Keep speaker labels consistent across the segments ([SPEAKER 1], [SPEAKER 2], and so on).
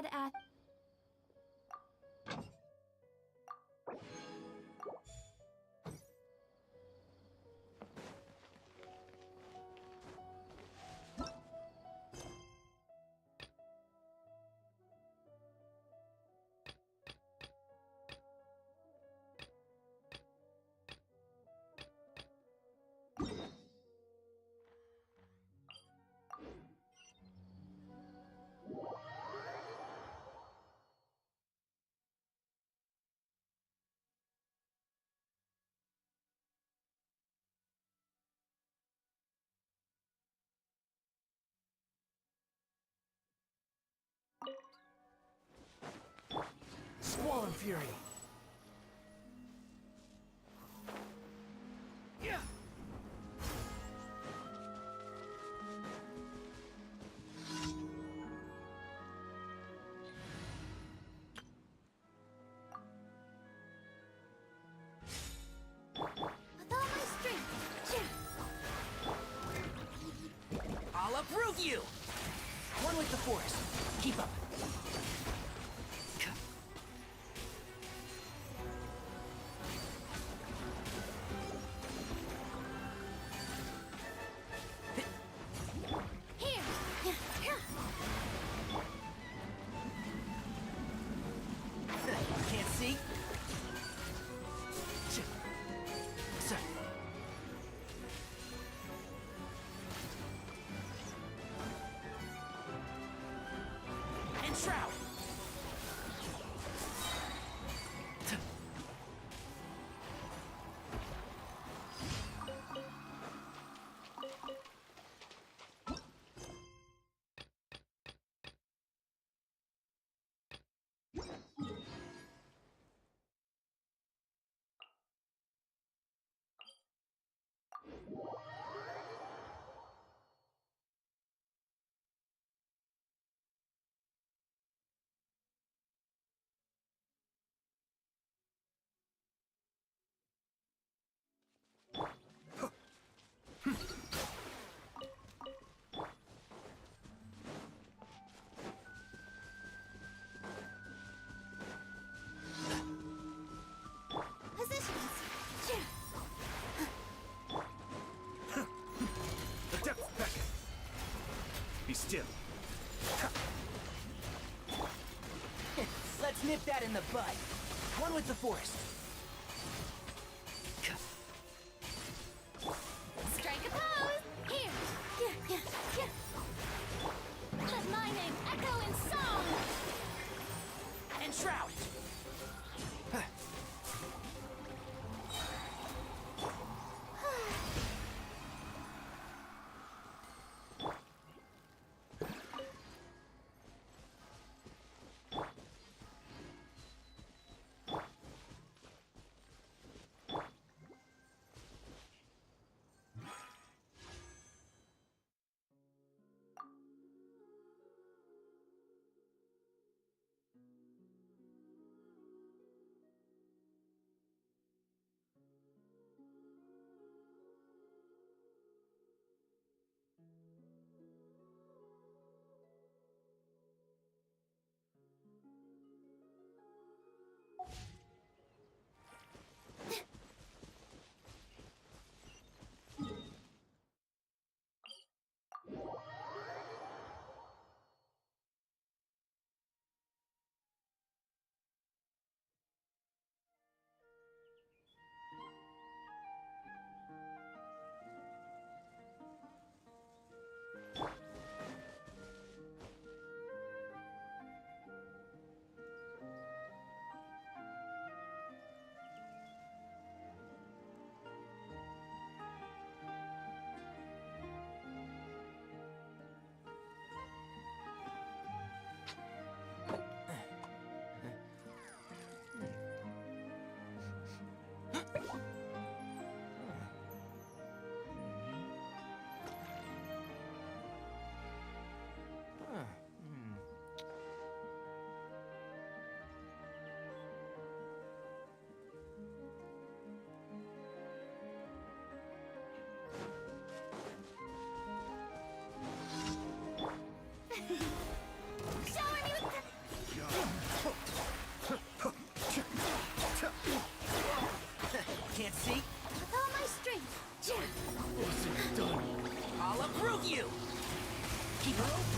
[SPEAKER 1] bad at...
[SPEAKER 2] Squall and Fury. Yeah.
[SPEAKER 1] With all my strength.
[SPEAKER 2] I'll approve you! One with the force. Keep up. Can't see? Sir. And Shroud!
[SPEAKER 1] Positions.
[SPEAKER 3] The depth beckon. Be still.
[SPEAKER 2] Let's nip that in the bud. One with the force.
[SPEAKER 1] Strike a pose. Here. Let my name echo in song.
[SPEAKER 2] And Shroud! with you! Keep up!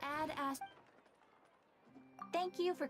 [SPEAKER 1] Add as. Thank you for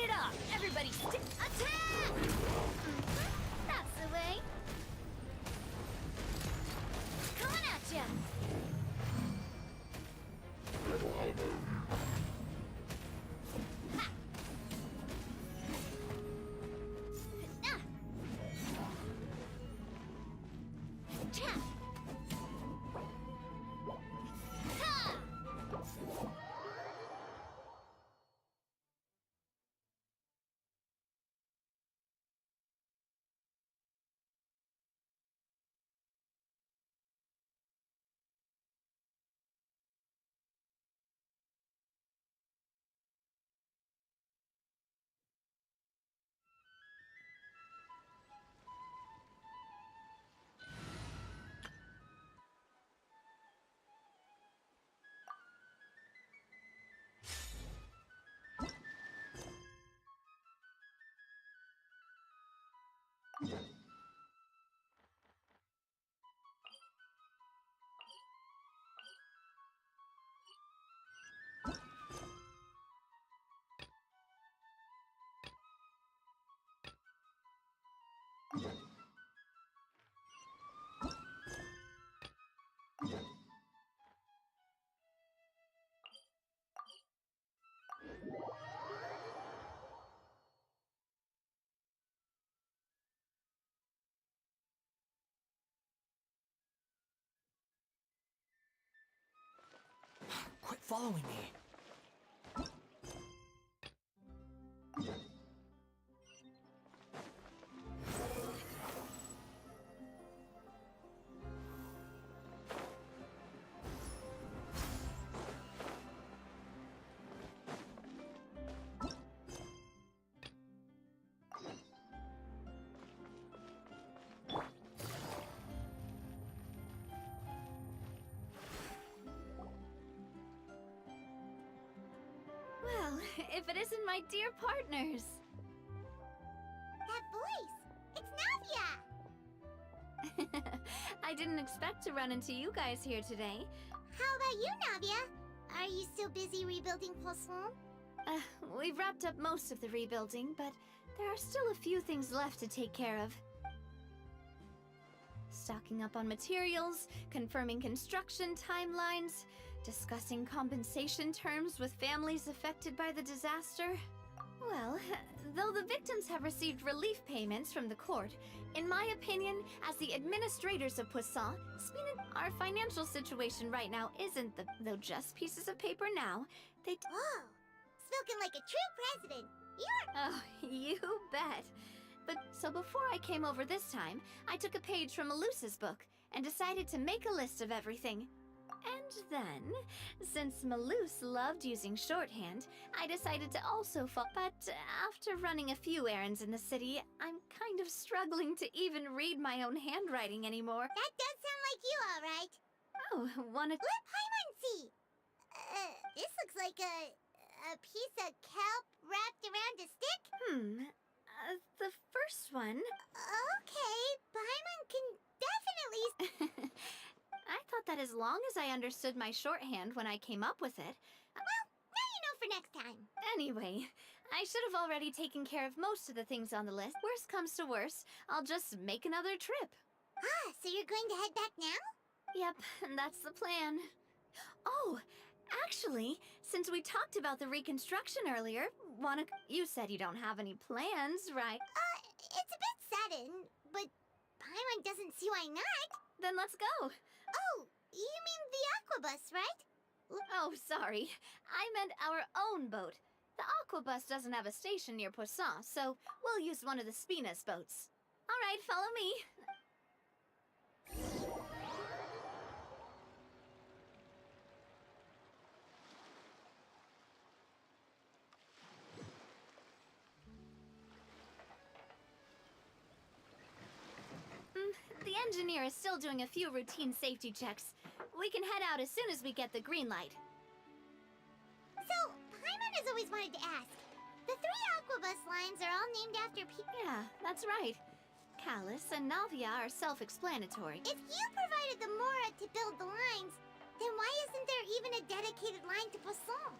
[SPEAKER 2] it up! Everybody attack!
[SPEAKER 1] That's the way.
[SPEAKER 2] Coming at ya! Quit following me.
[SPEAKER 1] Well, if it isn't my dear partners.
[SPEAKER 4] That voice! It's Navia!
[SPEAKER 1] I didn't expect to run into you guys here today.
[SPEAKER 4] How about you, Navia? Are you still busy rebuilding Poisson?
[SPEAKER 1] We've wrapped up most of the rebuilding, but there are still a few things left to take care of. Stocking up on materials, confirming construction timelines, discussing compensation terms with families affected by the disaster. Well, though the victims have received relief payments from the court, in my opinion, as the administrators of Poisson, our financial situation right now isn't though just pieces of paper now. They
[SPEAKER 4] Oh, spoken like a true president. You're...
[SPEAKER 1] Oh, you bet. But so before I came over this time, I took a page from Melusa's book and decided to make a list of everything. And then, since Melus loved using shorthand, I decided to also But after running a few errands in the city, I'm kind of struggling to even read my own handwriting anymore.
[SPEAKER 4] That does sound like you, all right.
[SPEAKER 1] Oh, wanna...
[SPEAKER 4] Let Paimon see. This looks like a piece of kelp wrapped around a stick.
[SPEAKER 1] The first one...
[SPEAKER 4] Okay, Paimon can definitely...
[SPEAKER 1] I thought that as long as I understood my shorthand when I came up with it...
[SPEAKER 4] Well, now you know for next time.
[SPEAKER 1] Anyway, I should have already taken care of most of the things on the list. Worst comes to worst, I'll just make another trip.
[SPEAKER 4] Ah, so you're going to head back now?
[SPEAKER 1] Yep, that's the plan. Oh, actually, since we talked about the reconstruction earlier, you said you don't have any plans, right?
[SPEAKER 4] It's a bit sudden, but Paimon doesn't see why not.
[SPEAKER 1] Then let's go.
[SPEAKER 4] Oh, you mean the Aquabus, right?
[SPEAKER 1] Oh, sorry. I meant our own boat. The Aquabus doesn't have a station near Poisson, so we'll use one of the Spinas boats. All right, follow me. The engineer is still doing a few routine safety checks. We can head out as soon as we get the green light.
[SPEAKER 4] So, Paimon has always wanted to ask. The 3 Aquabus lines are all named after people.
[SPEAKER 1] Yeah, that's right. Callus and Navia are self-explanatory.
[SPEAKER 4] If you provided the Mora to build the lines, then why isn't there even a dedicated line to Poisson?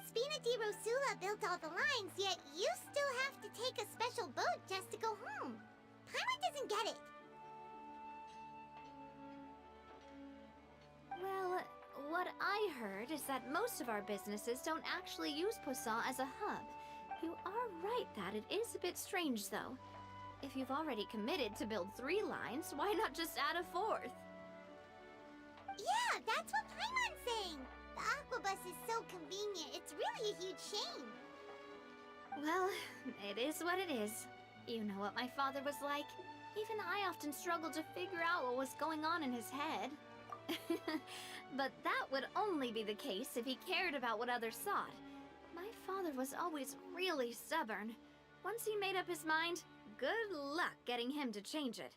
[SPEAKER 4] Spina di Rosula built all the lines, yet you still have to take a special boat just to go home. Paimon doesn't get it.
[SPEAKER 1] Well, what I heard is that most of our businesses don't actually use Poisson as a hub. You are right that it is a bit strange, though. If you've already committed to build 3 lines, why not just add a 4th?
[SPEAKER 4] Yeah, that's what Paimon's saying. The Aquabus is so convenient, it's really a huge shame.
[SPEAKER 1] Well, it is what it is. You know what my father was like. Even I often struggled to figure out what was going on in his head. But that would only be the case if he cared about what others thought. My father was always really stubborn. Once he made up his mind, good luck getting him to change it.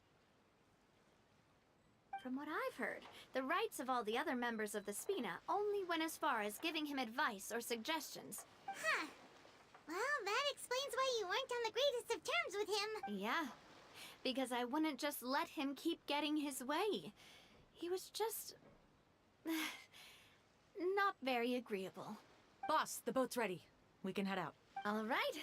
[SPEAKER 1] From what I've heard, the rights of all the other members of the Spina only went as far as giving him advice or suggestions.
[SPEAKER 4] Huh. Well, that explains why you weren't on the greatest of terms with him.
[SPEAKER 1] Yeah, because I wouldn't just let him keep getting his way. He was just... not very agreeable.
[SPEAKER 5] Boss, the boat's ready. We can head out.
[SPEAKER 1] All right.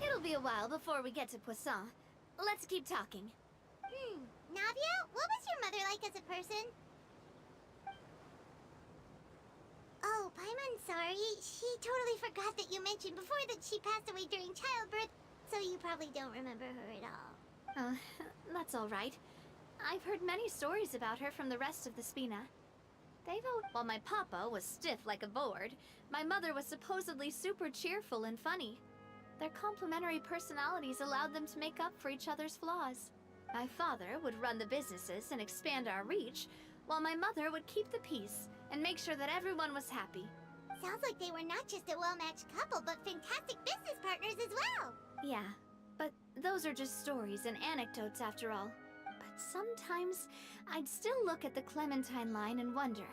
[SPEAKER 1] It'll be a while before we get to Poisson. Let's keep talking.
[SPEAKER 4] Navia, what was your mother like as a person? Oh, Paimon's sorry. She totally forgot that you mentioned before that she passed away during childbirth, so you probably don't remember her at all.
[SPEAKER 1] That's all right. I've heard many stories about her from the rest of the Spina. While my papa was stiff like a board, my mother was supposedly super cheerful and funny. Their complementary personalities allowed them to make up for each other's flaws. My father would run the businesses and expand our reach, while my mother would keep the peace and make sure that everyone was happy.
[SPEAKER 4] Sounds like they were not just a well-matched couple, but fantastic business partners as well.
[SPEAKER 1] Yeah, but those are just stories and anecdotes after all. But sometimes, I'd still look at the Clementine line and wonder,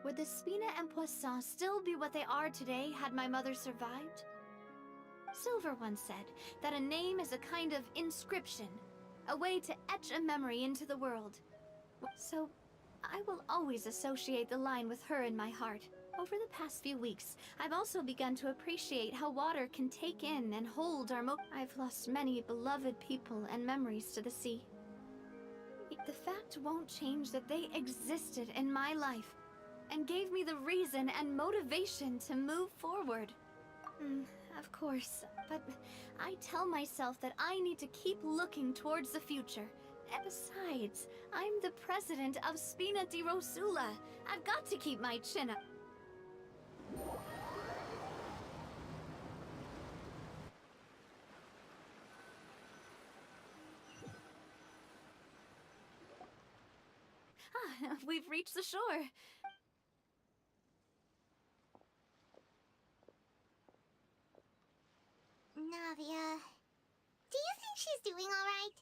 [SPEAKER 1] would the Spina and Poisson still be what they are today had my mother survived? Silver once said that a name is a kind of inscription, a way to etch a memory into the world. So, I will always associate the line with her in my heart. Over the past few weeks, I've also begun to appreciate how water can take in and hold our I've lost many beloved people and memories to the sea. The fact won't change that they existed in my life and gave me the reason and motivation to move forward. Of course, but I tell myself that I need to keep looking towards the future. And besides, I'm the president of Spina di Rosula. I've got to keep my chin up. We've reached the shore.
[SPEAKER 4] Navia, do you think she's doing all right?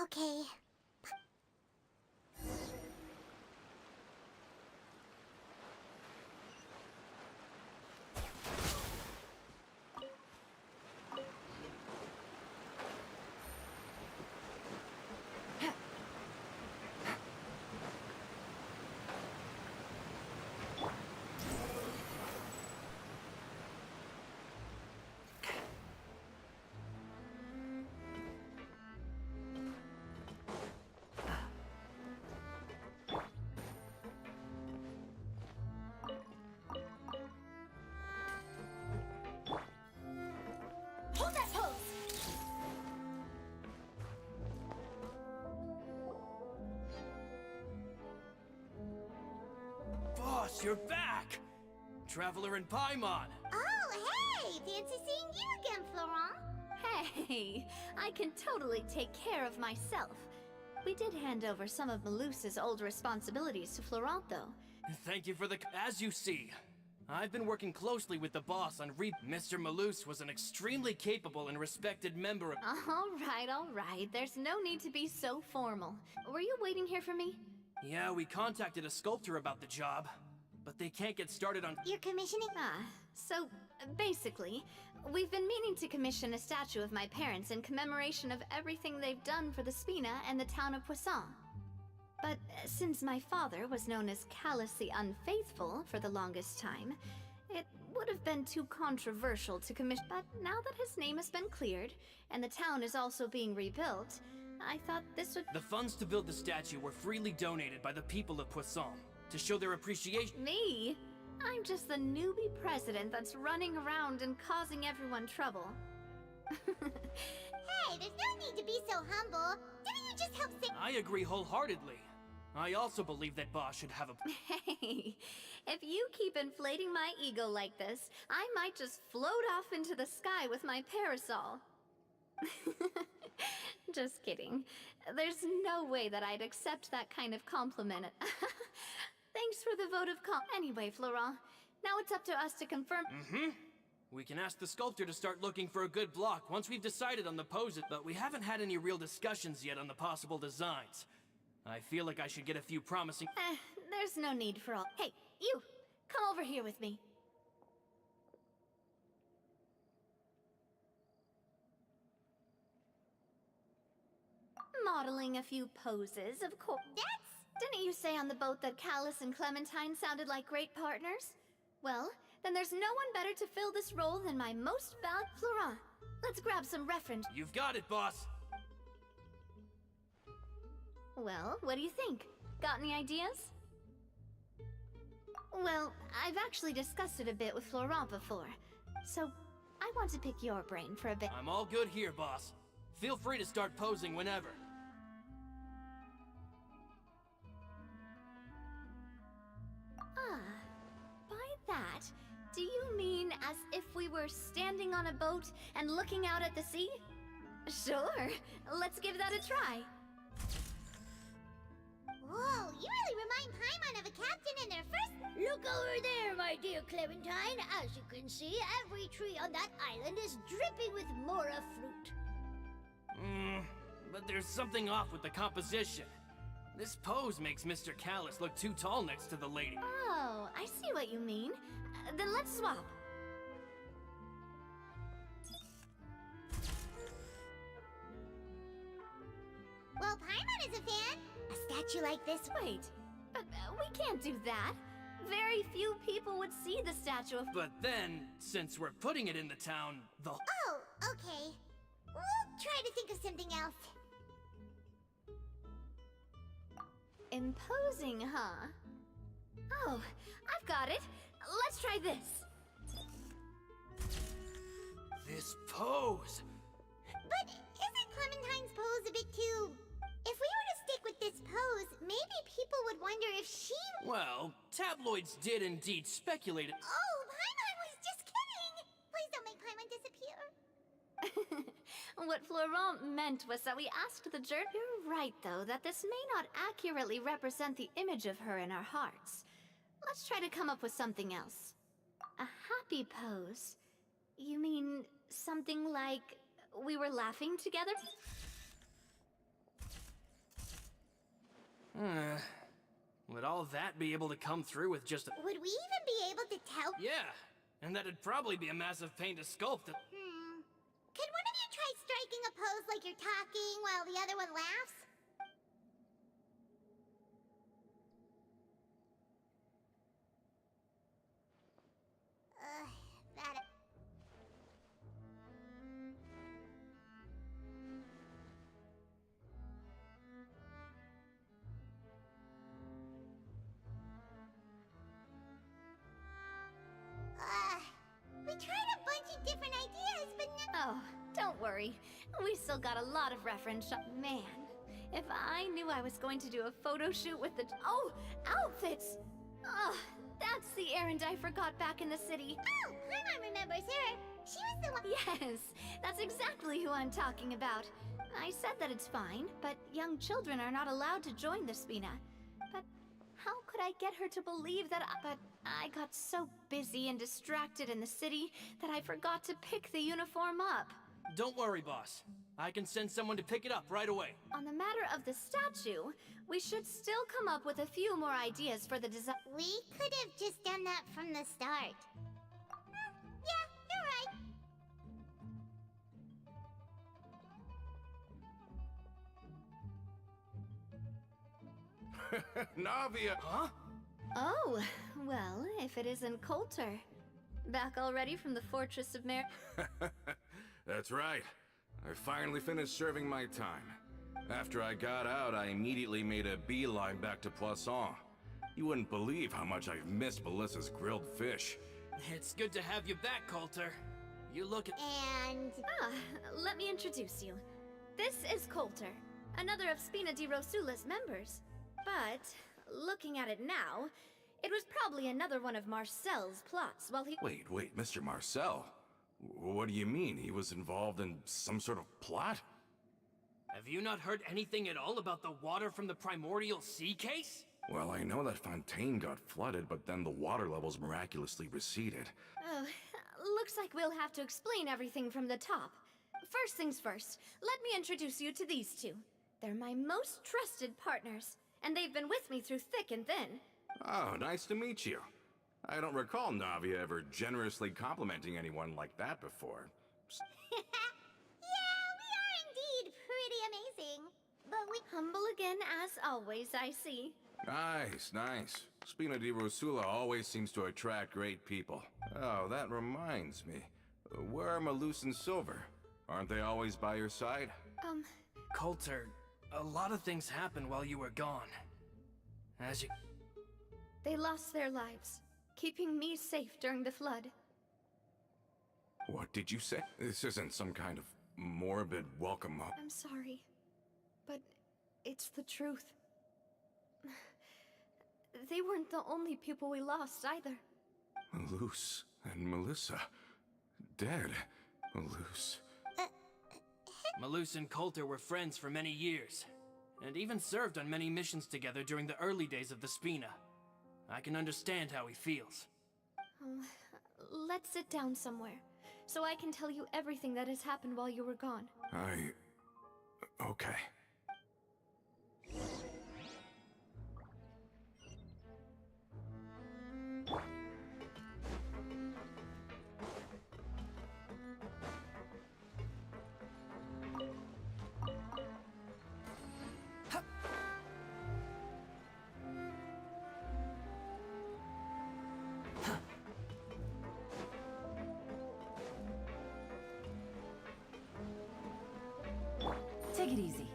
[SPEAKER 4] Okay.
[SPEAKER 1] Hold that pose!
[SPEAKER 3] Boss, you're back! Traveler and Paimon!
[SPEAKER 4] Oh, hey! Fancy seeing you again, Florent.
[SPEAKER 1] Hey, I can totally take care of myself. We did hand over some of Melusa's old responsibilities to Florent, though.
[SPEAKER 3] Thank you for the... As you see,
[SPEAKER 2] I've been working closely with the boss on Mr. Malus was an extremely capable and respected member of—
[SPEAKER 1] All right. There's no need to be so formal. Were you waiting here for me?
[SPEAKER 2] Yeah, we contacted a sculptor about the job, but they can't get started on—
[SPEAKER 4] You're commissioning?
[SPEAKER 1] So, basically, we've been meaning to commission a statue of my parents in commemoration of everything they've done for the Spina and the town of Poisson. But since my father was known as callously unfaithful for the longest time, it would have been too controversial to commission. But now that his name has been cleared, and the town is also being rebuilt, I thought this would—
[SPEAKER 2] The funds to build the statue were freely donated by the people of Poisson to show their appreciation—
[SPEAKER 1] Me? I'm just the newbie president that's running around and causing everyone trouble.
[SPEAKER 4] Hey, there's no need to be so humble. Didn't you just help save—
[SPEAKER 2] I agree wholeheartedly. I also believe that boss should have a—
[SPEAKER 1] Hey, if you keep inflating my ego like this, I might just float off into the sky with my parasol. Just kidding. There's no way that I'd accept that kind of compliment. Thanks for the vote of Anyway, Florent, now it's up to us to confirm—
[SPEAKER 2] We can ask the sculptor to start looking for a good block once we've decided on the poses, but we haven't had any real discussions yet on the possible designs. I feel like I should get a few promising—
[SPEAKER 1] There's no need for all— Hey, you! Come over here with me. Modeling a few poses, of course. Didn't you say on the boat that Callus and Clementine sounded like great partners? Well, then there's no one better to fill this role than my most valued Florent. Let's grab some reference—
[SPEAKER 2] You've got it, boss!
[SPEAKER 1] Well, what do you think? Got any ideas? Well, I've actually discussed it a bit with Florent before, so I want to pick your brain for a bit.
[SPEAKER 2] I'm all good here, boss. Feel free to start posing whenever.
[SPEAKER 1] By that, do you mean as if we were standing on a boat and looking out at the sea? Sure, let's give that a try.
[SPEAKER 4] Whoa, you really remind Paimon of a captain in their first—
[SPEAKER 6] Look over there, my dear Clementine. As you can see, every tree on that island is dripping with mora fruit.
[SPEAKER 2] But there's something off with the composition. This pose makes Mr. Callus look too tall next to the lady.
[SPEAKER 1] Oh, I see what you mean. Then let's swap.
[SPEAKER 4] Well, Paimon is a fan. A statue like this—
[SPEAKER 1] Wait, but we can't do that. Very few people would see the statue of—
[SPEAKER 2] But then, since we're putting it in the town, the—
[SPEAKER 4] Oh, okay. We'll try to think of something else.
[SPEAKER 1] Imposing, huh? Oh, I've got it. Let's try this.
[SPEAKER 2] This pose!
[SPEAKER 4] But isn't Clementine's pose a bit too— If we were to stick with this pose, maybe people would wonder if she—
[SPEAKER 2] Well, tabloids did indeed speculate—
[SPEAKER 4] Oh, Paimon was just kidding! Please don't make Paimon disappear.
[SPEAKER 1] What Florent meant was that we asked the You're right, though, that this may not accurately represent the image of her in our hearts. Let's try to come up with something else. A happy pose? You mean something like we were laughing together?
[SPEAKER 2] Would all that be able to come through with just a—
[SPEAKER 4] Would we even be able to tell—
[SPEAKER 2] Yeah, and that'd probably be a massive pain to sculpt.
[SPEAKER 4] Could one of you try striking a pose like you're talking while the other one laughs? That— We tried a bunch of different ideas, but
[SPEAKER 1] Oh, don't worry. We still got a lot of reference. Man, if I knew I was going to do a photo shoot with the— Oh, outfits! Oh, that's the errand I forgot back in the city.
[SPEAKER 4] Oh, Paimon remembers her. She was the one—
[SPEAKER 1] Yes, that's exactly who I'm talking about. I said that it's fine, but young children are not allowed to join the Spina. But How could I get her to believe that But I got so busy and distracted in the city that I forgot to pick the uniform up.
[SPEAKER 2] Don't worry, boss. I can send someone to pick it up right away.
[SPEAKER 1] On the matter of the statue, we should still come up with a few more ideas for the design.
[SPEAKER 4] We could have just done that from the start. Yeah, you're right.
[SPEAKER 3] Navia!
[SPEAKER 2] Huh?
[SPEAKER 1] Oh, well, if it isn't Coulter. Back already from the Fortress of
[SPEAKER 3] That's right. I finally finished serving my time. After I got out, I immediately made a beeline back to Poisson. You wouldn't believe how much I've missed Melissa's grilled fish.
[SPEAKER 2] It's good to have you back, Coulter. You look at...
[SPEAKER 4] And
[SPEAKER 1] Let me introduce you. This is Coulter, another of Spina di Rosula's members. But, looking at it now, it was probably another one of Marcel's plots while he...
[SPEAKER 3] Wait, Mr. Marcel? What do you mean? He was involved in some sort of plot?
[SPEAKER 2] Have you not heard anything at all about the water from the primordial sea case?
[SPEAKER 3] Well, I know that Fontaine got flooded, but then the water levels miraculously receded.
[SPEAKER 1] Oh, looks like we'll have to explain everything from the top. First things first, let me introduce you to these two. They're my most trusted partners, and they've been with me through thick and thin.
[SPEAKER 3] Oh, nice to meet you. I don't recall Navia ever generously complimenting anyone like that before.
[SPEAKER 4] yeah, we are indeed pretty amazing. But we
[SPEAKER 1] Humble again, as always, I see.
[SPEAKER 3] Nice. Spina di Rosula always seems to attract great people. Oh, that reminds me. Where are Malus and Silver? Aren't they always by your side?
[SPEAKER 2] Coulter, a lot of things happened while you were gone. As you...
[SPEAKER 1] They lost their lives, keeping me safe during the flood.
[SPEAKER 3] What did you say? This isn't some kind of morbid welcome up.
[SPEAKER 1] I'm sorry, but it's the truth. They weren't the only people we lost either.
[SPEAKER 3] Malus and Melissa. Dead. Malus.
[SPEAKER 2] Malus and Coulter were friends for many years, and even served on many missions together during the early days of the Spina. I can understand how he feels.
[SPEAKER 1] Let's sit down somewhere, so I can tell you everything that has happened while you were gone.
[SPEAKER 3] Okay.
[SPEAKER 5] Take it easy.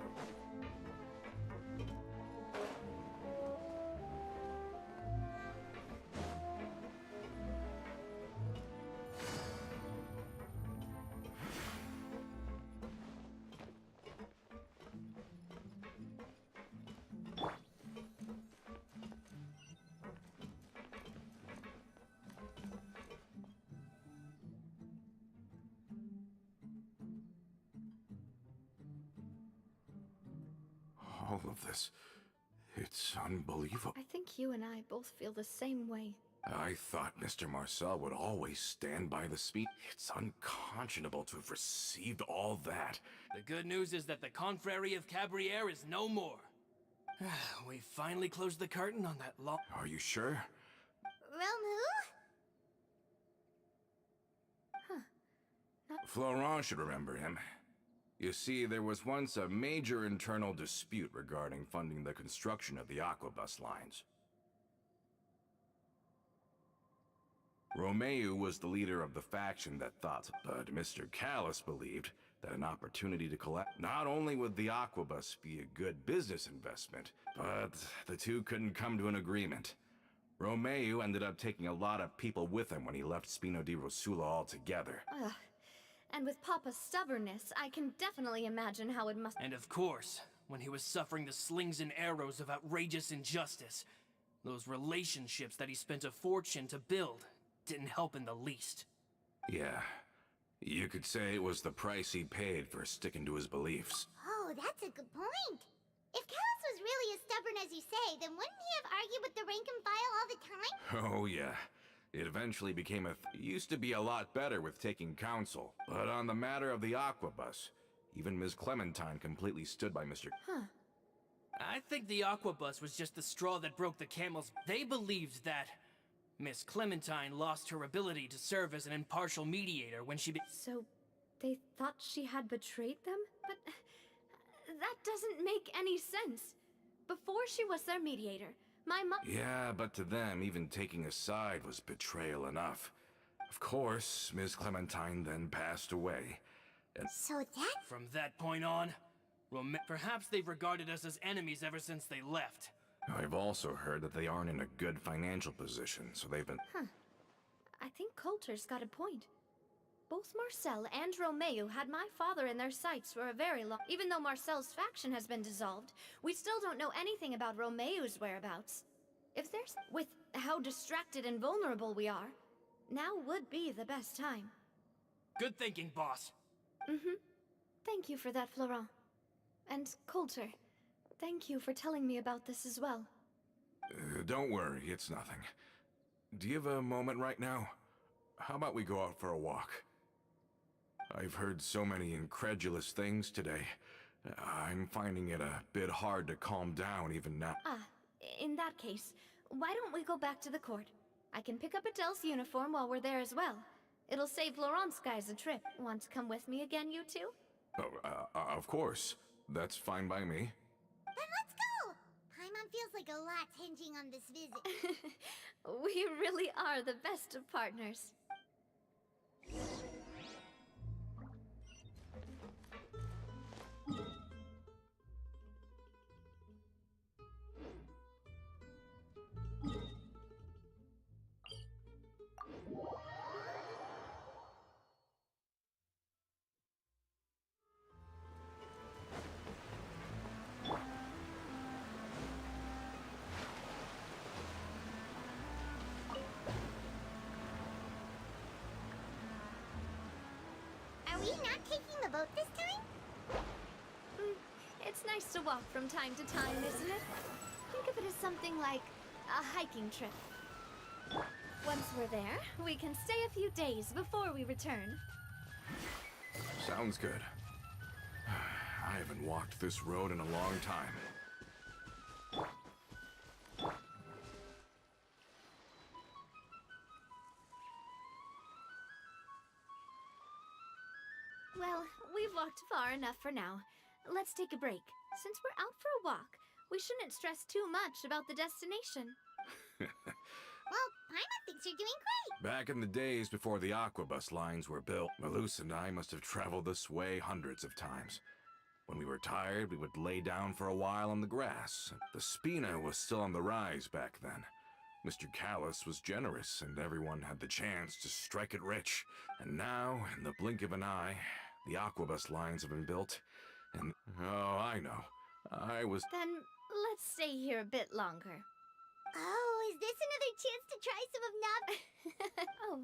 [SPEAKER 3] All of this. It's unbelievable.
[SPEAKER 1] I think you and I both feel the same way.
[SPEAKER 3] I thought Mr. Marcel would always stand by the speed. It's unconscionable to have received all that.
[SPEAKER 2] The good news is that the Confrérie of Cabriere is no more. We finally closed the curtain on that long...
[SPEAKER 3] Are you sure?
[SPEAKER 4] Romu?
[SPEAKER 3] Florent should remember him. You see, there was once a major internal dispute regarding funding the construction of the aquabus lines. Romeu was the leader of the faction that thought, but Mr. Callis believed that an opportunity to collect not only would the aquabus be a good business investment, but the two couldn't come to an agreement. Romeu ended up taking a lot of people with him when he left Spino di Rosula altogether.
[SPEAKER 1] And with Papa's stubbornness, I can definitely imagine how it must...
[SPEAKER 2] And of course, when he was suffering the slings and arrows of outrageous injustice, those relationships that he spent a fortune to build didn't help in the least.
[SPEAKER 3] Yeah, you could say it was the price he paid for sticking to his beliefs.
[SPEAKER 4] Oh, that's a good point. If Callis was really as stubborn as you say, then wouldn't he have argued with the rank and file all the time?
[SPEAKER 3] Oh, yeah. It eventually became used to be a lot better with taking counsel. But on the matter of the Aquabus, even Ms. Clementine completely stood by Mr.
[SPEAKER 2] I think the Aquabus was just the straw that broke the camel's... They believed that Miss Clementine lost her ability to serve as an impartial mediator when she
[SPEAKER 1] So, they thought she had betrayed them? But that doesn't make any sense. Before she was their mediator, my mom...
[SPEAKER 3] Yeah, but to them, even taking a side was betrayal enough. Of course, Ms. Clementine then passed away.
[SPEAKER 4] So that...
[SPEAKER 2] From that point on, perhaps they've regarded us as enemies ever since they left.
[SPEAKER 3] I've also heard that they aren't in a good financial position, so they've been...
[SPEAKER 1] I think Coulter's got a point. Both Marcel and Romeo had my father in their sights for a very long... Even though Marcel's faction has been dissolved, we still don't know anything about Romeo's whereabouts. If there's... With how distracted and vulnerable we are, now would be the best time.
[SPEAKER 2] Good thinking, boss.
[SPEAKER 1] Thank you for that, Florent. And Coulter, thank you for telling me about this as well.
[SPEAKER 3] Don't worry, it's nothing. Do you have a moment right now? How about we go out for a walk? I've heard so many incredulous things today. I'm finding it a bit hard to calm down even now.
[SPEAKER 1] In that case, why don't we go back to the court? I can pick up Adele's uniform while we're there as well. It'll save Laurent's guys a trip. Want to come with me again, you two?
[SPEAKER 3] Oh, of course. That's fine by me.
[SPEAKER 4] Then let's go! Paimon feels like a lot's hinging on this visit.
[SPEAKER 1] We really are the best of partners.
[SPEAKER 4] Are we not taking the boat this time?
[SPEAKER 1] It's nice to walk from time to time, isn't it? Think of it as something like a hiking trip. Once we're there, we can stay a few days before we return.
[SPEAKER 3] Sounds good. I haven't walked this road in a long time.
[SPEAKER 1] Well, we've walked far enough for now. Let's take a break. Since we're out for a walk, we shouldn't stress too much about the destination.
[SPEAKER 4] Well, Paimon thinks you're doing great.
[SPEAKER 3] Back in the days before the Aquabus lines were built, Malus and I must have traveled this way hundreds of times. When we were tired, we would lay down for a while on the grass. The Spina was still on the rise back then. Mr. Callus was generous, and everyone had the chance to strike it rich. And now, in the blink of an eye, the Aquabus lines have been built, and... Oh, I know.
[SPEAKER 1] Then, let's stay here a bit longer.
[SPEAKER 4] Oh, is this another chance to try some of Nav...
[SPEAKER 1] Oh,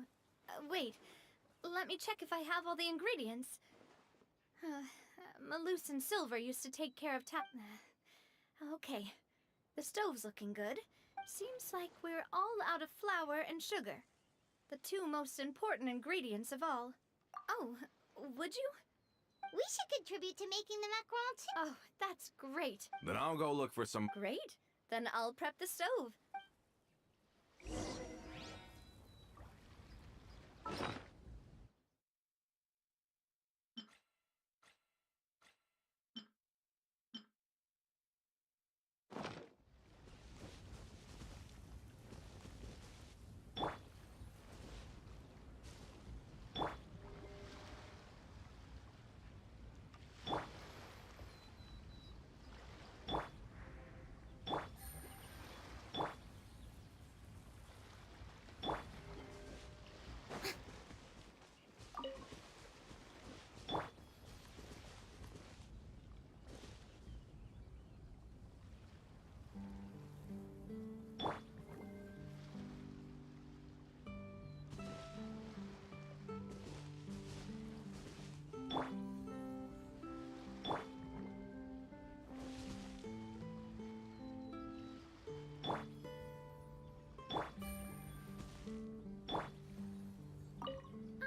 [SPEAKER 1] wait. Let me check if I have all the ingredients. Malus and Silver used to take care of Okay. The stove's looking good. Seems like we're all out of flour and sugar. The two most important ingredients of all. Oh, would you?
[SPEAKER 4] We should contribute to making the macaron too.
[SPEAKER 1] Oh, that's great.
[SPEAKER 3] Then I'll go look for some...
[SPEAKER 1] Great. Then I'll prep the stove.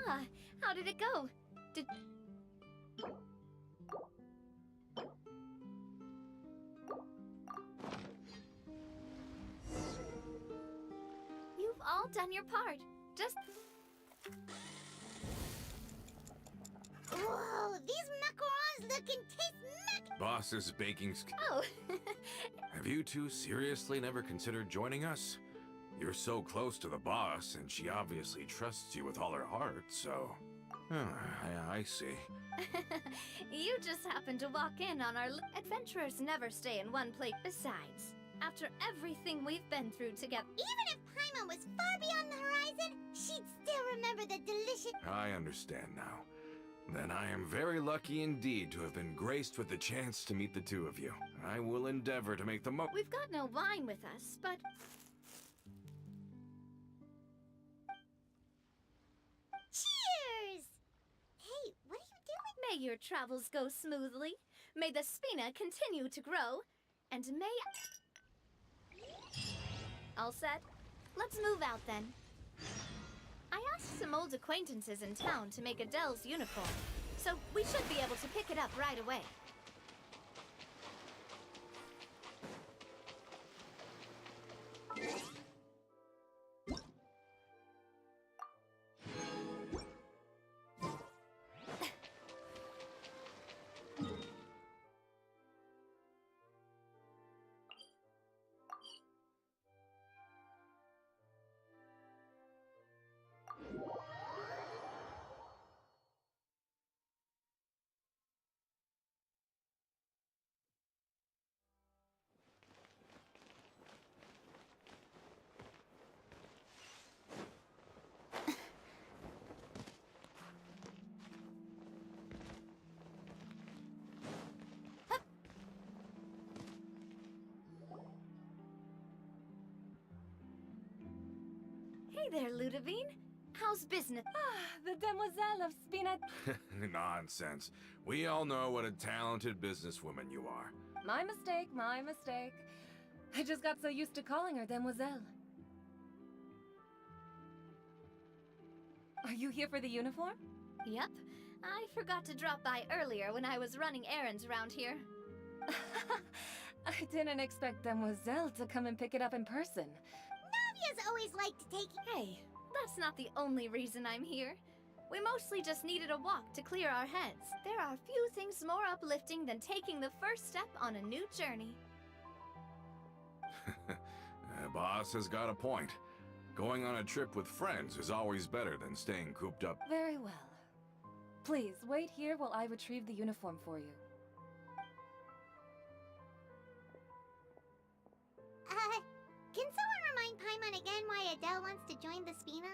[SPEAKER 1] Ah, how did it go? Did... You've all done your part. Just...
[SPEAKER 4] Whoa, these macarons look and taste
[SPEAKER 3] Boss's baking
[SPEAKER 1] Oh,
[SPEAKER 3] Have you two seriously never considered joining us? You're so close to the boss, and she obviously trusts you with all her heart, so... I see.
[SPEAKER 1] you just happened to walk in on our... Adventurers never stay in one place. Besides, after everything we've been through together...
[SPEAKER 4] Even if Paimon was far beyond the horizon, she'd still remember the delicious...
[SPEAKER 3] I understand now. Then I am very lucky indeed to have been graced with the chance to meet the two of you. I will endeavor to make the most...
[SPEAKER 1] We've got no wine with us, but...
[SPEAKER 4] Cheers! Hey, what are you doing?
[SPEAKER 1] May your travels go smoothly. May the Spina continue to grow. And may... All set? Let's move out then. I asked some old acquaintances in town to make Adele's uniform, so we should be able to pick it up right away. Hey there, Ludovine. How's business?
[SPEAKER 5] The demoiselle of Spina...
[SPEAKER 3] Nonsense. We all know what a talented businesswoman you are.
[SPEAKER 5] My mistake, my mistake. I just got so used to calling her demoiselle. Are you here for the uniform?
[SPEAKER 1] Yep. I forgot to drop by earlier when I was running errands around here.
[SPEAKER 5] I didn't expect demoiselle to come and pick it up in person.
[SPEAKER 4] Navia's always liked to take...
[SPEAKER 1] Hey, that's not the only reason I'm here. We mostly just needed a walk to clear our heads. There are few things more uplifting than taking the first step on a new journey.
[SPEAKER 3] Boss has got a point. Going on a trip with friends is always better than staying cooped up.
[SPEAKER 5] Very well. Please, wait here while I retrieve the uniform for you.
[SPEAKER 4] Can someone remind Paimon again why Adele wants to join the Spina?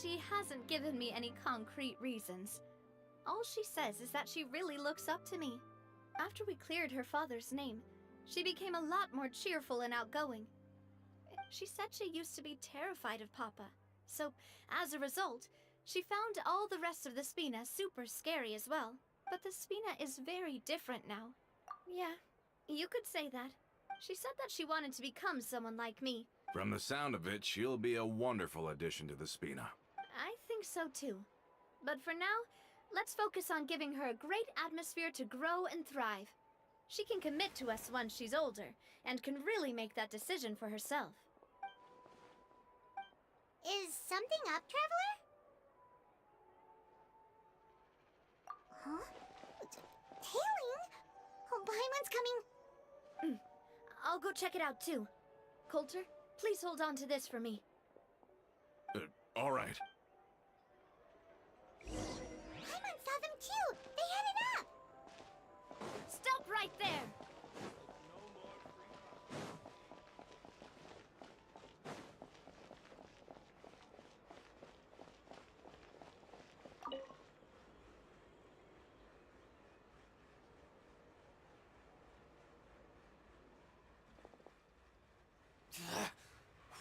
[SPEAKER 1] She hasn't given me any concrete reasons. All she says is that she really looks up to me. After we cleared her father's name, she became a lot more cheerful and outgoing. She said she used to be terrified of Papa, so as a result, she found all the rest of the Spina super scary as well. But the Spina is very different now. Yeah, you could say that. She said that she wanted to become someone like me.
[SPEAKER 3] From the sound of it, she'll be a wonderful addition to the Spina.
[SPEAKER 1] I think so too. But for now, let's focus on giving her a great atmosphere to grow and thrive. She can commit to us once she's older, and can really make that decision for herself.
[SPEAKER 4] Is something up, Traveler? Huh? Tailing? Oh, Paimon's coming.
[SPEAKER 1] I'll go check it out too. Coulter, please hold on to this for me.
[SPEAKER 3] All right.
[SPEAKER 4] Paimon saw them too! They headed up!
[SPEAKER 1] Stop right there!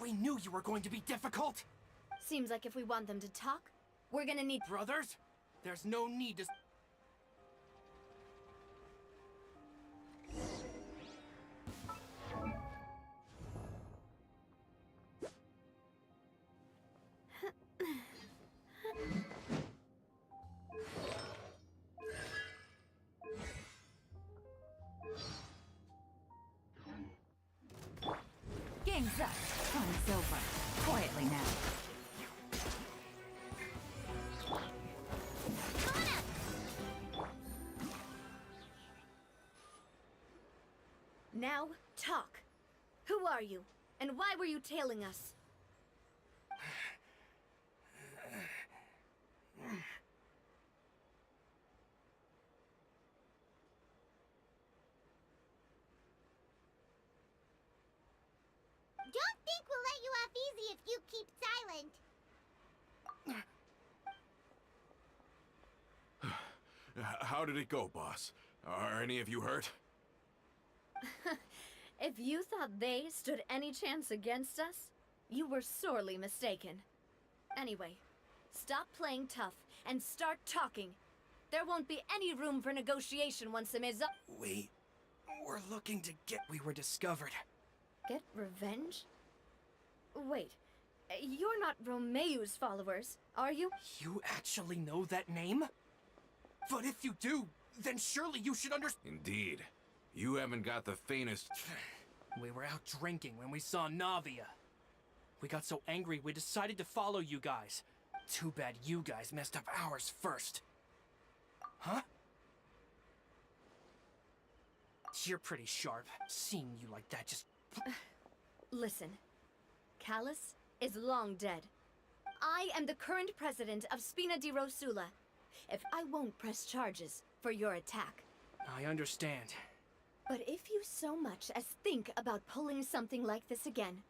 [SPEAKER 2] We knew you were going to be difficult!
[SPEAKER 1] Seems like if we want them to talk, we're gonna need...
[SPEAKER 2] Brothers, there's no need to...
[SPEAKER 5] So, fun's over. Quietly now.
[SPEAKER 1] Now, talk. Who are you? And why were you tailing us?
[SPEAKER 4] Don't think we'll let you off easy if you keep silent.
[SPEAKER 3] How did it go, boss? Are any of you hurt?
[SPEAKER 1] If you thought they stood any chance against us, you were sorely mistaken. Anyway, stop playing tough and start talking. There won't be any room for negotiation once the mise up.
[SPEAKER 2] We're looking to get... We were discovered.
[SPEAKER 1] Get revenge? Wait, you're not Romeu's followers, are you?
[SPEAKER 2] You actually know that name? But if you do, then surely you should understand.
[SPEAKER 3] Indeed. You haven't got the faintest...
[SPEAKER 2] We were out drinking when we saw Navia. We got so angry we decided to follow you guys. Too bad you guys messed up ours first. Huh? You're pretty sharp. Seeing you like that just...
[SPEAKER 1] Listen, Callus is long dead. I am the current president of Spina di Rosula. If I won't press charges for your attack.
[SPEAKER 2] I understand.
[SPEAKER 1] But if you so much as think about pulling something like this again,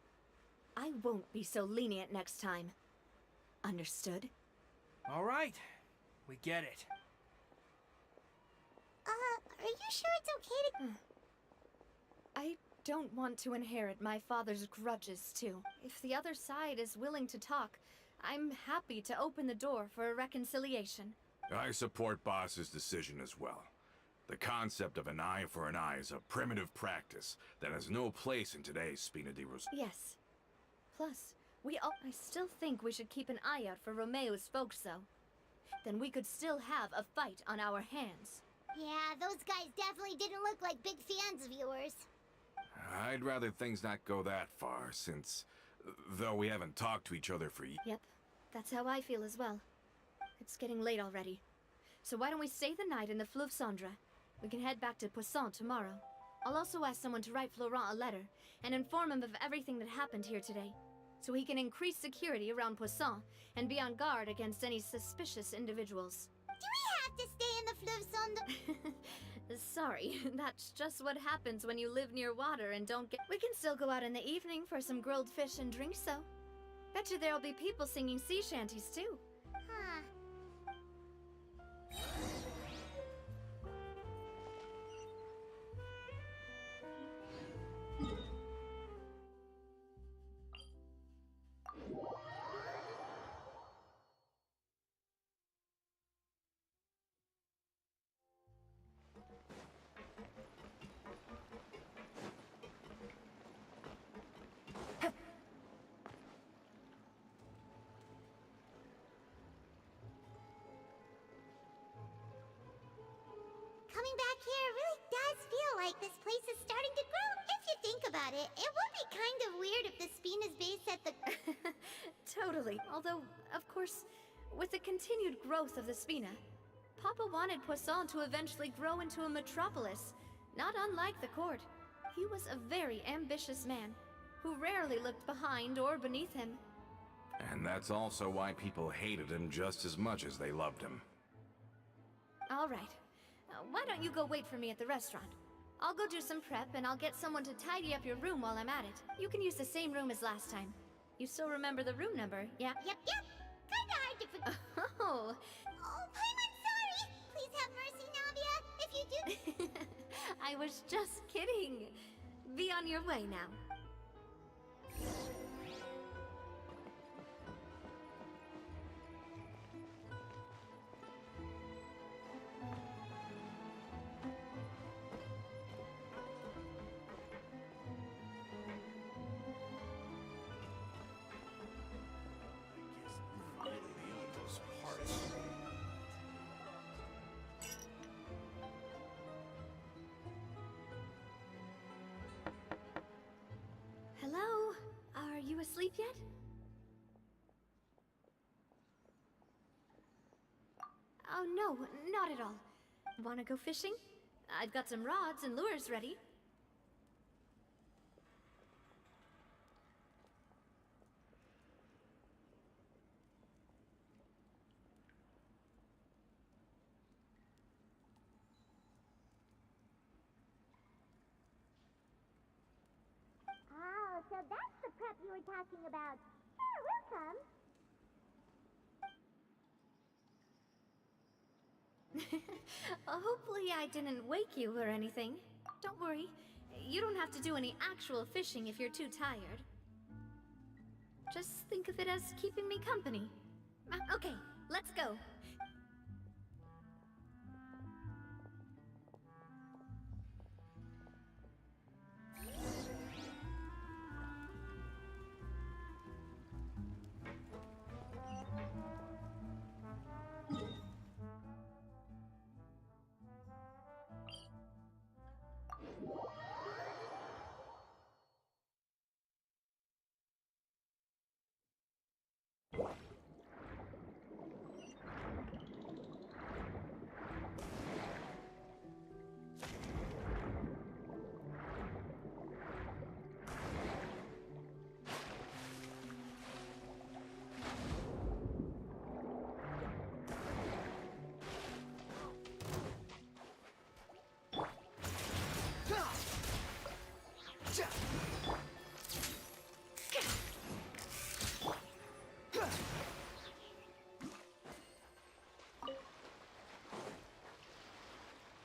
[SPEAKER 1] I won't be so lenient next time. Understood?
[SPEAKER 2] All right. We get it.
[SPEAKER 4] Are you sure it's okay to...
[SPEAKER 1] I don't want to inherit my father's grudges, too. If the other side is willing to talk, I'm happy to open the door for a reconciliation.
[SPEAKER 3] I support Boss's decision as well. The concept of an eye for an eye is a primitive practice that has no place in today's Spina di Rosula.
[SPEAKER 1] Yes. Plus, I still think we should keep an eye out for Romeu's folks, though. Then we could still have a fight on our hands.
[SPEAKER 4] Yeah, those guys definitely didn't look like big fans of yours.
[SPEAKER 3] I'd rather things not go that far, since... though we haven't talked to each other for years.
[SPEAKER 1] Yep, that's how I feel as well. It's getting late already. So why don't we stay the night in the Fleuve Cendre? We can head back to Poisson tomorrow. I'll also ask someone to write Florent a letter and inform him of everything that happened here today, so he can increase security around Poisson and be on guard against any suspicious individuals.
[SPEAKER 4] Do we have to stay in the Fleuve Cendre?
[SPEAKER 1] Sorry, that's just what happens when you live near water and don't get... We can still go out in the evening for some grilled fish and drinks, though. Bet you there'll be people singing sea shanties, too.
[SPEAKER 4] Huh. Coming back here really does feel like this place is starting to grow. If you think about it, it would be kind of weird if the Spina's base at the...
[SPEAKER 1] Totally. Although, of course, with the continued growth of the Spina, Papa wanted Poisson to eventually grow into a metropolis, not unlike the court. He was a very ambitious man, who rarely looked behind or beneath him.
[SPEAKER 3] And that's also why people hated him just as much as they loved him.
[SPEAKER 1] All right. Why don't you go wait for me at the restaurant? I'll go do some prep and I'll get someone to tidy up your room while I'm at it. You can use the same room as last time. You still remember the room number, yeah?
[SPEAKER 4] Yep. Kinda hard to forget.
[SPEAKER 1] Oh.
[SPEAKER 4] Oh, Paimon, sorry! Please have mercy, Navia, if you do...
[SPEAKER 1] I was just kidding. Be on your way now. Hello? asleep yet? Oh no, not at all. Wanna go fishing? I've got some rods and lures ready.
[SPEAKER 4] Oh, so that's the prep you were talking about. Sure, we'll come.
[SPEAKER 1] Hopefully I didn't wake you or anything. Don't worry, you don't have to do any actual fishing if you're too tired. Just think of it as keeping me company. Okay, let's go.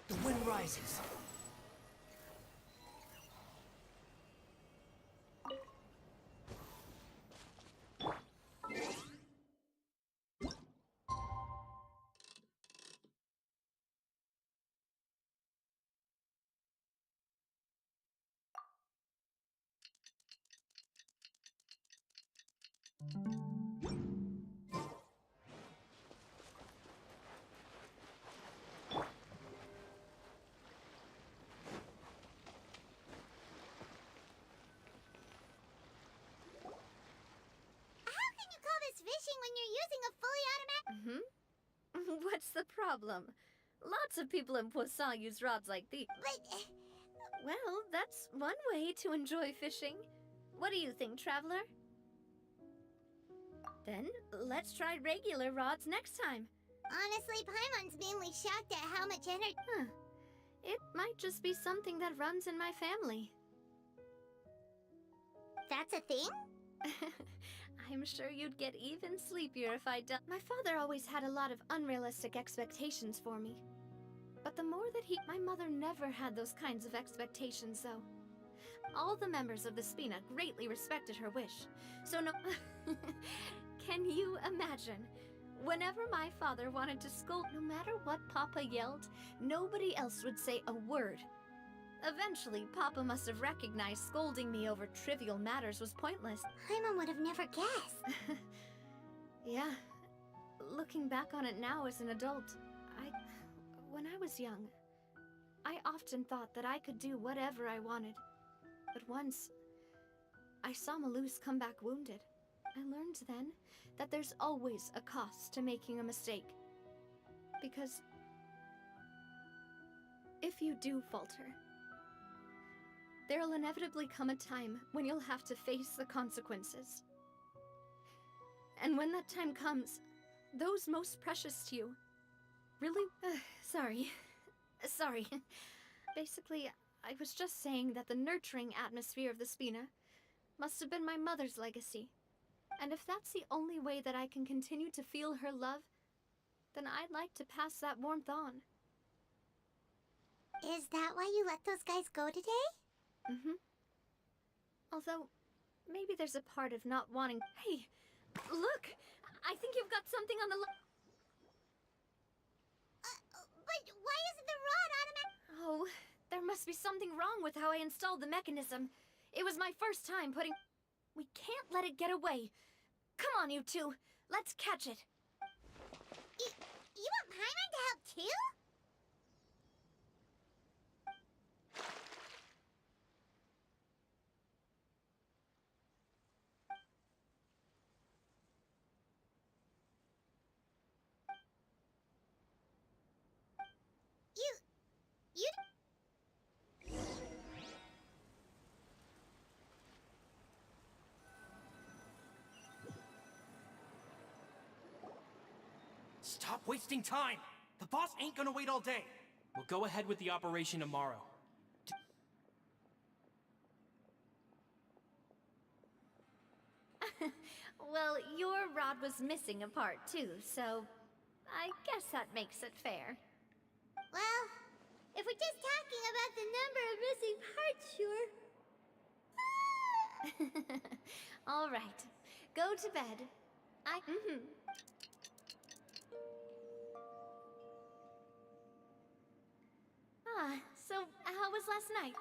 [SPEAKER 2] The wind rises.
[SPEAKER 4] How can you call this fishing when you're using a fully automatic?
[SPEAKER 1] What's the problem? Lots of people in Poisson use rods like these.
[SPEAKER 4] But
[SPEAKER 1] Well, that's one way to enjoy fishing. What do you think, Traveler? Then, let's try regular rods next time.
[SPEAKER 4] honestly, Paimon's mainly shocked at how much energy.
[SPEAKER 1] It might just be something that runs in my family.
[SPEAKER 4] That's a thing?
[SPEAKER 1] I'm sure you'd get even sleepier if I done. My father always had a lot of unrealistic expectations for me. But the more that my mother never had those kinds of expectations, though. All the members of the Spina greatly respected her wish. So no... Can you imagine? Whenever my father wanted to scold, no matter what Papa yelled, nobody else would say a word. Eventually, Papa must have recognized scolding me over trivial matters was pointless.
[SPEAKER 4] Paimon would have never guessed.
[SPEAKER 1] Yeah. Looking back on it now as an adult, when I was young, I often thought that I could do whatever I wanted. But once, I saw Malus come back wounded. I learned then that there's always a cost to making a mistake. Because if you do falter, there'll inevitably come a time when you'll have to face the consequences. And when that time comes, those most precious to you really... Sorry. Basically, I was just saying that the nurturing atmosphere of the Spina must have been my mother's legacy. And if that's the only way that I can continue to feel her love, then I'd like to pass that warmth on.
[SPEAKER 4] Is that why you let those guys go today?
[SPEAKER 1] Although, maybe there's a part of not wanting... Hey, look! I think you've got something on the...
[SPEAKER 4] But why isn't the rod automatic?
[SPEAKER 1] Oh, there must be something wrong with how I installed the mechanism. It was my first time putting... We can't let it get away. Come on, you two. Let's catch it.
[SPEAKER 4] You want Paimon to help too?
[SPEAKER 2] Stop wasting time! The boss ain't gonna wait all day. We'll go ahead with the operation tomorrow.
[SPEAKER 1] Well, your rod was missing a part too, so I guess that makes it fair.
[SPEAKER 4] Well, if we're just talking about the number of missing parts, sure.
[SPEAKER 1] All right, go to bed. So how was last night?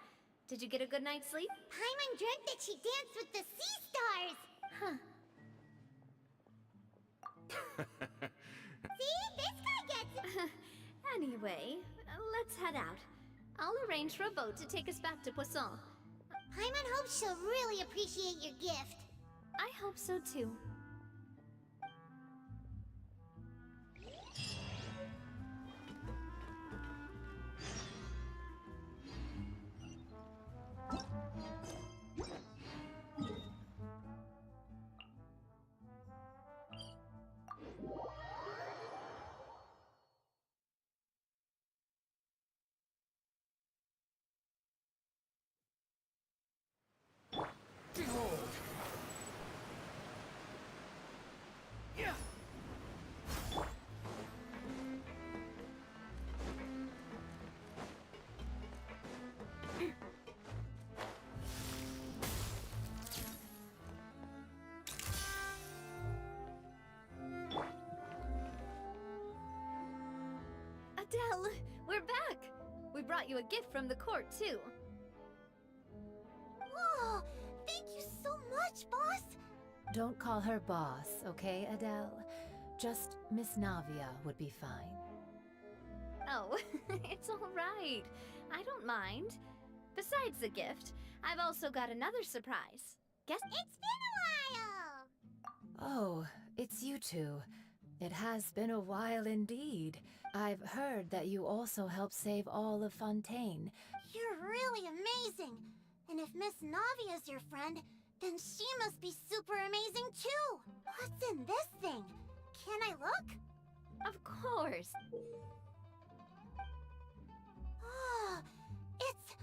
[SPEAKER 1] Did you get a good night's sleep?
[SPEAKER 4] Paimon dreamt that she danced with the sea stars.
[SPEAKER 1] Huh.
[SPEAKER 4] See? This guy gets it.
[SPEAKER 1] Anyway, let's head out. I'll arrange for a boat to take us back to Poisson.
[SPEAKER 4] Paimon hopes she'll really appreciate your gift.
[SPEAKER 1] I hope so too. Adele, we're back! We brought you a gift from the court, too.
[SPEAKER 4] Whoa! Thank you so much, boss!
[SPEAKER 5] Don't call her boss, okay, Adele? Just Miss Navia would be fine.
[SPEAKER 1] Oh, it's all right. I don't mind. Besides the gift, I've also got another surprise. Guess
[SPEAKER 4] It's been a while!
[SPEAKER 5] Oh, it's you two. It has been a while indeed. I've heard that you also helped save all of Fontaine.
[SPEAKER 4] You're really amazing! And if Miss Navia's your friend, then she must be super amazing too! What's in this thing? Can I look?
[SPEAKER 1] Of course.
[SPEAKER 4] Oh, it's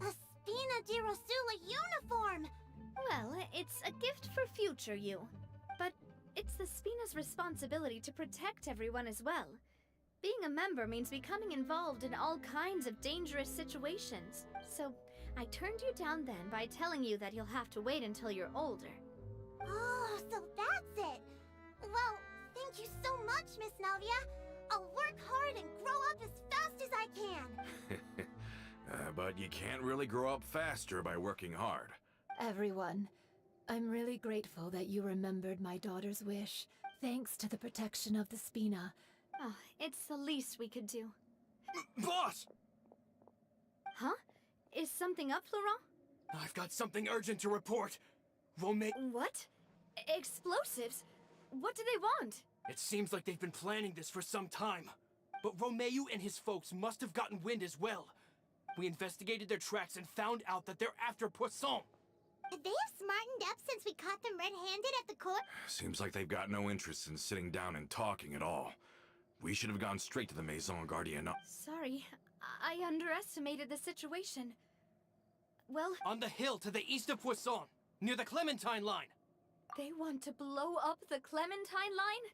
[SPEAKER 4] a Spina di Rosula uniform!
[SPEAKER 1] Well, it's a gift for future you. But it's the Spina's responsibility to protect everyone as well. Being a member means becoming involved in all kinds of dangerous situations. So, I turned you down then by telling you that you'll have to wait until you're older.
[SPEAKER 4] Oh, so that's it! Well, thank you so much, Miss Navia. I'll work hard and grow up as fast as I can.
[SPEAKER 3] But you can't really grow up faster by working hard.
[SPEAKER 5] Everyone, I'm really grateful that you remembered my daughter's wish. Thanks to the protection of the Spina.
[SPEAKER 1] Oh, it's the least we could do.
[SPEAKER 2] Boss!
[SPEAKER 1] Huh? Is something up, Laurent?
[SPEAKER 2] I've got something urgent to report. Romeo...
[SPEAKER 1] What? Explosives? What do they want?
[SPEAKER 2] It seems like they've been planning this for some time. But Romeo and his folks must have gotten wind as well. We investigated their tracks and found out that they're after Poisson.
[SPEAKER 4] They have smartened up since we caught them red-handed at the court.
[SPEAKER 3] Seems like they've got no interest in sitting down and talking at all. We should have gone straight to the Maison Gardienne.
[SPEAKER 1] Sorry, I underestimated the situation. Well,
[SPEAKER 2] On the hill to the east of Poisson, near the Clementine line.
[SPEAKER 1] they want to blow up the Clementine line?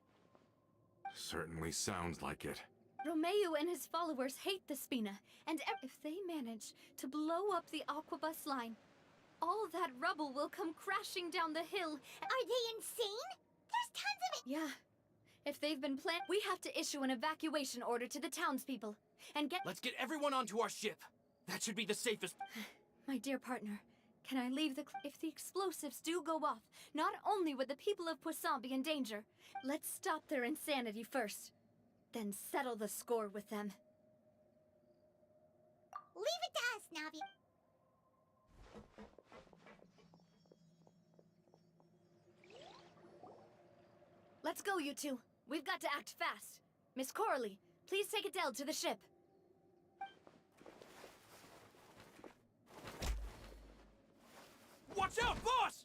[SPEAKER 3] Certainly sounds like it.
[SPEAKER 1] Romeo and his followers hate the Spina, and if they manage to blow up the Aquabus line, all that rubble will come crashing down the hill.
[SPEAKER 4] Are they insane? There's tons of it.
[SPEAKER 1] Yeah. If they've been planned, we have to issue an evacuation order to the townspeople and get.
[SPEAKER 2] Let's get everyone onto our ship. That should be the safest.
[SPEAKER 1] My dear partner, can I leave the. If the explosives do go off, not only would the people of Poisson be in danger, let's stop their insanity first. Then settle the score with them.
[SPEAKER 4] Leave it to us, Navi.
[SPEAKER 1] Let's go, you two. We've got to act fast. Miss Coralie, please take Adele to the ship.
[SPEAKER 2] Watch out, boss!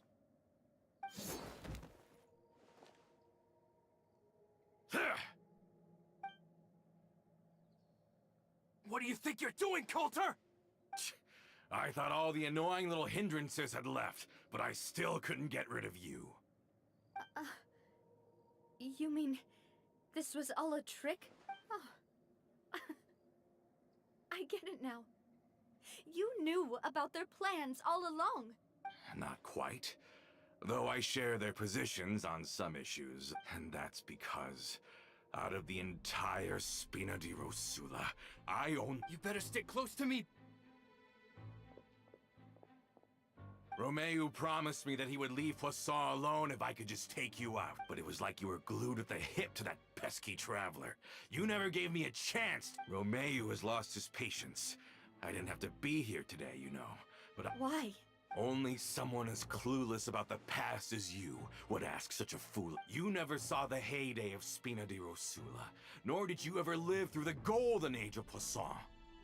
[SPEAKER 2] What do you think you're doing, Coulter?
[SPEAKER 3] I thought all the annoying little hindrances had left, but I still couldn't get rid of you.
[SPEAKER 1] You mean this was all a trick? Oh. I get it now. You knew about their plans all along.
[SPEAKER 3] Not quite. Though I share their positions on some issues, and that's because out of the entire Spina di Rosula, I own—
[SPEAKER 2] You better stick close to me.
[SPEAKER 3] Romeo promised me that he would leave Poisson alone if I could just take you out, but it was like you were glued at the hip to that pesky traveler. You never gave me a chance. Romeo has lost his patience. I didn't have to be here today, you know, but
[SPEAKER 1] Why?
[SPEAKER 3] only someone as clueless about the past as you would ask such a fool. You never saw the heyday of Spina di Rosula, nor did you ever live through the golden age of Poisson.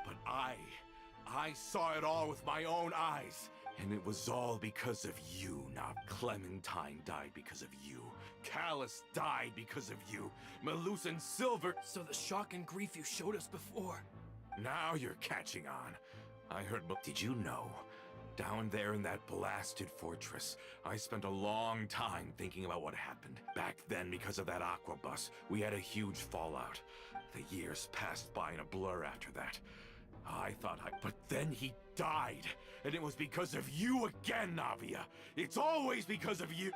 [SPEAKER 3] But I saw it all with my own eyes. And it was all because of you. Now Clementine died because of you. Callus died because of you. Malus and Silver—
[SPEAKER 2] So the shock and grief you showed us before.
[SPEAKER 3] Now you're catching on. I heard— but did you know? Down there in that blasted fortress, I spent a long time thinking about what happened. Back then, because of that aqua bus, we had a huge fallout. The years passed by in a blur after that. I thought but then he died. And it was because of you again, Navia. It's always because of you.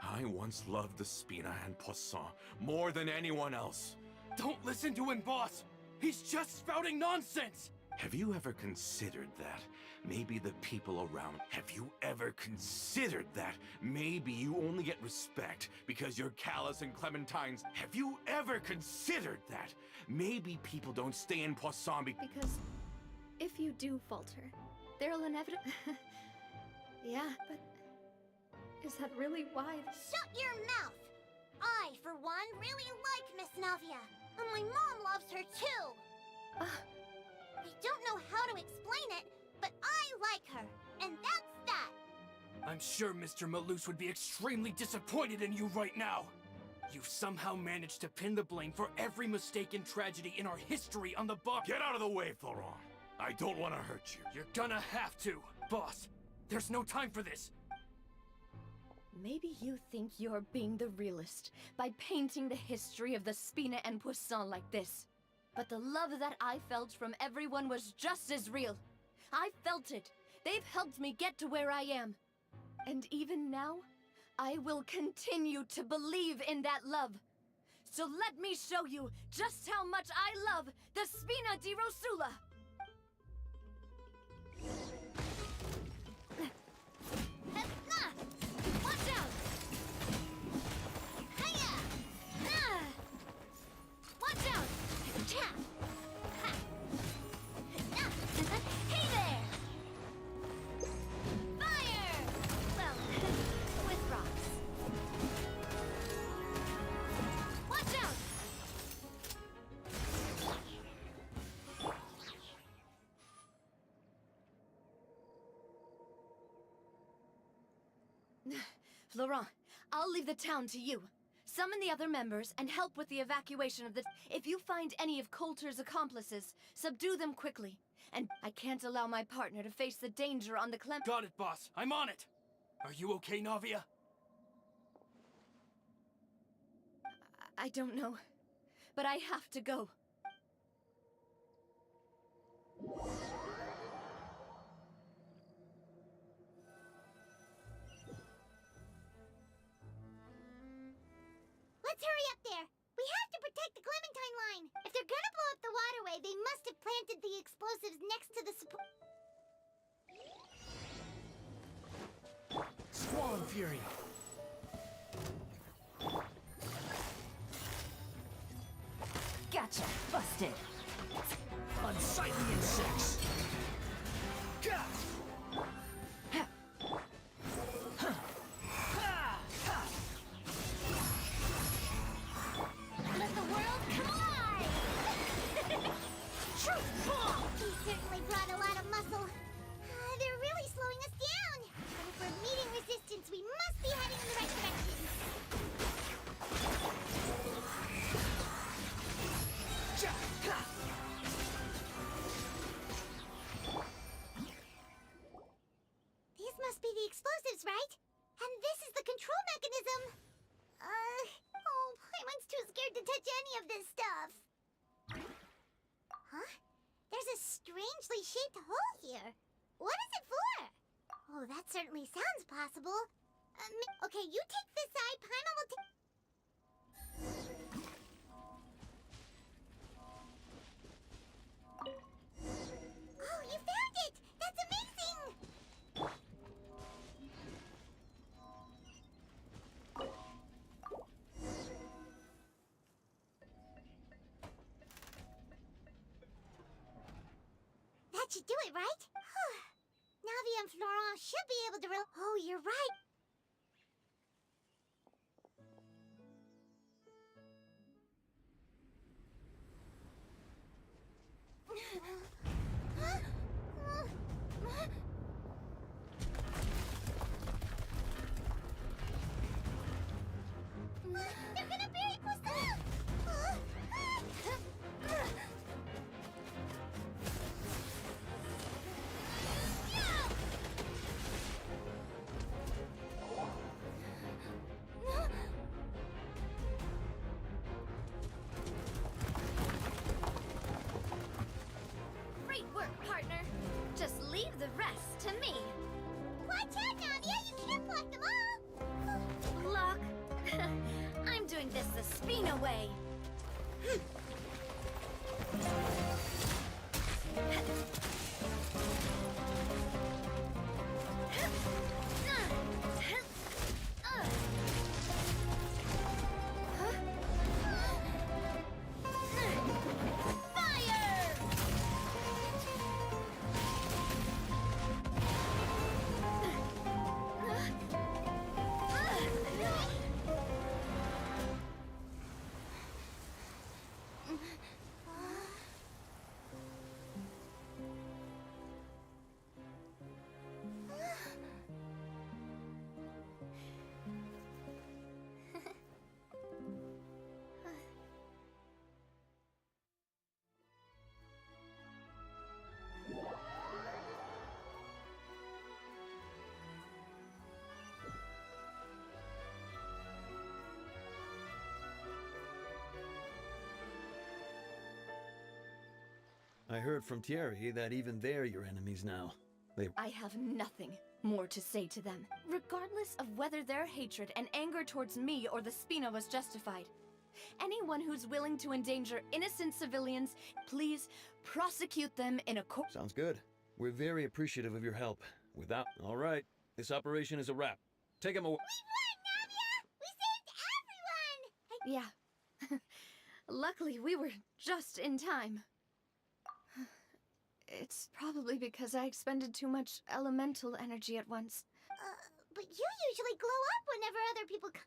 [SPEAKER 3] I once loved the Spina and Poisson more than anyone else.
[SPEAKER 2] Don't listen to him, boss. He's just spouting nonsense.
[SPEAKER 3] Have you ever considered that maybe the people around— Have you ever considered that maybe you only get respect because you're Callus and Clementine's— Have you ever considered that maybe people don't stay in Poisson
[SPEAKER 1] Because if you do falter, there'll inevitably... Yeah, but is that really why?
[SPEAKER 4] Shut your mouth! I, for one, really like Miss Navia. And my mom loves her too. I don't know how to explain it, but I like her. And that's that.
[SPEAKER 2] I'm sure Mr. Malus would be extremely disappointed in you right now. You've somehow managed to pin the blame for every mistake and tragedy in our history on the boss.
[SPEAKER 3] Get out of the way, Florent. I don't want to hurt you.
[SPEAKER 2] You're gonna have to, boss. There's no time for this.
[SPEAKER 1] Maybe you think you're being the realist by painting the history of the Spina and Poisson like this. But the love that I felt from everyone was just as real. I felt it. They've helped me get to where I am. And even now, I will continue to believe in that love. So let me show you just how much I love the Spina di Rosula. Watch out! Hiya! Watch out! Cha! Ha! Hey there! Fire! Well, with rocks. Watch out! Laurent, I'll leave the town to you. Summon the other members and help with the evacuation of the— If you find any of Coulter's accomplices, subdue them quickly. And I can't allow my partner to face the danger on the
[SPEAKER 2] Got it, boss. I'm on it. Are you okay, Navia?
[SPEAKER 1] I don't know, but I have to go.
[SPEAKER 4] Let's hurry up there. We have to protect the Clementine line. If they're gonna blow up the waterway, they must have planted the explosives next to the support.
[SPEAKER 2] Squall and Fury.
[SPEAKER 5] Gotcha! Busted!
[SPEAKER 2] Unsightly insects. Gah!
[SPEAKER 4] Let the world come alive! Truth bomb! He certainly brought a lot of muscle. They're really slowing us down. And if we're meeting resistance, we must be heading in the right direction.
[SPEAKER 2] Ja! Ha!
[SPEAKER 4] touch any of this stuff. Huh? There's a strangely shaped hole here. What is it for? Oh, that certainly sounds possible. Okay, you take this side, Paimon will take... Oh, you found it! That's amazing! That should do it, right? Navia and Florent should be able to Oh, you're right. They're gonna bury Poisson!
[SPEAKER 1] Great work, partner. Just leave the rest to me.
[SPEAKER 4] Watch out, Navia! You can't block them all!
[SPEAKER 1] Block. I'm doing this the Spina way.
[SPEAKER 7] I heard from Thierry that even they're your enemies now.
[SPEAKER 1] I have nothing more to say to them, regardless of whether their hatred and anger towards me or the Spina was justified. Anyone who's willing to endanger innocent civilians, please prosecute them in a court.
[SPEAKER 7] Sounds good. We're very appreciative of your help. Without... All right. This operation is a wrap. Take him away.
[SPEAKER 4] We won, Navia! We saved everyone!
[SPEAKER 1] Yeah. Luckily, we were just in time. It's probably because I expended too much elemental energy at once.
[SPEAKER 4] But you usually glow up whenever other people come.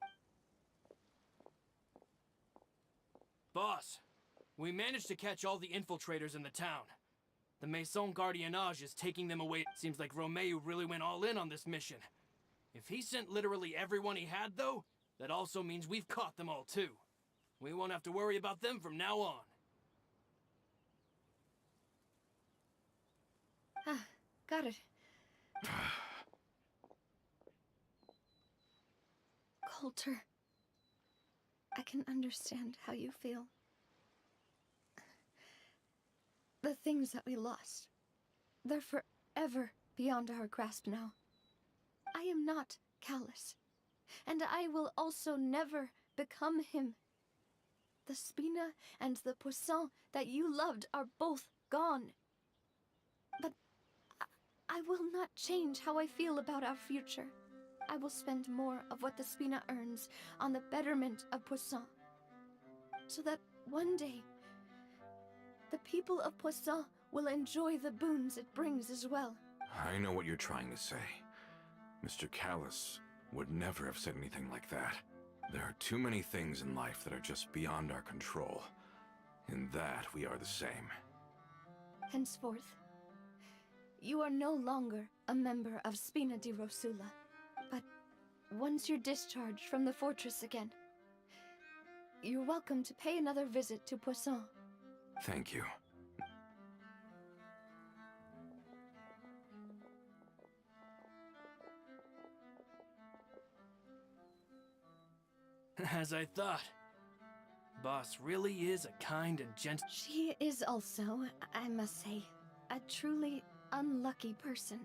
[SPEAKER 2] Boss, we managed to catch all the infiltrators in the town. The Maison Gardiennage is taking them away. Seems like Romeo really went all in on this mission. If he sent literally everyone he had, though, that also means we've caught them all, too. We won't have to worry about them from now on.
[SPEAKER 1] Ah, got it. Coulter, I can understand how you feel. The things that we lost, they're forever beyond our grasp now. I am not callous, and I will also never become him. The Spina and the Poisson that you loved are both gone. But I will not change how I feel about our future. I will spend more of what the Spina earns on the betterment of Poisson, so that one day, the people of Poisson will enjoy the boons it brings as well.
[SPEAKER 3] I know what you're trying to say. Mr. Callus would never have said anything like that. There are too many things in life that are just beyond our control. In that, we are the same.
[SPEAKER 1] Henceforth, you are no longer a member of Spina di Rosula. But once you're discharged from the fortress again, you're welcome to pay another visit to Poisson.
[SPEAKER 3] Thank you.
[SPEAKER 2] As I thought. Boss really is a kind and gentle.
[SPEAKER 1] She is also, I must say, a truly unlucky person.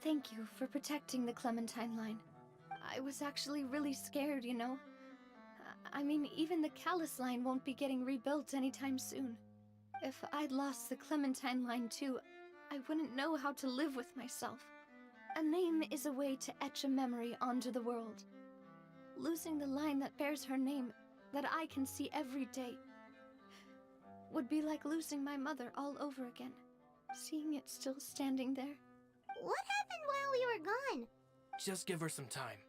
[SPEAKER 1] Thank you for protecting the Clementine line. I was actually really scared, you know. I mean, even the Callus line won't be getting rebuilt anytime soon. If I'd lost the Clementine line too, I wouldn't know how to live with myself. A name is a way to etch a memory onto the world. Losing the line that bears her name, that I can see every day, would be like losing my mother all over again. Seeing it still standing there.
[SPEAKER 4] What happened while we were gone?
[SPEAKER 2] Just give her some time.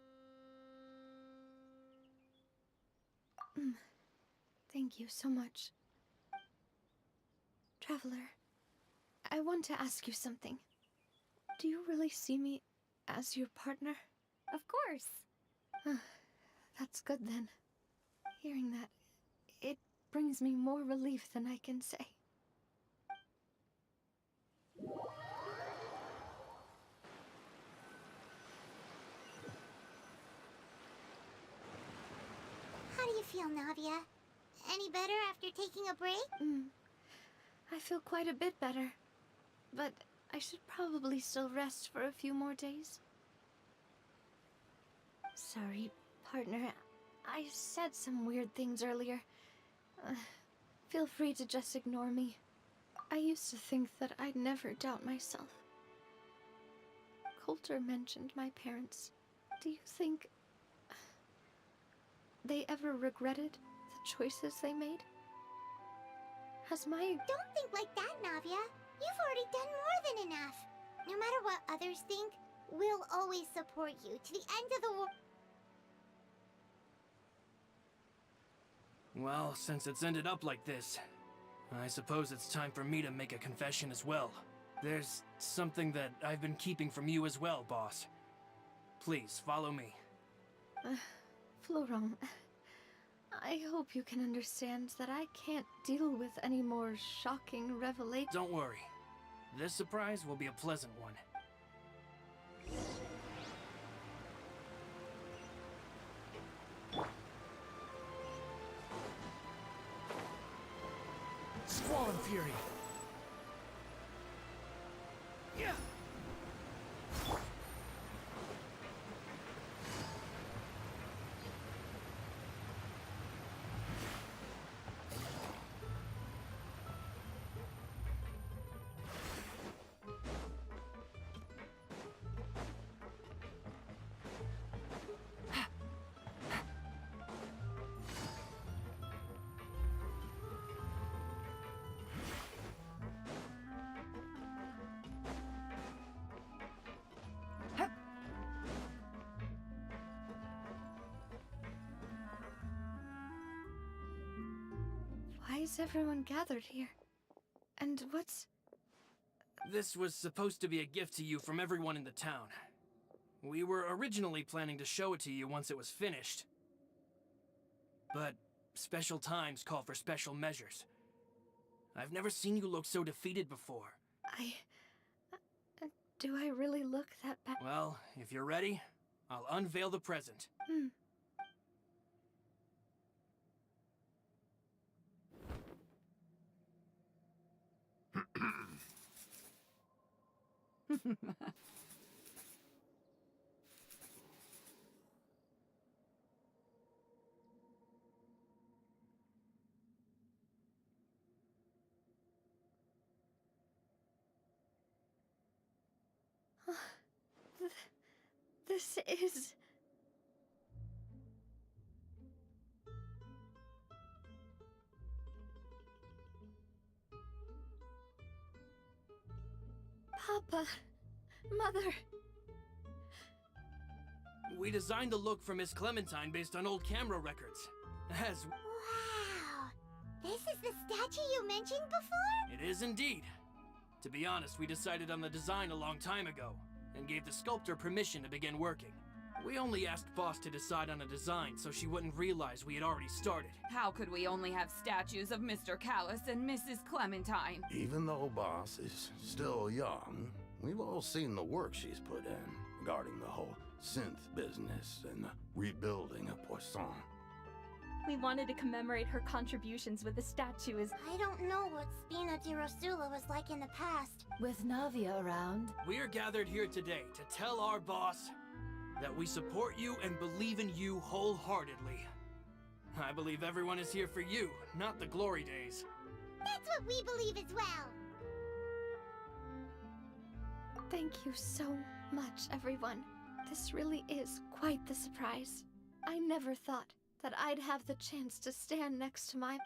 [SPEAKER 1] Thank you so much. Traveler, I want to ask you something. Do you really see me as your partner?
[SPEAKER 8] Of course.
[SPEAKER 1] That's good then. Hearing that, it brings me more relief than I can say.
[SPEAKER 4] How do you feel, Navia? Any better after taking a break?
[SPEAKER 1] I feel quite a bit better. But I should probably still rest for a few more days. Sorry, partner. I said some weird things earlier. Feel free to just ignore me. I used to think that I'd never doubt myself. Coulter mentioned my parents. Do you think they ever regretted the choices they made? Has my...
[SPEAKER 4] Don't think like that, Navia. You've already done more than enough. No matter what others think, we'll always support you to the end of the world.
[SPEAKER 2] Well, since it's ended up like this, I suppose it's time for me to make a confession as well. There's something that I've been keeping from you as well, boss. Please, follow me.
[SPEAKER 1] Florent, I hope you can understand that I can't deal with any more shocking revelations.
[SPEAKER 2] Don't worry. This surprise will be a pleasant one. Squall and Fury! Yeah!
[SPEAKER 1] Why is everyone gathered here? And what's...
[SPEAKER 2] This was supposed to be a gift to you from everyone in the town. We were originally planning to show it to you once it was finished. But special times call for special measures. I've never seen you look so defeated before.
[SPEAKER 1] Do I really look that bad?
[SPEAKER 2] Well, if you're ready, I'll unveil the present.
[SPEAKER 1] This is... Papa, Mother.
[SPEAKER 2] We designed the look for Miss Clementine based on old camera records. As...
[SPEAKER 4] Wow! This is the statue you mentioned before?
[SPEAKER 2] It is indeed. To be honest, we decided on the design a long time ago, and gave the sculptor permission to begin working. We only asked Boss to decide on a design so she wouldn't realize we had already started.
[SPEAKER 8] How could we only have statues of Mr. Callus and Mrs. Clementine?
[SPEAKER 9] Even though Boss is still young, we've all seen the work she's put in regarding the whole synth business and the rebuilding of Poisson.
[SPEAKER 10] We wanted to commemorate her contributions with a statue as...
[SPEAKER 4] I don't know what Spina di Rosula was like in the past.
[SPEAKER 5] With Navia around,
[SPEAKER 2] We are gathered here today to tell our boss that we support you and believe in you wholeheartedly. I believe everyone is here for you, not the glory days.
[SPEAKER 4] That's what we believe as well.
[SPEAKER 1] Thank you so much, everyone. This really is quite the surprise. I never thought that I'd have the chance to stand next to my...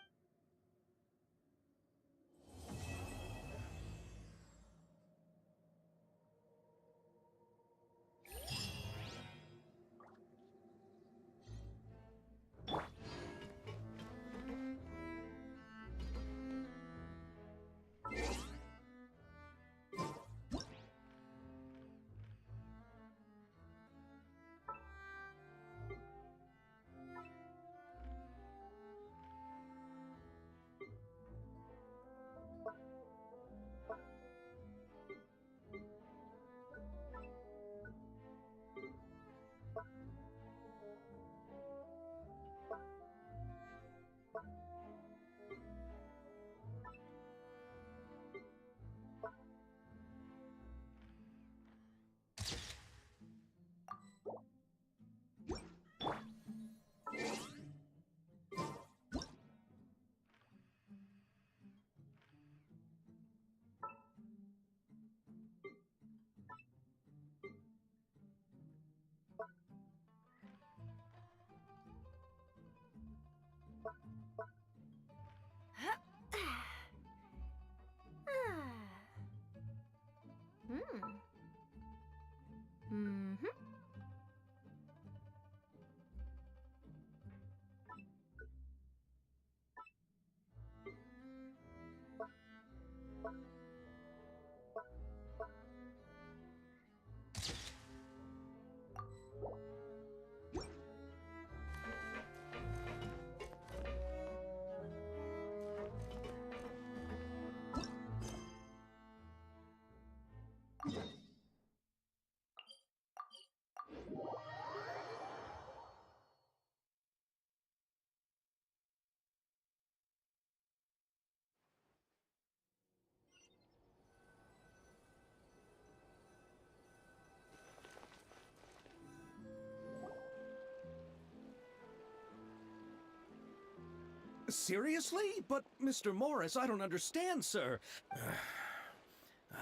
[SPEAKER 7] Seriously? But, Mr. Morris, I don't understand, sir.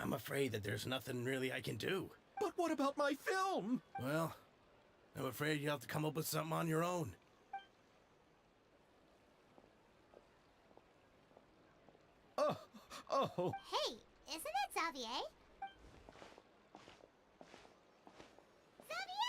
[SPEAKER 11] I'm afraid that there's nothing really I can do.
[SPEAKER 7] But what about my film?
[SPEAKER 11] Well, I'm afraid you'll have to come up with something on your own.
[SPEAKER 7] Oh.
[SPEAKER 4] Hey, isn't it Xavier? Xavier!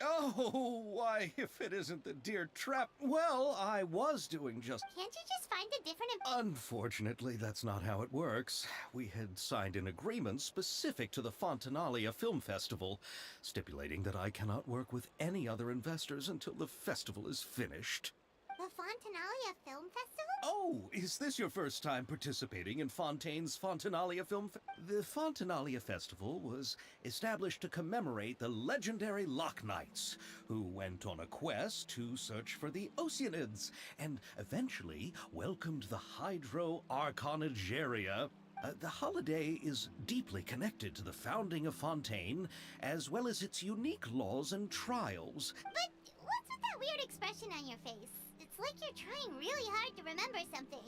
[SPEAKER 7] Oh, why, if it isn't the dear Trap... Well, I was doing just...
[SPEAKER 4] Can't you just find a different...
[SPEAKER 7] Unfortunately, that's not how it works. We had signed an agreement specific to the Fontanalia Film Festival, stipulating that I cannot work with any other investors until the festival is finished.
[SPEAKER 4] The Fontanalia Film Festival?
[SPEAKER 7] Oh, is this your first time participating in Fontaine's Fontanalia The Fontanalia Festival was established to commemorate the legendary Loch Knights, who went on a quest to search for the Oceanids, and eventually welcomed the Hydro Arconageria. The holiday is deeply connected to the founding of Fontaine, as well as its unique laws and trials.
[SPEAKER 4] But what's with that weird expression on your face? It's like you're trying really hard to remember something.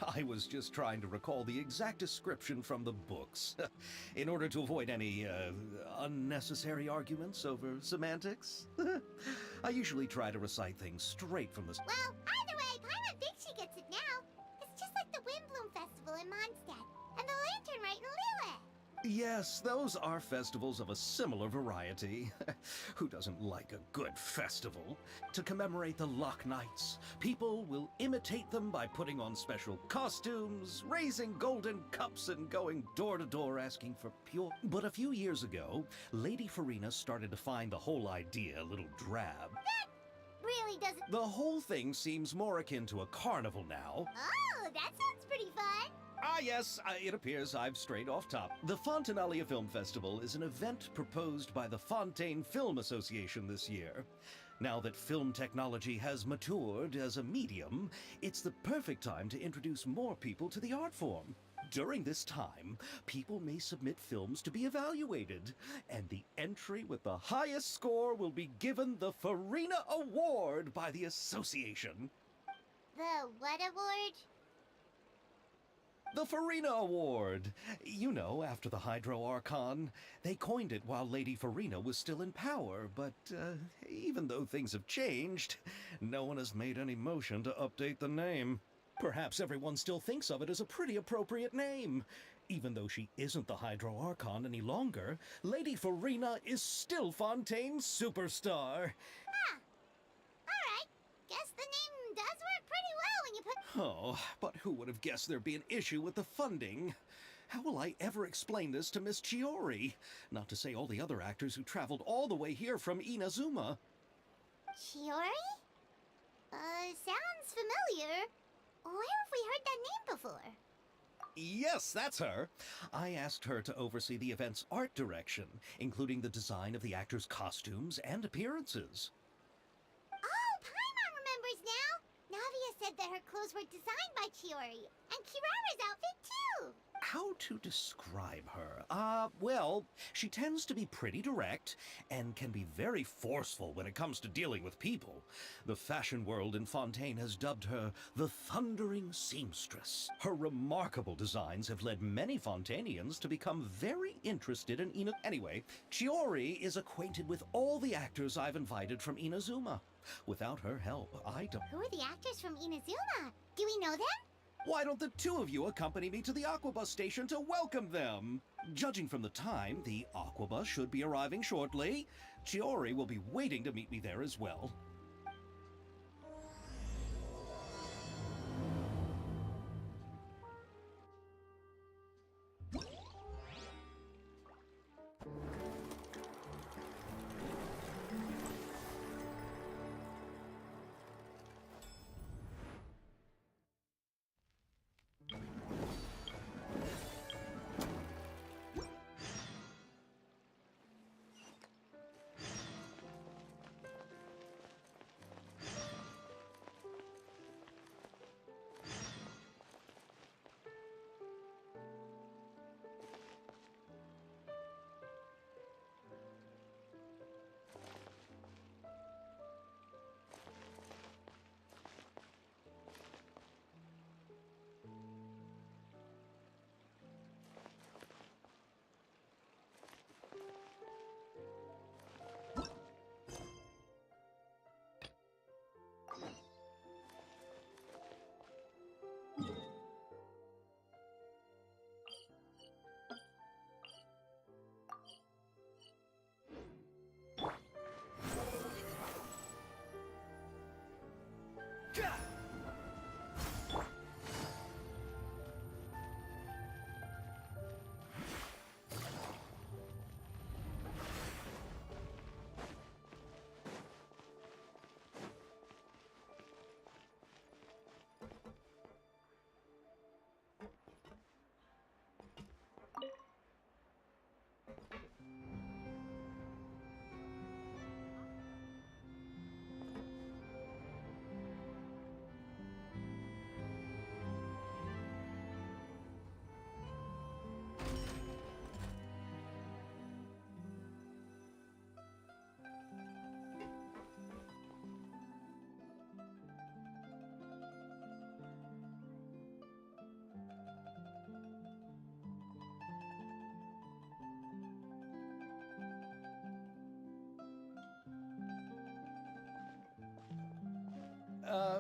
[SPEAKER 7] I was just trying to recall the exact description from the books, in order to avoid any, unnecessary arguments over semantics. I usually try to recite things straight from the...
[SPEAKER 4] Well, either way, Paimon thinks she gets it now. It's just like the Windbloom Festival in Mondstadt, and the Lantern Rite in Lille.
[SPEAKER 7] Yes, those are festivals of a similar variety. Who doesn't like a good festival? To commemorate the Loch Knights, people will imitate them by putting on special costumes, raising golden cups, and going door to door asking for pure... But a few years ago, Lady Farina started to find the whole idea a little drab.
[SPEAKER 4] That really doesn't...
[SPEAKER 7] The whole thing seems more akin to a carnival now.
[SPEAKER 4] Oh, that sounds pretty fun.
[SPEAKER 7] Yes, it appears I've strayed off top. The Fontanalia Film Festival is an event proposed by the Fontaine Film Association this year. Now that film technology has matured as a medium, it's the perfect time to introduce more people to the art form. During this time, people may submit films to be evaluated, and the entry with the highest score will be given the Farina Award by the association.
[SPEAKER 4] The what award?
[SPEAKER 7] The Farina Award. You know, after the Hydro Archon. They coined it while Lady Farina was still in power, but even though things have changed, no one has made any motion to update the name. Perhaps everyone still thinks of it as a pretty appropriate name. Even though she isn't the Hydro Archon any longer, Lady Farina is still Fontaine's superstar.
[SPEAKER 4] Ah, alright. Guess the name does work pretty well when you put...
[SPEAKER 7] Oh, but who would have guessed there'd be an issue with the funding? How will I ever explain this to Miss Chiori? Not to say all the other actors who traveled all the way here from Inazuma.
[SPEAKER 4] Chiori? Sounds familiar. Where have we heard that name before?
[SPEAKER 7] Yes, that's her. I asked her to oversee the event's art direction, including the design of the actors' costumes and appearances.
[SPEAKER 4] Oh, Paimon remembers now! Navia said that her clothes were designed by Chiori, and Kirara's outfit too!
[SPEAKER 7] How to describe her? Well, she tends to be pretty direct and can be very forceful when it comes to dealing with people. The fashion world in Fontaine has dubbed her the Thundering Seamstress. Her remarkable designs have led many Fontainians to become very interested in Anyway, Chiori is acquainted with all the actors I've invited from Inazuma. Without her help, I don't...
[SPEAKER 4] Who are the actors from Inazuma? Do we know them?
[SPEAKER 7] Why don't the two of you accompany me to the Aquabus station to welcome them? Judging from the time, the Aquabus should be arriving shortly. Chiori will be waiting to meet me there as well.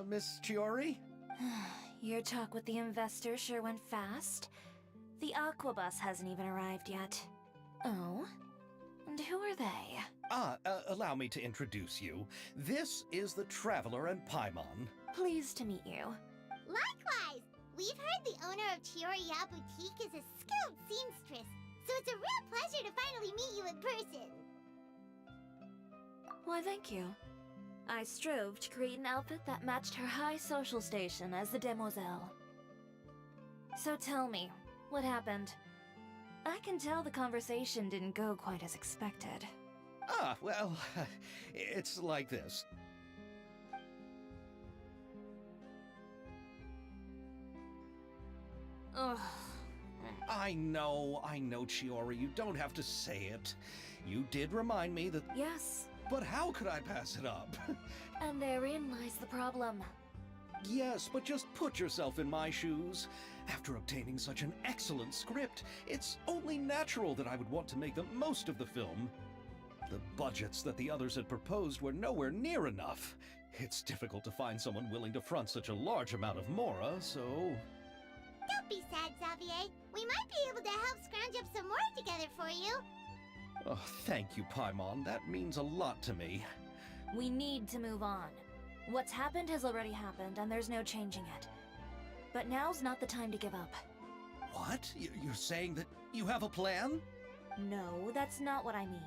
[SPEAKER 7] Miss Chiori?
[SPEAKER 12] Your talk with the investor sure went fast. The Aquabus hasn't even arrived yet. Oh? And who are they?
[SPEAKER 7] Allow me to introduce you. This is the Traveler and Paimon.
[SPEAKER 12] Pleased to meet you.
[SPEAKER 4] Likewise! We've heard the owner of Chioriya Boutique is a skilled seamstress, so it's a real pleasure to finally meet you in person.
[SPEAKER 12] Why, thank you. I strove to create an outfit that matched her high social station as the demoiselle. So tell me, what happened? I can tell the conversation didn't go quite as expected.
[SPEAKER 7] Ah, well, it's like this.
[SPEAKER 12] Ugh.
[SPEAKER 7] I know, Chiori, you don't have to say it. You did remind me that...
[SPEAKER 12] Yes.
[SPEAKER 7] But how could I pass it up?
[SPEAKER 12] And therein lies the problem.
[SPEAKER 7] Yes, but just put yourself in my shoes. After obtaining such an excellent script, it's only natural that I would want to make the most of the film. The budgets that the others had proposed were nowhere near enough. It's difficult to find someone willing to front such a large amount of mora, so...
[SPEAKER 4] Don't be sad, Xavier. We might be able to help scrounge up some more together for you.
[SPEAKER 7] Oh, thank you, Paimon. That means a lot to me.
[SPEAKER 12] We need to move on. What's happened has already happened, and there's no changing it. But now's not the time to give up.
[SPEAKER 7] What? You're saying that you have a plan?
[SPEAKER 12] No, that's not what I mean.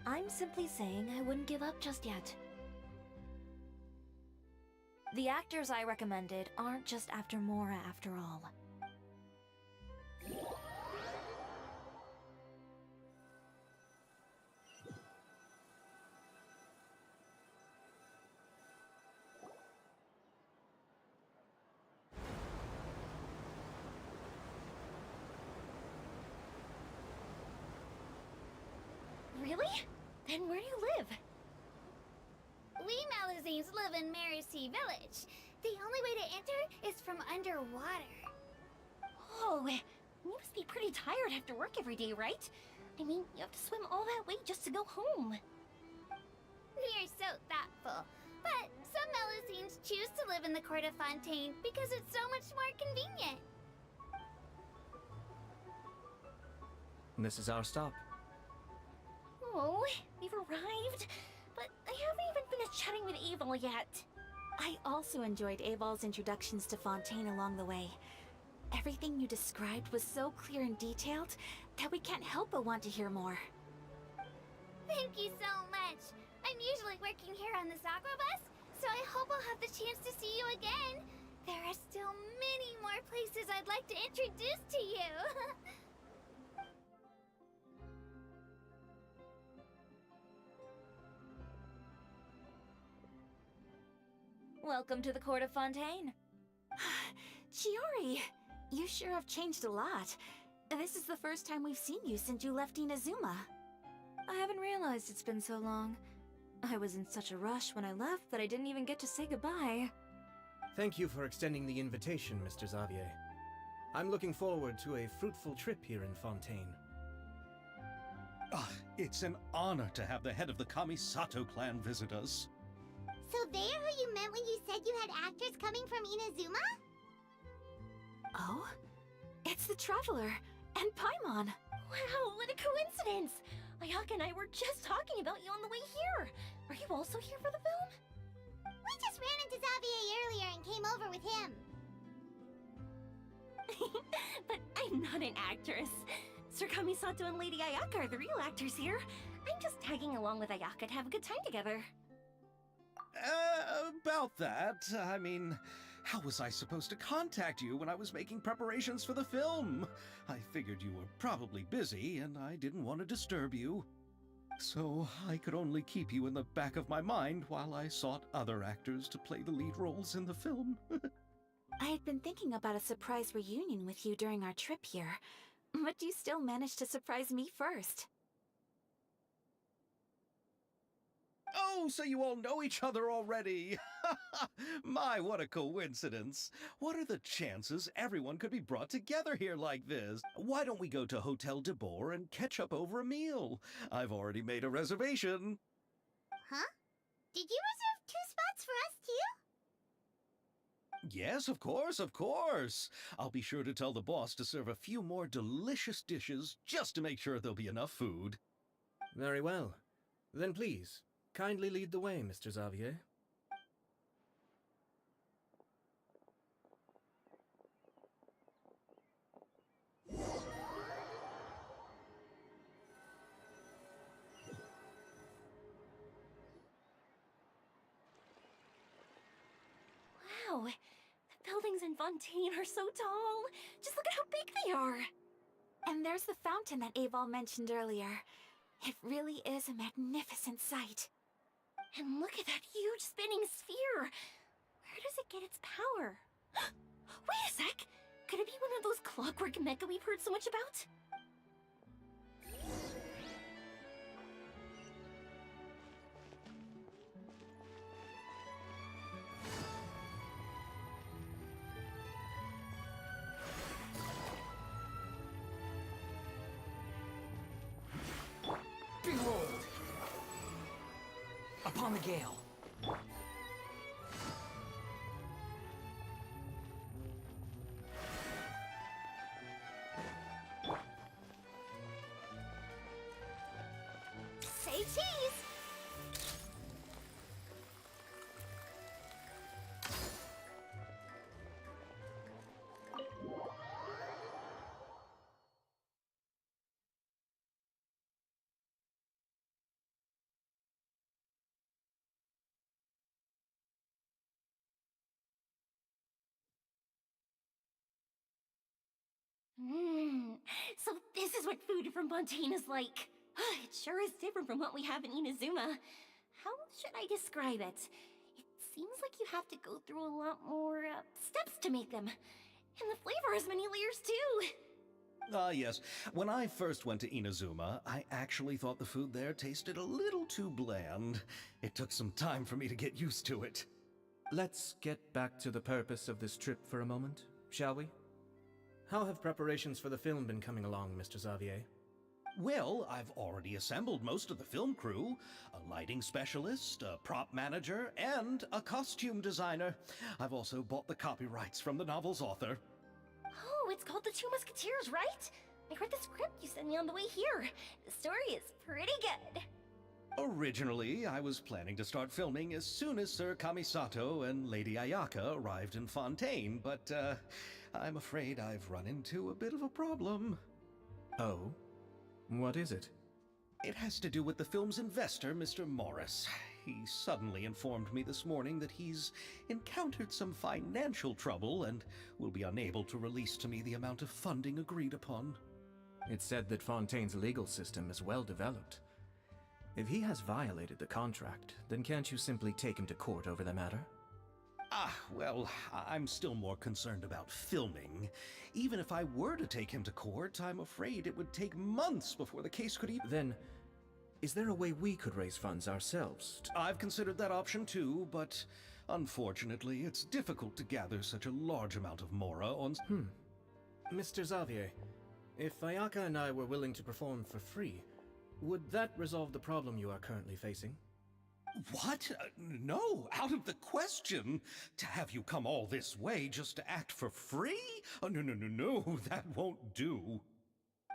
[SPEAKER 12] I'm simply saying I wouldn't give up just yet. The actors I recommended aren't just after Mora after all.
[SPEAKER 6] Really? Then where do you live? We Malazines live in Mercy Village. The only way to enter is from underwater.
[SPEAKER 13] Oh, you must be pretty tired after work every day, right? I mean, you have to swim all that way just to go home.
[SPEAKER 6] You're so thoughtful. But some Malazines choose to live in the Court of Fontaine because it's so much more convenient.
[SPEAKER 14] This is our stop.
[SPEAKER 13] Oh, we've arrived. But I haven't even finished chatting with Aval yet.
[SPEAKER 12] I also enjoyed Aval's introductions to Fontaine along the way. Everything you described was so clear and detailed that we can't help but want to hear more.
[SPEAKER 6] Thank you so much. I'm usually working here on this aqua bus, so I hope I'll have the chance to see you again. There are still many more places I'd like to introduce to you.
[SPEAKER 12] Welcome to the Court of Fontaine. Chiori, you sure have changed a lot. This is the first time we've seen you since you left Inazuma. I haven't realized it's been so long. I was in such a rush when I left that I didn't even get to say goodbye.
[SPEAKER 14] Thank you for extending the invitation, Mr. Xavier. I'm looking forward to a fruitful trip here in Fontaine.
[SPEAKER 7] It's an honor to have the head of the Kamisato clan visit us.
[SPEAKER 4] So they're who you meant when you said you had actors coming from Inazuma?
[SPEAKER 12] Oh? It's the Traveler and Paimon.
[SPEAKER 13] Wow, what a coincidence! Ayaka and I were just talking about you on the way here. Are you also here for the film?
[SPEAKER 4] We just ran into Xavier earlier and came over with him.
[SPEAKER 13] But I'm not an actress. Sir Kamisato and Lady Ayaka are the real actors here. I'm just tagging along with Ayaka to have a good time together.
[SPEAKER 7] About that, I mean, how was I supposed to contact you when I was making preparations for the film? I figured you were probably busy, and I didn't want to disturb you. So I could only keep you in the back of my mind while I sought other actors to play the lead roles in the film.
[SPEAKER 12] I had been thinking about a surprise reunion with you during our trip here, but you still managed to surprise me first.
[SPEAKER 7] Oh, so you all know each other already! My, what a coincidence! What are the chances everyone could be brought together here like this? Why don't we go to Hotel de Boer and catch up over a meal? I've already made a reservation.
[SPEAKER 4] Huh? Did you reserve 2 spots for us too?
[SPEAKER 7] Yes, of course, of course! I'll be sure to tell the boss to serve a few more delicious dishes just to make sure there'll be enough food.
[SPEAKER 14] Very well. Then please, kindly lead the way, Mr. Xavier.
[SPEAKER 13] Wow, the building's and Fontaine are so tall. Just look at how big they are.
[SPEAKER 12] And there's the fountain that Aval mentioned earlier. It really is a magnificent sight.
[SPEAKER 13] And look at that huge spinning sphere. Where does it get its power? Wait a sec! Could it be one of those clockwork mecha we've heard so much about?
[SPEAKER 2] Behold! Upon the gale.
[SPEAKER 4] Say cheese!
[SPEAKER 13] So this is what food from Fontaine is like. It sure is different from what we have in Inazuma. How should I describe it? It seems like you have to go through a lot more steps to make them. And the flavor has many layers too.
[SPEAKER 7] Yes. When I first went to Inazuma, I actually thought the food there tasted a little too bland. It took some time for me to get used to it.
[SPEAKER 14] Let's get back to the purpose of this trip for a moment, shall we? How have preparations for the film been coming along, Mr. Xavier?
[SPEAKER 7] Well, I've already assembled most of the film crew. A lighting specialist, a prop manager, and a costume designer. I've also bought the copyrights from the novel's author.
[SPEAKER 13] Oh, it's called The Two Musketeers, right? I read the script you sent me on the way here. The story is pretty good.
[SPEAKER 7] Originally, I was planning to start filming as soon as Sir Kamisato and Lady Ayaka arrived in Fontaine, but I'm afraid I've run into a bit of a problem.
[SPEAKER 14] Oh? What is it?
[SPEAKER 7] It has to do with the film's investor, Mr. Morris. He suddenly informed me this morning that he's encountered some financial trouble and will be unable to release to me the amount of funding agreed upon.
[SPEAKER 14] It's said that Fontaine's legal system is well developed. If he has violated the contract, then can't you simply take him to court over the matter?
[SPEAKER 7] Well, I'm still more concerned about filming. Even if I were to take him to court, I'm afraid it would take months before the case could even—
[SPEAKER 14] Then, is there a way we could raise funds ourselves?
[SPEAKER 7] I've considered that option too, but unfortunately, it's difficult to gather such a large amount of mora on—
[SPEAKER 14] Mr. Xavier, if Ayaka and I were willing to perform for free, would that resolve the problem you are currently facing?
[SPEAKER 7] What? No, out of the question. To have you come all this way just to act for free? Oh, no, that won't do.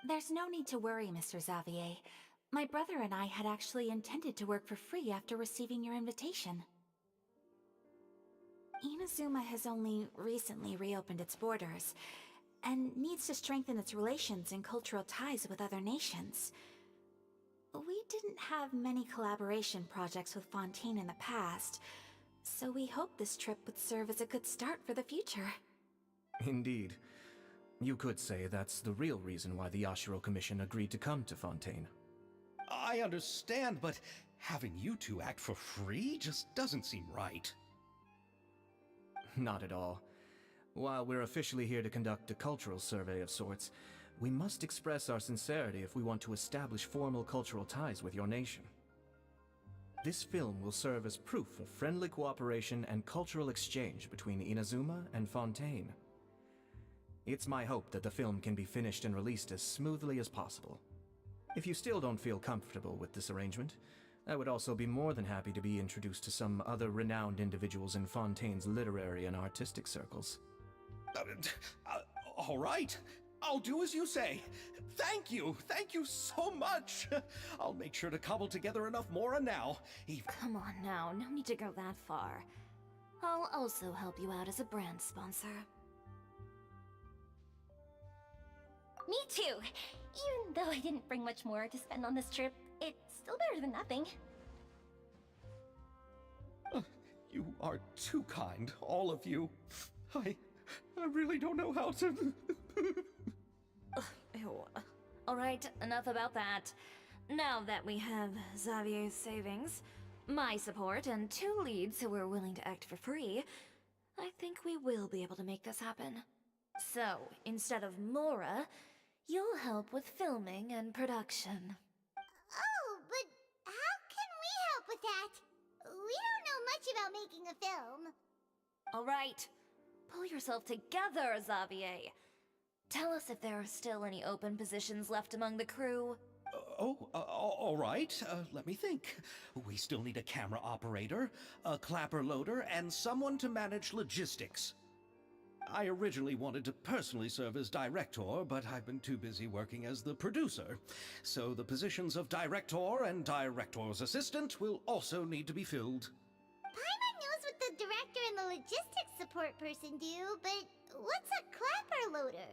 [SPEAKER 12] There's no need to worry, Mr. Xavier. My brother and I had actually intended to work for free after receiving your invitation. Inazuma has only recently reopened its borders, and needs to strengthen its relations and cultural ties with other nations. We didn't have many collaboration projects with Fontaine in the past, so we hoped this trip would serve as a good start for the future.
[SPEAKER 14] Indeed. You could say that's the real reason why the Yashiro Commission agreed to come to Fontaine.
[SPEAKER 7] I understand, but having you two act for free just doesn't seem right.
[SPEAKER 14] Not at all. While we're officially here to conduct a cultural survey of sorts, we must express our sincerity if we want to establish formal cultural ties with your nation. This film will serve as proof of friendly cooperation and cultural exchange between Inazuma and Fontaine. It's my hope that the film can be finished and released as smoothly as possible. If you still don't feel comfortable with this arrangement, I would also be more than happy to be introduced to some other renowned individuals in Fontaine's literary and artistic circles.
[SPEAKER 7] All right. I'll do as you say. Thank you so much. I'll make sure to cobble together enough mora now.
[SPEAKER 12] Come on now, no need to go that far. I'll also help you out as a brand sponsor.
[SPEAKER 13] Me too. Even though I didn't bring much more to spend on this trip, it's still better than nothing.
[SPEAKER 7] You are too kind, all of you. I really don't know how to.
[SPEAKER 12] Ew. Alright, enough about that. Now that we have Xavier's savings, my support, and 2 leads who are willing to act for free, I think we will be able to make this happen. So, instead of Mora, you'll help with filming and production.
[SPEAKER 4] Oh, but how can we help with that? We don't know much about making a film.
[SPEAKER 12] Alright, pull yourself together, Xavier. Tell us if there are still any open positions left among the crew.
[SPEAKER 7] All right. Let me think. We still need a camera operator, a clapper loader, and someone to manage logistics. I originally wanted to personally serve as director, but I've been too busy working as the producer. So the positions of director and director's assistant will also need to be filled.
[SPEAKER 4] Paimon knows what the director and the logistics support person do, but what's a clapper loader?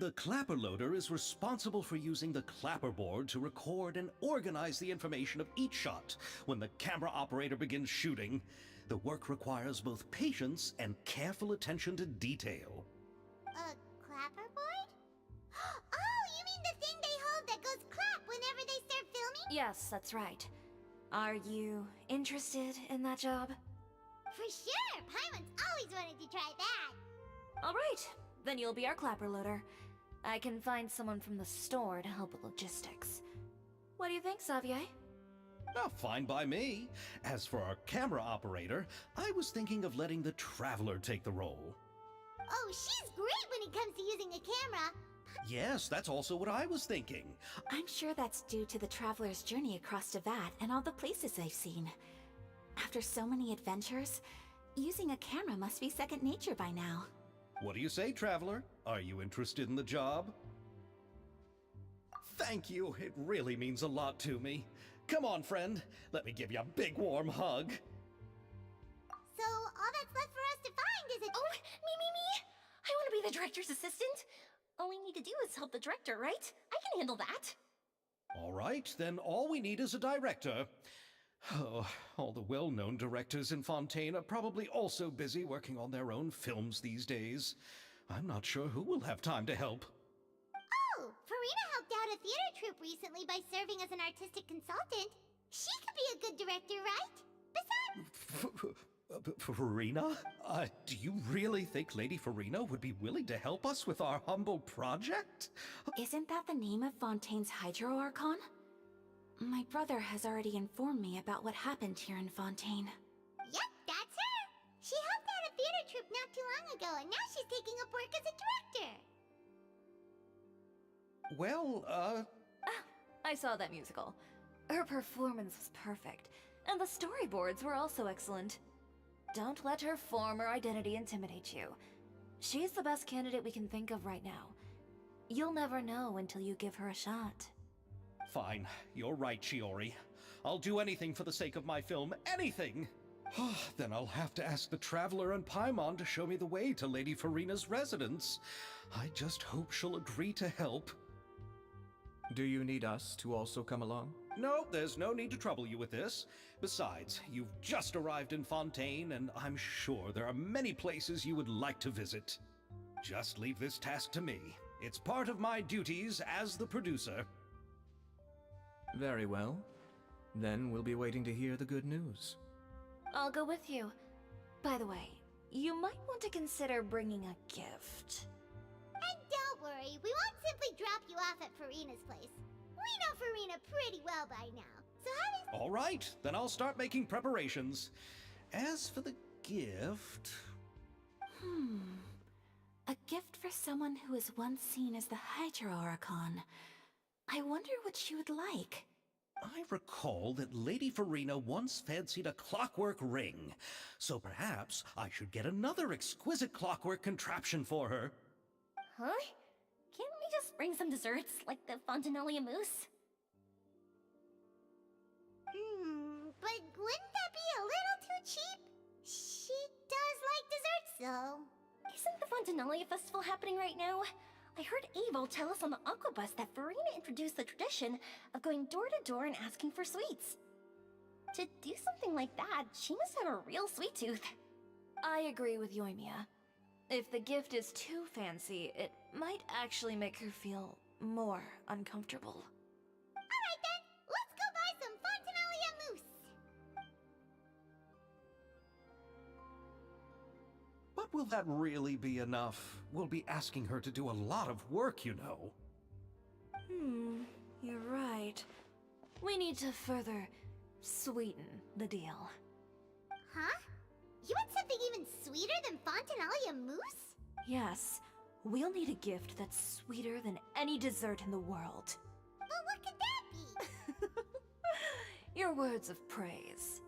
[SPEAKER 7] The clapper loader is responsible for using the clapper board to record and organize the information of each shot when the camera operator begins shooting. The work requires both patience and careful attention to detail.
[SPEAKER 4] A clapper board? Oh, you mean the thing they hold that goes clap whenever they start filming?
[SPEAKER 12] Yes, that's right. Are you interested in that job?
[SPEAKER 4] For sure! Paimon's always wanted to try that!
[SPEAKER 12] Alright, then you'll be our clapper loader. I can find someone from the store to help with logistics. What do you think, Xavier?
[SPEAKER 7] Oh, fine by me. As for our camera operator, I was thinking of letting the Traveler take the role.
[SPEAKER 4] Oh, she's great when it comes to using a camera!
[SPEAKER 7] Yes, that's also what I was thinking.
[SPEAKER 12] I'm sure that's due to the Traveler's journey across Devat and all the places they've seen. After so many adventures, using a camera must be second nature by now.
[SPEAKER 7] What do you say, Traveler? Are you interested in the job? Thank you. It really means a lot to me. Come on, friend. Let me give you a big warm hug.
[SPEAKER 4] So, all that's left for us to find is a...
[SPEAKER 13] Oh, me! I want to be the director's assistant. All we need to do is help the director, right? I can handle that.
[SPEAKER 7] All right, then all we need is a director. Oh, all the well-known directors in Fontaine are probably also busy working on their own films these days. I'm not sure who will have time to help.
[SPEAKER 4] Oh, Farina helped out a theater troupe recently by serving as an artistic consultant. She could be a good director, right? Besides...
[SPEAKER 7] Farina? Do you really think Lady Farina would be willing to help us with our humble project?
[SPEAKER 12] Isn't that the name of Fontaine's Hydro Archon? My brother has already informed me about what happened here in Fontaine.
[SPEAKER 4] Yep, that's her! She helped out a theater troupe not too long ago, and now she's taking up work as a director!
[SPEAKER 7] Well,
[SPEAKER 12] I saw that musical. Her performance was perfect, and the storyboards were also excellent. Don't let her former identity intimidate you. She's the best candidate we can think of right now. You'll never know until you give her a shot.
[SPEAKER 7] Fine. You're right, Shiori. I'll do anything for the sake of my film. Anything! Then I'll have to ask the Traveler and Paimon to show me the way to Lady Farina's residence. I just hope she'll agree to help.
[SPEAKER 14] Do you need us to also come along?
[SPEAKER 7] No, there's no need to trouble you with this. Besides, you've just arrived in Fontaine, and I'm sure there are many places you would like to visit. Just leave this task to me. It's part of my duties as the producer.
[SPEAKER 14] Very well. Then we'll be waiting to hear the good news.
[SPEAKER 12] I'll go with you. By the way, you might want to consider bringing a gift.
[SPEAKER 4] And don't worry, we won't simply drop you off at Farina's place. We know Farina pretty well by now, so how does...
[SPEAKER 7] All right, then I'll start making preparations. As for the gift...
[SPEAKER 12] A gift for someone who was once seen as the Hydro Archon. I wonder what she would like.
[SPEAKER 7] I recall that Lady Farina once fancied a clockwork ring, so perhaps I should get another exquisite clockwork contraption for her.
[SPEAKER 13] Huh? Can't we just bring some desserts, like the Fontinalia mousse?
[SPEAKER 4] But wouldn't that be a little too cheap? She does like desserts, though.
[SPEAKER 13] Isn't the Fontinalia festival happening right now? I heard Abel tell us on the Aquabus that Farina introduced the tradition of going door to door and asking for sweets. To do something like that, she must have a real sweet tooth.
[SPEAKER 12] I agree with Yoimiya. If the gift is too fancy, it might actually make her feel more uncomfortable.
[SPEAKER 4] Alright then, let's go buy some Fontanalia mousse!
[SPEAKER 7] But will that really be enough? We'll be asking her to do a lot of work, you know.
[SPEAKER 12] You're right. We need to further sweeten the deal.
[SPEAKER 4] Huh? You want something even sweeter than Fontanalia mousse?
[SPEAKER 12] Yes, we'll need a gift that's sweeter than any dessert in the world.
[SPEAKER 4] But what could that be?
[SPEAKER 12] Your words of praise.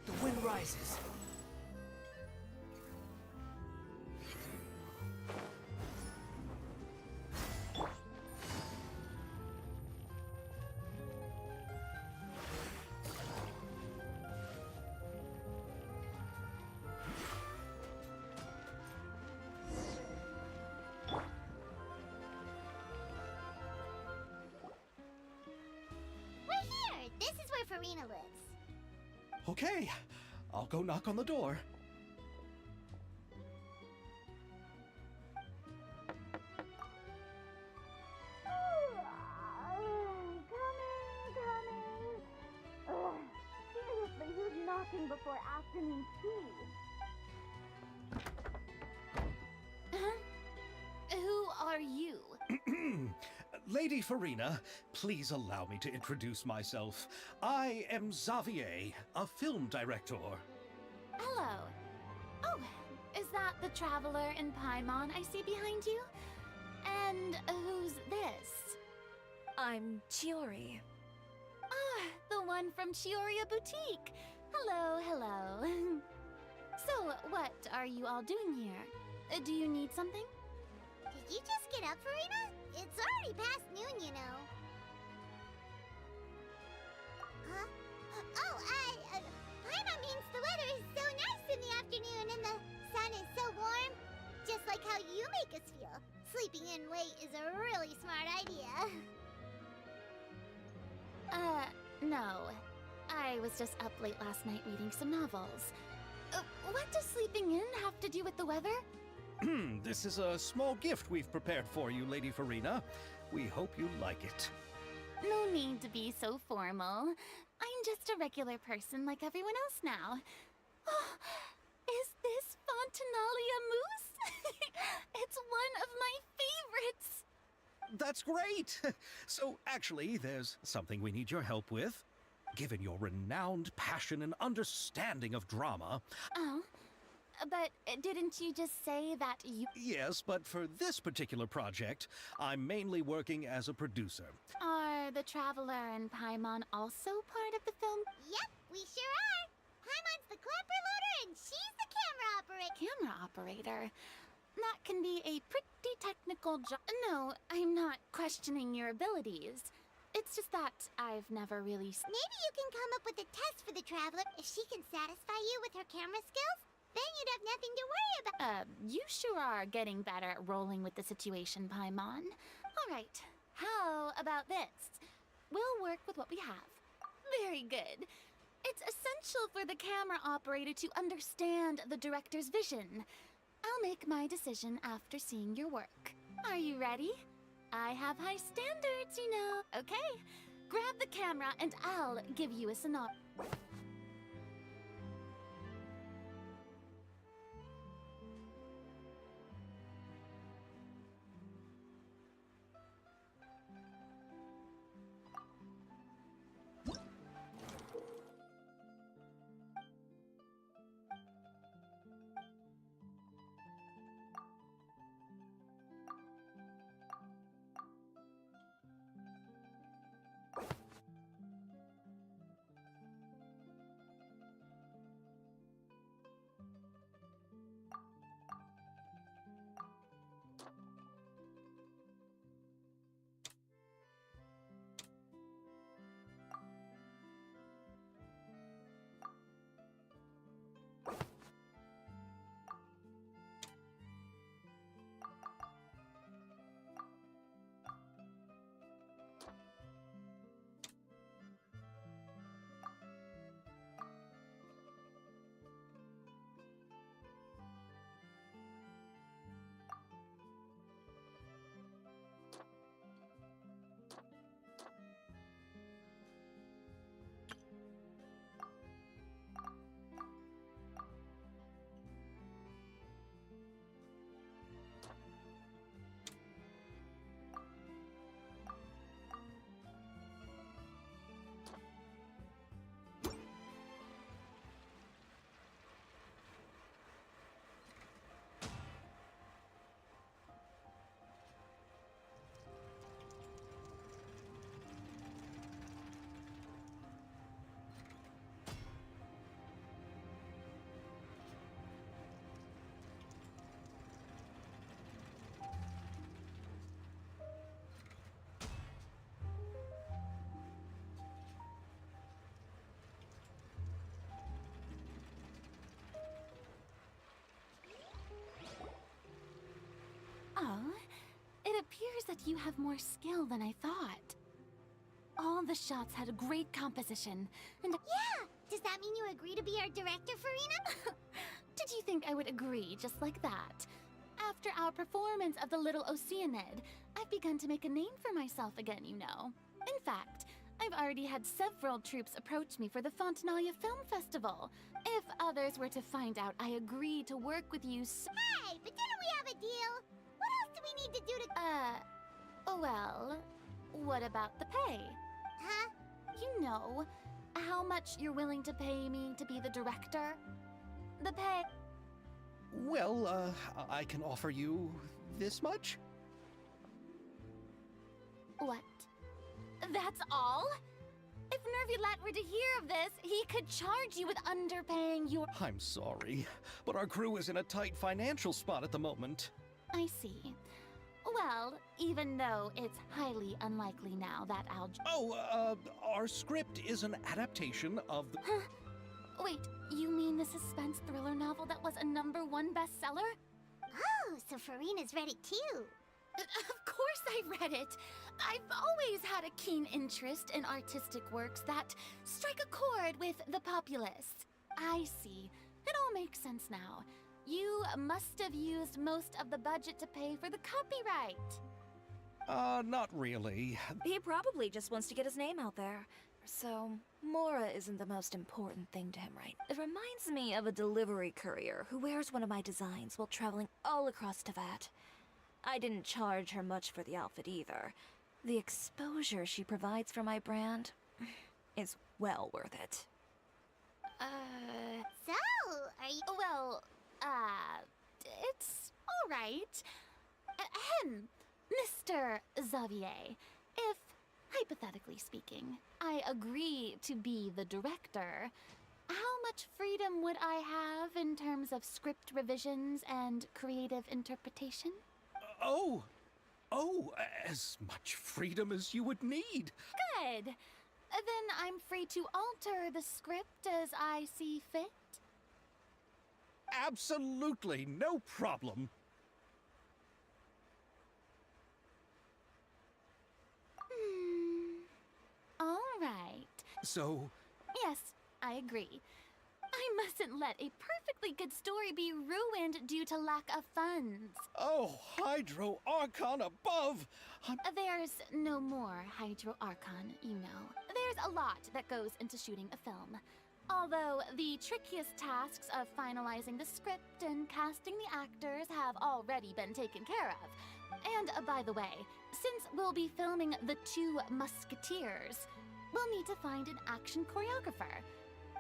[SPEAKER 2] The wind rises.
[SPEAKER 4] We're here! This is where Farina lives.
[SPEAKER 7] Okay, I'll go knock on the door.
[SPEAKER 6] Seriously, who's knocking before afternoon tea?
[SPEAKER 1] Who are you?
[SPEAKER 7] Lady Farina, please allow me to introduce myself. I am Xavier, a film director.
[SPEAKER 1] Hello. Oh, is that the traveler in Paimon I see behind you? And who's this?
[SPEAKER 12] I'm Chiori.
[SPEAKER 1] Ah, the one from Chioria Boutique. Hello, hello. So, what are you all doing here? Do you need something?
[SPEAKER 4] Did you just get up, Farina? It's already past noon, you know. Huh? Oh, Paimon means the weather is so nice in the afternoon and the sun is so warm. Just like how you make us feel. Sleeping in late is a really smart idea.
[SPEAKER 1] No. I was just up late last night reading some novels. What does sleeping in have to do with the weather?
[SPEAKER 7] This is a small gift we've prepared for you, Lady Farina. We hope you like it.
[SPEAKER 1] No need to be so formal. I'm just a regular person like everyone else now. Oh, is this Fontanalia mousse? It's one of my favorites.
[SPEAKER 7] That's great! So, actually, there's something we need your help with. Given your renowned passion and understanding of drama...
[SPEAKER 1] Oh, but didn't you just say that you...
[SPEAKER 7] Yes, but for this particular project, I'm mainly working as a producer.
[SPEAKER 1] Are the Traveler and Paimon also part of the film?
[SPEAKER 4] Yep, we sure are. Paimon's the clapper loader and she's the camera operator.
[SPEAKER 1] Camera operator? That can be a pretty technical job. No, I'm not questioning your abilities. It's just that I've never really...
[SPEAKER 4] Maybe you can come up with a test for the Traveler. If she can satisfy you with her camera skills, then you'd have nothing to worry about.
[SPEAKER 1] You sure are getting better at rolling with the situation, Paimon. All right, how about this? We'll work with what we have. Very good.
[SPEAKER 6] It's essential for the camera operator to understand the director's vision. I'll make my decision after seeing your work. Are you ready? I have high standards, you know. Okay, grab the camera and I'll give you a synopsis. Oh, it appears that you have more skill than I thought. All the shots had a great composition, and—
[SPEAKER 4] Yeah! Does that mean you agree to be our director, Farina?
[SPEAKER 6] Did you think I would agree just like that? After our performance of The Little Oceanid, I've begun to make a name for myself again, you know. In fact, I've already had several troops approach me for the Fontanalia Film Festival. If others were to find out I agreed to work with you
[SPEAKER 4] Hey, but didn't we have a deal? What else do we need to do to—
[SPEAKER 6] well, what about the pay?
[SPEAKER 4] Huh?
[SPEAKER 6] You know, how much you're willing to pay me to be the director? The pay—
[SPEAKER 7] Well, I can offer you this much?
[SPEAKER 6] What? That's all? If Nervulat were to hear of this, he could charge you with underpaying your—
[SPEAKER 7] I'm sorry, but our crew is in a tight financial spot at the moment.
[SPEAKER 6] I see. Well, even though it's highly unlikely now that I'll—
[SPEAKER 7] Oh, our script is an adaptation of the—
[SPEAKER 6] Huh? Wait, you mean the suspense thriller novel that was a #1 bestseller?
[SPEAKER 4] Oh, so Farina's read it too.
[SPEAKER 6] Of course I read it! I've always had a keen interest in artistic works that strike a chord with the populace. I see. It all makes sense now. You must have used most of the budget to pay for the copyright.
[SPEAKER 7] Not really.
[SPEAKER 12] He probably just wants to get his name out there. So, Mora isn't the most important thing to him, right? It reminds me of a delivery courier who wears one of my designs while traveling all across Teyvat. I didn't charge her much for the outfit either. The exposure she provides for my brand is well worth it.
[SPEAKER 4] So, are you—
[SPEAKER 6] Well, it's all right. Ahem, Mr. Xavier, if, hypothetically speaking, I agree to be the director, how much freedom would I have in terms of script revisions and creative interpretation?
[SPEAKER 7] Oh, as much freedom as you would need.
[SPEAKER 6] Good. Then I'm free to alter the script as I see fit.
[SPEAKER 7] Absolutely, no problem.
[SPEAKER 6] All right.
[SPEAKER 7] So,
[SPEAKER 6] Yes,
[SPEAKER 10] I agree. I mustn't let a perfectly good story be ruined due to lack of funds.
[SPEAKER 7] Oh, Hydro Archon above!
[SPEAKER 10] There's no more Hydro Archon, you know. There's a lot that goes into shooting a film. Although the trickiest tasks of finalizing the script and casting the actors have already been taken care of. And by the way, since we'll be filming The Two Musketeers, we'll need to find an action choreographer.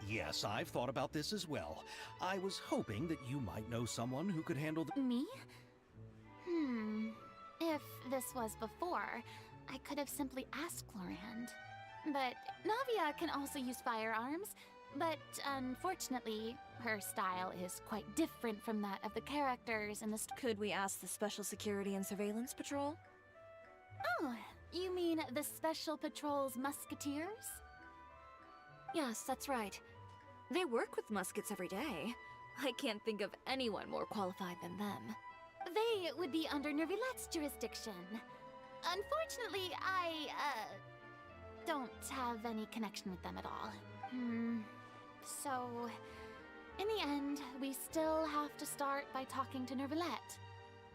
[SPEAKER 7] Yes, I've thought about this as well. I was hoping that you might know someone who could handle the—
[SPEAKER 10] Me? If this was before, I could have simply asked Florand. But Navia can also use firearms, but unfortunately, her style is quite different from that of the characters in the
[SPEAKER 12] Could we ask the Special Security and Surveillance Patrol?
[SPEAKER 10] Oh, you mean the Special Patrol's Musketeers?
[SPEAKER 12] Yes, that's right. They work with muskets every day. I can't think of anyone more qualified than them.
[SPEAKER 10] They would be under Nervilette's jurisdiction. Unfortunately, I, don't have any connection with them at all. So, in the end, we still have to start by talking to Nervilette.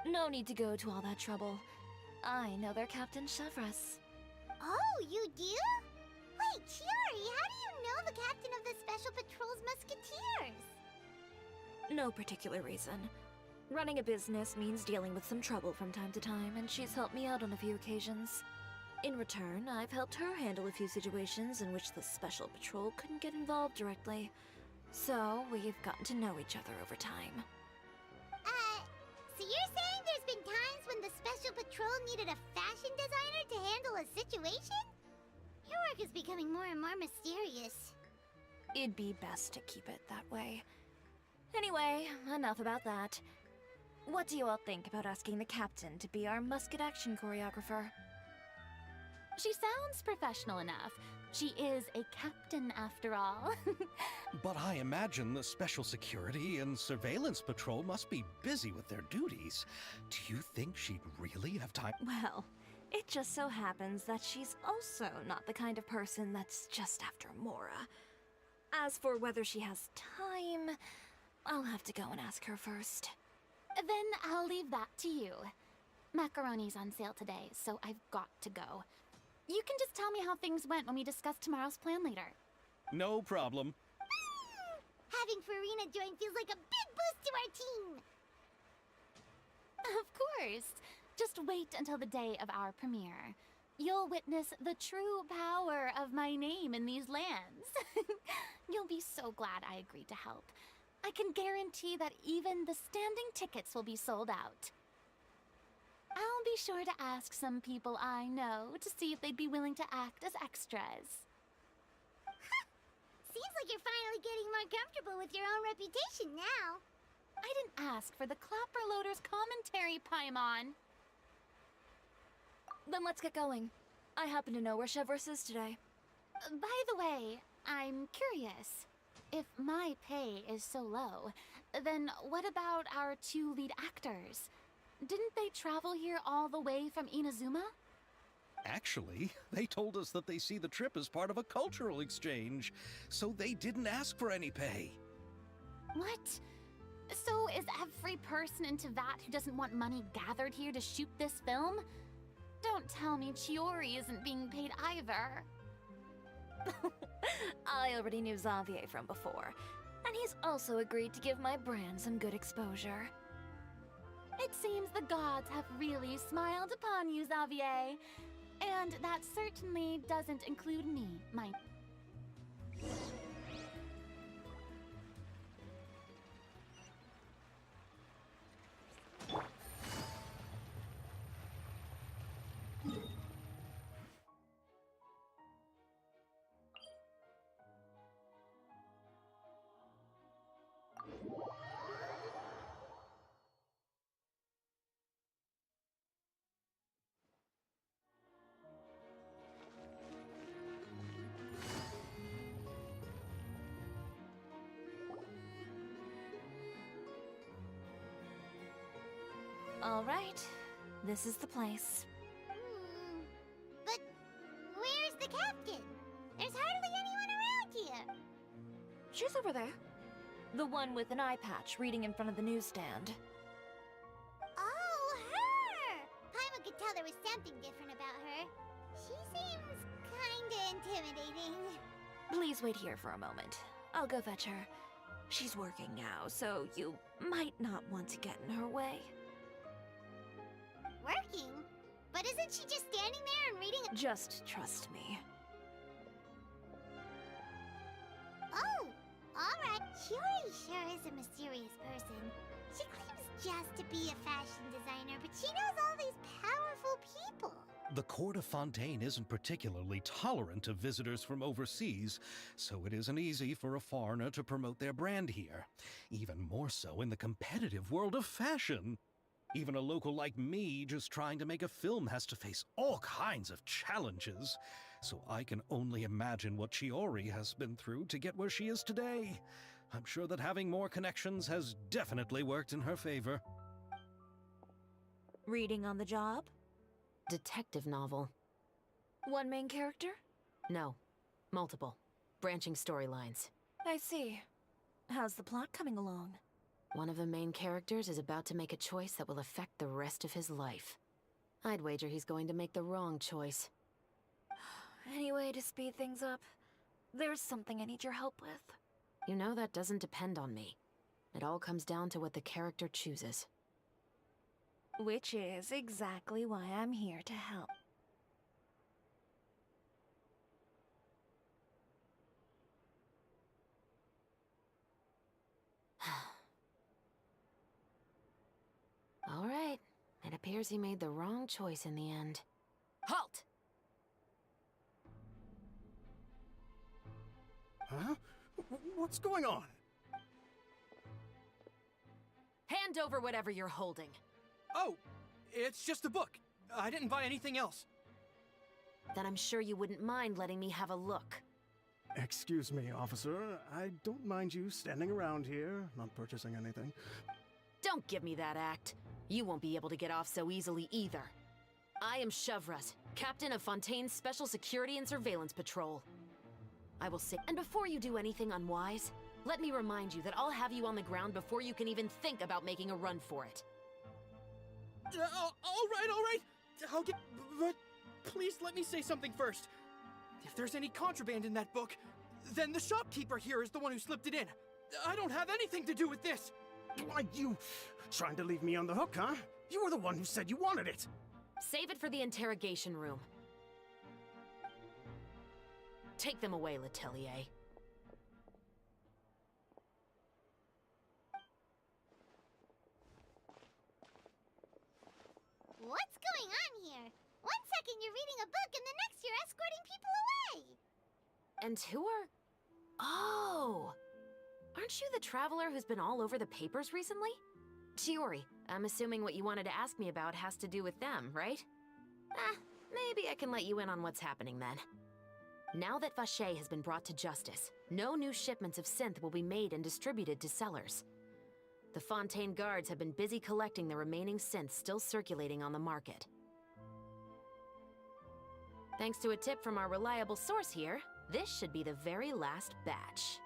[SPEAKER 12] No need to go to all that trouble. I know their Captain Chevres.
[SPEAKER 4] Oh, you do? Wait, Chiori, how do you know the captain of the Special Patrol's Musketeers?
[SPEAKER 12] No particular reason. Running a business means dealing with some trouble from time to time, and she's helped me out on a few occasions. In return, I've helped her handle a few situations in which the Special Patrol couldn't get involved directly. So, we've gotten to know each other over time.
[SPEAKER 4] So you're saying there's been times when the Special Patrol needed a fashion designer to handle a situation? Your work is becoming more and more mysterious.
[SPEAKER 12] It'd be best to keep it that way. Anyway, enough about that. What do you all think about asking the captain to be our musket action choreographer?
[SPEAKER 10] She sounds professional enough. She is a captain after all.
[SPEAKER 7] But I imagine the Special Security and Surveillance Patrol must be busy with their duties. Do you think she'd really have time?
[SPEAKER 12] Well, it just so happens that she's also not the kind of person that's just after Mora. As for whether she has time, I'll have to go and ask her first.
[SPEAKER 10] Then I'll leave that to you. Macaroni's on sale today, so I've got to go. You can just tell me how things went when we discuss tomorrow's plan later.
[SPEAKER 7] No problem.
[SPEAKER 4] Having Farina join feels like a big boost to our team!
[SPEAKER 10] Of course. Just wait until the day of our premiere. You'll witness the true power of my name in these lands. You'll be so glad I agreed to help. I can guarantee that even the standing tickets will be sold out. I'll be sure to ask some people I know to see if they'd be willing to act as extras.
[SPEAKER 4] Seems like you're finally getting more comfortable with your own reputation now.
[SPEAKER 10] I didn't ask for the Clapper Loader's commentary, Paimon.
[SPEAKER 12] Then let's get going. I happen to know where Chevres is today.
[SPEAKER 10] By the way, I'm curious. If my pay is so low, then what about our two lead actors? Didn't they travel here all the way from Inazuma?
[SPEAKER 7] Actually, they told us that they see the trip as part of a cultural exchange, so they didn't ask for any pay.
[SPEAKER 10] What? So is every person in Tevat who doesn't want money gathered here to shoot this film? Don't tell me Chiori isn't being paid either.
[SPEAKER 12] I already knew Xavier from before, and he's also agreed to give my brand some good exposure.
[SPEAKER 10] It seems the gods have really smiled upon you, Xavier. And that certainly doesn't include me, my...
[SPEAKER 12] All right, this is the place.
[SPEAKER 4] But where's the captain? There's hardly anyone around here.
[SPEAKER 12] She's over there. The one with an eye patch reading in front of the newsstand.
[SPEAKER 4] Oh, her! Paimon could tell there was something different about her. She seems kinda intimidating.
[SPEAKER 12] Please wait here for a moment. I'll go fetch her. She's working now, so you might not want to get in her way.
[SPEAKER 4] Working? But isn't she just standing there and reading?
[SPEAKER 12] Just trust me.
[SPEAKER 4] Oh, alright. Shiori sure is a mysterious person. She claims just to be a fashion designer, but she knows all these powerful people.
[SPEAKER 7] The court of Fontaine isn't particularly tolerant of visitors from overseas, so it isn't easy for a foreigner to promote their brand here. Even more so in the competitive world of fashion. Even a local like me just trying to make a film has to face all kinds of challenges. So I can only imagine what Shiori has been through to get where she is today. I'm sure that having more connections has definitely worked in her favor.
[SPEAKER 12] Reading on the job?
[SPEAKER 15] Detective novel.
[SPEAKER 12] One main character?
[SPEAKER 15] No. Multiple. Branching storylines.
[SPEAKER 12] I see. How's the plot coming along?
[SPEAKER 15] One of the main characters is about to make a choice that will affect the rest of his life. I'd wager he's going to make the wrong choice.
[SPEAKER 12] Any way to speed things up? There's something I need your help with.
[SPEAKER 15] You know that doesn't depend on me. It all comes down to what the character chooses.
[SPEAKER 12] Which is exactly why I'm here to help.
[SPEAKER 15] All right. It appears he made the wrong choice in the end.
[SPEAKER 2] Halt!
[SPEAKER 11] Huh? What's going on?
[SPEAKER 15] Hand over whatever you're holding.
[SPEAKER 2] Oh, it's just a book. I didn't buy anything else.
[SPEAKER 15] Then I'm sure you wouldn't mind letting me have a look.
[SPEAKER 11] Excuse me, officer. I don't mind you standing around here, not purchasing anything.
[SPEAKER 15] Don't give me that act. You won't be able to get off so easily either. I am Chevras, captain of Fontaine's Special Security and Surveillance Patrol. I will say, and before you do anything unwise, let me remind you that I'll have you on the ground before you can even think about making a run for it.
[SPEAKER 2] All right. I'll get... But please let me say something first. If there's any contraband in that book, then the shopkeeper here is the one who slipped it in. I don't have anything to do with this.
[SPEAKER 11] Why, you trying to leave me on the hook, huh? You were the one who said you wanted it.
[SPEAKER 15] Save it for the interrogation room. Take them away, Letelier.
[SPEAKER 4] What's going on here? One second you're reading a book and the next you're escorting people away.
[SPEAKER 15] And who are... Oh! Aren't you the traveler who's been all over the papers recently? Shiori, I'm assuming what you wanted to ask me about has to do with them, right? Maybe I can let you in on what's happening then. Now that Vache has been brought to justice, no new shipments of synth will be made and distributed to sellers. The Fontaine guards have been busy collecting the remaining synths still circulating on the market. Thanks to a tip from our reliable source here, this should be the very last batch.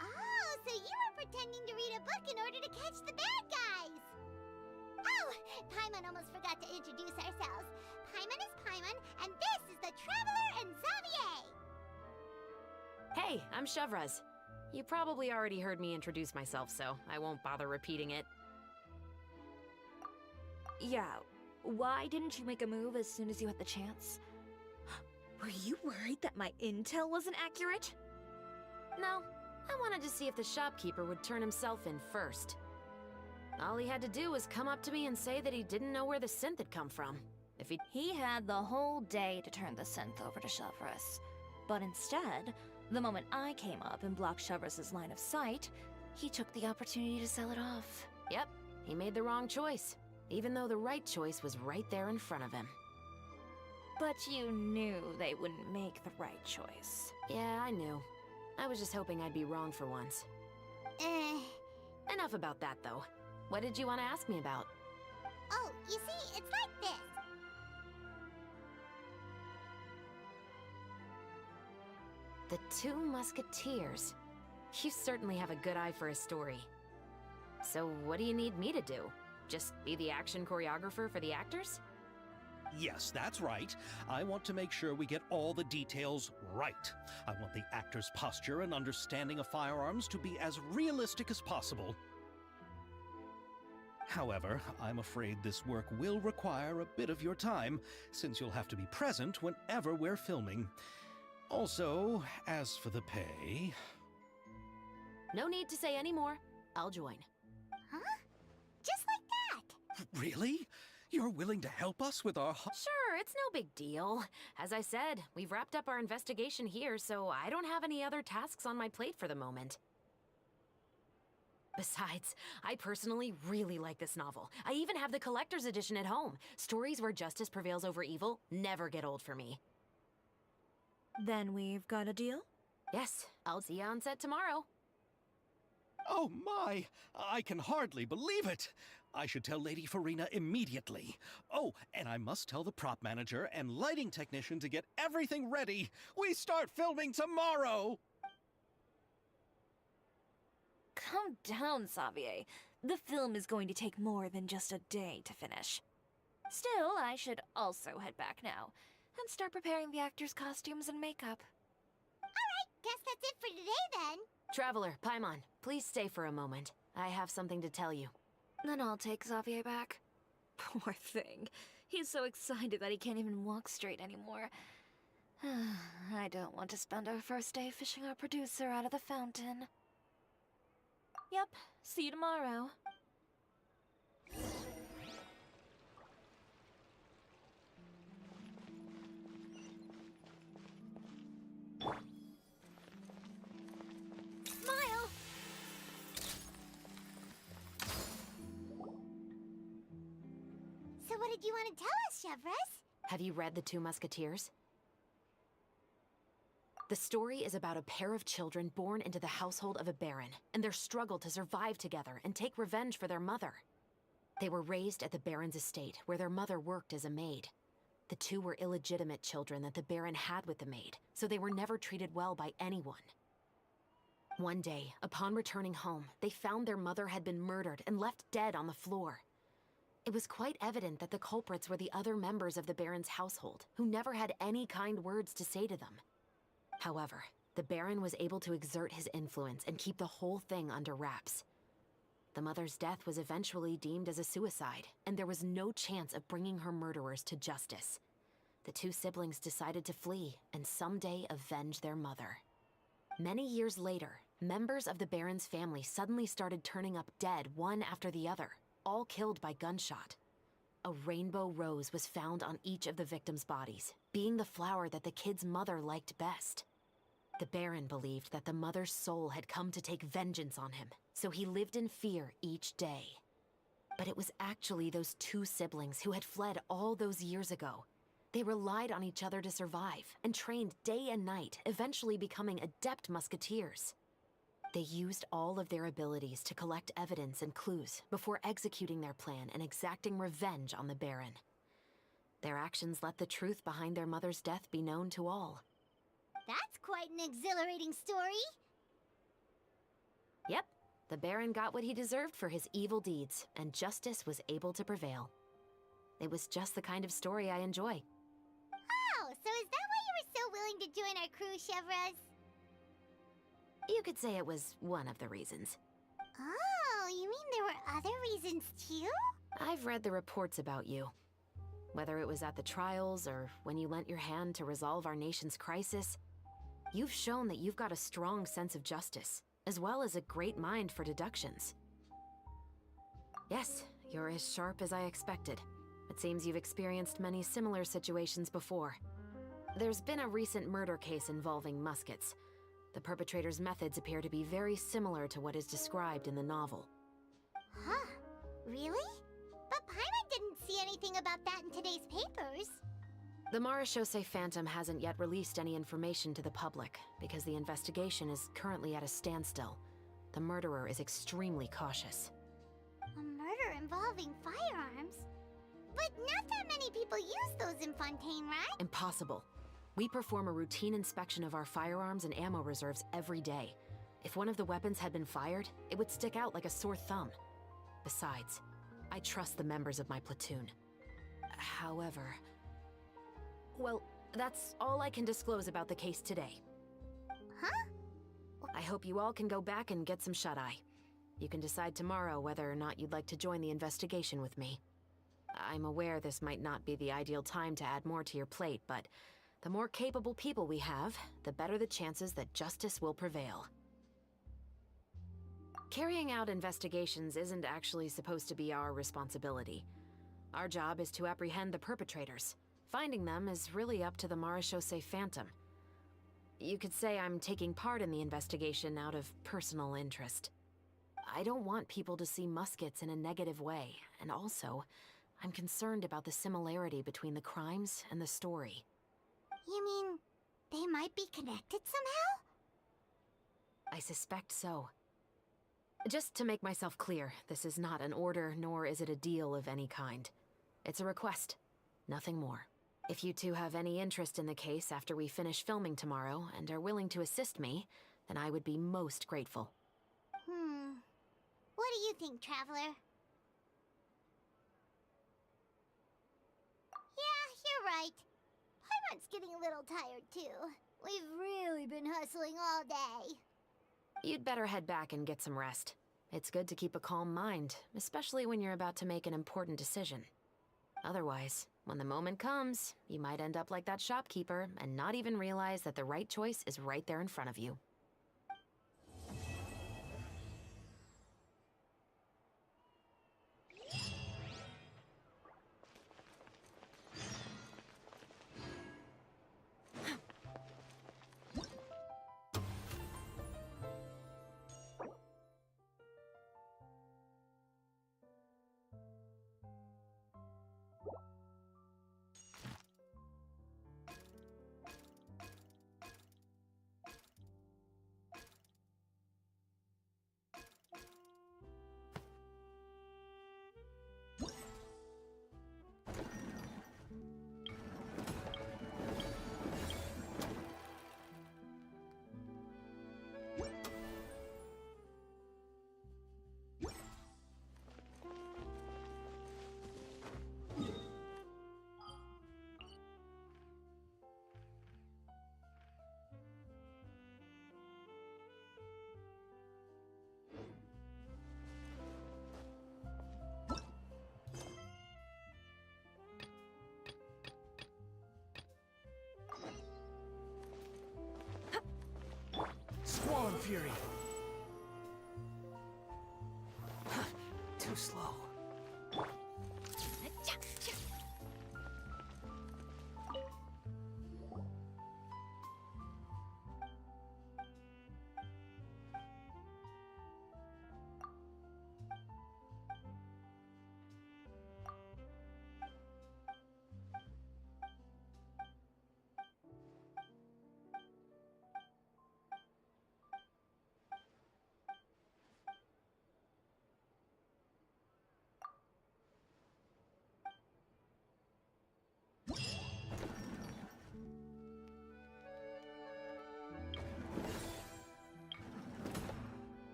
[SPEAKER 4] Oh, so you were pretending to read a book in order to catch the bad guys! Oh, Paimon almost forgot to introduce ourselves. Paimon is Paimon, and this is the Traveler and Xavier!
[SPEAKER 15] Hey, I'm Chevras. You probably already heard me introduce myself, so I won't bother repeating it.
[SPEAKER 12] Yeah, why didn't you make a move as soon as you had the chance? Were you worried that my intel wasn't accurate?
[SPEAKER 15] No, I wanted to see if the shopkeeper would turn himself in first. All he had to do was come up to me and say that he didn't know where the synth had come from. If
[SPEAKER 12] He had the whole day to turn the synth over to Chevras. But instead, the moment I came up and blocked Chevras' line of sight, he took the opportunity to sell it off.
[SPEAKER 15] Yep, he made the wrong choice, even though the right choice was right there in front of him.
[SPEAKER 12] But you knew they wouldn't make the right choice.
[SPEAKER 15] Yeah, I knew. I was just hoping I'd be wrong for once. Enough about that, though. What did you want to ask me about?
[SPEAKER 4] Oh, you see, it's like this.
[SPEAKER 15] The Two Musketeers. You certainly have a good eye for a story. So what do you need me to do? Just be the action choreographer for the actors?
[SPEAKER 7] Yes, that's right. I want to make sure we get all the details right. I want the actor's posture and understanding of firearms to be as realistic as possible. However, I'm afraid this work will require a bit of your time, since you'll have to be present whenever we're filming. Also, as for the pay...
[SPEAKER 15] No need to say any more. I'll join.
[SPEAKER 4] Huh? Just like that?
[SPEAKER 7] Really? You're willing to help us with our...
[SPEAKER 15] Sure, it's no big deal. As I said, we've wrapped up our investigation here, so I don't have any other tasks on my plate for the moment. Besides, I personally really like this novel. I even have the collector's edition at home. Stories where justice prevails over evil never get old for me.
[SPEAKER 12] Then we've got a deal?
[SPEAKER 15] Yes, I'll see you on set tomorrow.
[SPEAKER 7] Oh my! I can hardly believe it! I should tell Lady Farina immediately. Oh, and I must tell the prop manager and lighting technician to get everything ready. We start filming tomorrow!
[SPEAKER 12] Calm down, Xavier. The film is going to take more than just a day to finish. Still, I should also head back now and start preparing the actors' costumes and makeup.
[SPEAKER 4] Alright, guess that's it for today then.
[SPEAKER 15] Traveler, Paimon, please stay for a moment. I have something to tell you.
[SPEAKER 12] Then I'll take Xavier back. Poor thing. He's so excited that he can't even walk straight anymore. I don't want to spend our first day fishing our producer out of the fountain. Yep, see you tomorrow.
[SPEAKER 4] Smile! So what did you want to tell us, Chevres?
[SPEAKER 15] Have you read The Two Musketeers? The story is about a pair of children born into the household of a baron, and their struggle to survive together and take revenge for their mother. They were raised at the baron's estate, where their mother worked as a maid. The two were illegitimate children that the baron had with the maid, so they were never treated well by anyone. One day, upon returning home, they found their mother had been murdered and left dead on the floor. It was quite evident that the culprits were the other members of the baron's household, who never had any kind words to say to them. However, the Baron was able to exert his influence and keep the whole thing under wraps. The mother's death was eventually deemed as a suicide, and there was no chance of bringing her murderers to justice. The two siblings decided to flee and someday avenge their mother. Many years later, members of the Baron's family suddenly started turning up dead one after the other, all killed by gunshot. A rainbow rose was found on each of the victims' bodies, being the flower that the kid's mother liked best. The Baron believed that the mother's soul had come to take vengeance on him, so he lived in fear each day. But it was actually those two siblings who had fled all those years ago. They relied on each other to survive and trained day and night, eventually becoming adept musketeers. They used all of their abilities to collect evidence and clues before executing their plan and exacting revenge on the Baron. Their actions let the truth behind their mother's death be known to all.
[SPEAKER 4] That's quite an exhilarating story.
[SPEAKER 15] Yep, the Baron got what he deserved for his evil deeds, and justice was able to prevail. It was just the kind of story I enjoy.
[SPEAKER 4] Oh, so is that why you were so willing to join our crew, Chevres?
[SPEAKER 15] You could say it was one of the reasons.
[SPEAKER 4] Oh, you mean there were other reasons too?
[SPEAKER 15] I've read the reports about you. Whether it was at the trials or when you lent your hand to resolve our nation's crisis, you've shown that you've got a strong sense of justice, as well as a great mind for deductions. Yes, you're as sharp as I expected. It seems you've experienced many similar situations before. There's been a recent murder case involving muskets. The perpetrator's methods appear to be very similar to what is described in the novel.
[SPEAKER 4] Huh? Really? But Paimon didn't see anything about that in today's papers.
[SPEAKER 15] The Marechaussee Phantom hasn't yet released any information to the public because the investigation is currently at a standstill. The murderer is extremely cautious.
[SPEAKER 4] A murder involving firearms? But not that many people use those in Fontaine, right?
[SPEAKER 15] Impossible. We perform a routine inspection of our firearms and ammo reserves every day. If one of the weapons had been fired, it would stick out like a sore thumb. Besides, I trust the members of my platoon. However... Well, that's all I can disclose about the case today.
[SPEAKER 4] Huh?
[SPEAKER 15] I hope you all can go back and get some shut-eye. You can decide tomorrow whether or not you'd like to join the investigation with me. I'm aware this might not be the ideal time to add more to your plate, but the more capable people we have, the better the chances that justice will prevail. Carrying out investigations isn't actually supposed to be our responsibility. Our job is to apprehend the perpetrators. Finding them is really up to the Marechaussee Phantom. You could say I'm taking part in the investigation out of personal interest. I don't want people to see muskets in a negative way, and also, I'm concerned about the similarity between the crimes and the story.
[SPEAKER 4] You mean they might be connected somehow?
[SPEAKER 15] I suspect so. Just to make myself clear, this is not an order, nor is it a deal of any kind. It's a request, nothing more. If you two have any interest in the case after we finish filming tomorrow and are willing to assist me, then I would be most grateful.
[SPEAKER 4] What do you think, Traveler? Yeah, you're right. Pyrot's getting a little tired, too. We've really been hustling all day.
[SPEAKER 15] You'd better head back and get some rest. It's good to keep a calm mind, especially when you're about to make an important decision. Otherwise, when the moment comes, you might end up like that shopkeeper and not even realize that the right choice is right there in front of you.
[SPEAKER 14] Squall Fury! Too slow.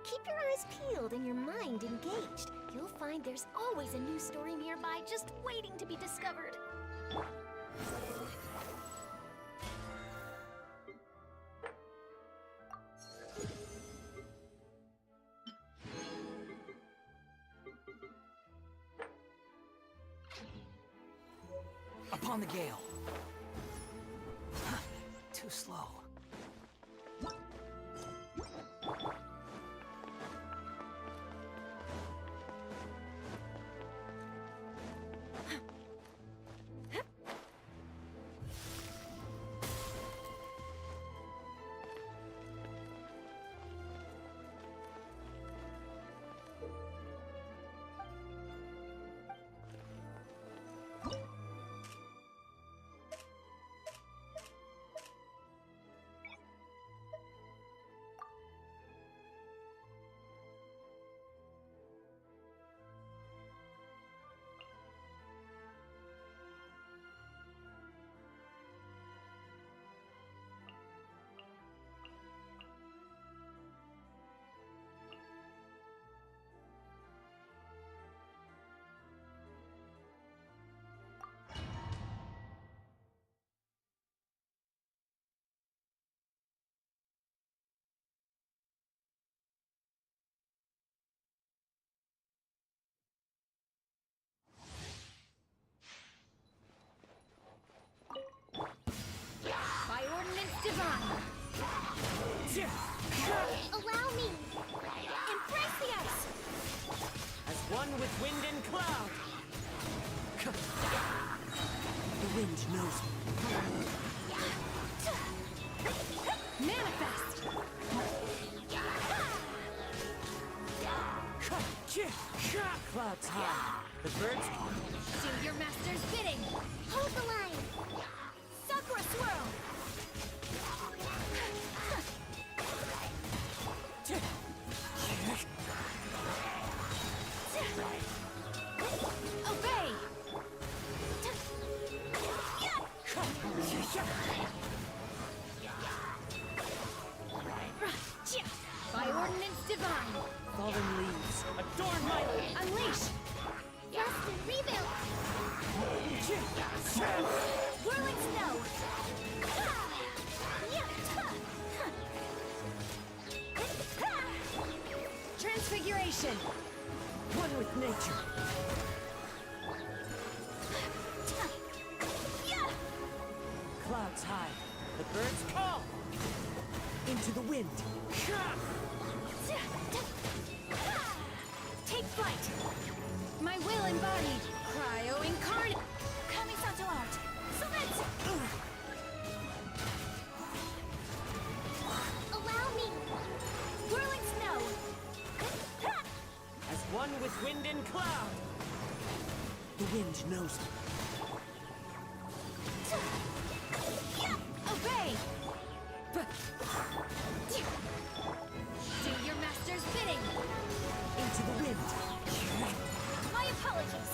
[SPEAKER 13] keep your eyes peeled and your mind engaged, you'll find there's always a new story nearby just waiting to be discovered.
[SPEAKER 2] Upon the gale. Too slow.
[SPEAKER 12] By ordinance divine.
[SPEAKER 4] Allow me!
[SPEAKER 12] Embrace the ice.
[SPEAKER 2] As one with wind and cloud. The wind knows me.
[SPEAKER 12] Manifest.
[SPEAKER 2] Clouds high. The birds.
[SPEAKER 12] Do your master's bidding.
[SPEAKER 4] Hold the line!
[SPEAKER 12] Sakura swirl. Obey. By ordinance divine.
[SPEAKER 2] Fallen leaves. Adorn my.
[SPEAKER 12] Unleash.
[SPEAKER 4] Rest and rebuild!
[SPEAKER 12] Whirling snow. Transfiguration.
[SPEAKER 2] One with nature. Clouds high. The birds call. Into the wind.
[SPEAKER 12] Take flight. My will embodied. Cryo incarnate. Kamisato art. Submit.
[SPEAKER 4] Allow me!
[SPEAKER 12] Whirling snow.
[SPEAKER 2] As one with wind and cloud. The wind knows me.
[SPEAKER 12] Obey. Do your master's bidding.
[SPEAKER 2] Into the wind.
[SPEAKER 12] My apologies.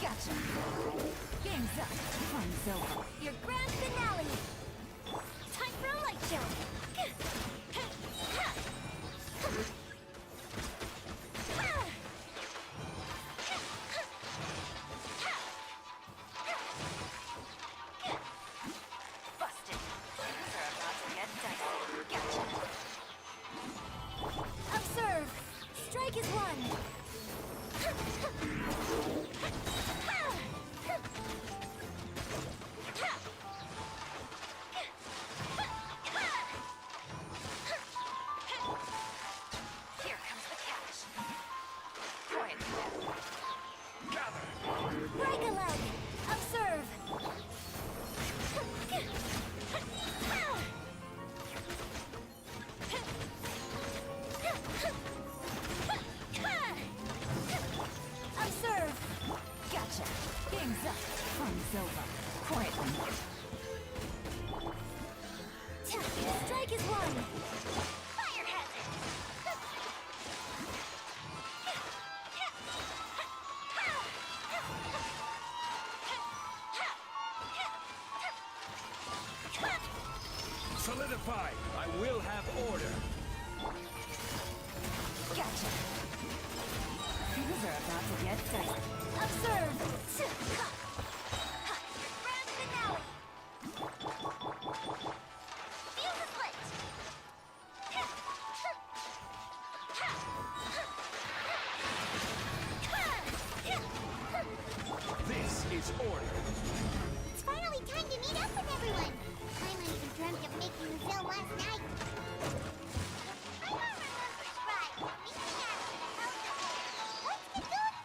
[SPEAKER 12] Gotcha. Game's up. Fun's over.
[SPEAKER 4] Your grand finale! Time for a light show!
[SPEAKER 12] Busted. Things are about to get dicey. Gotcha.
[SPEAKER 4] Observe! Strike is one!
[SPEAKER 12] quietly. Strike is one!
[SPEAKER 6] Fire hazard!
[SPEAKER 2] Solidify! I will have order!
[SPEAKER 12] Gotcha. Things are about to get dicey. Observe!
[SPEAKER 6] Grand finale! Feel the split!
[SPEAKER 2] This is order!
[SPEAKER 4] It's finally time to meet up with everyone. I might have dreamt of making the film last night. I don't remember right. Meet me after the hell Let's get going.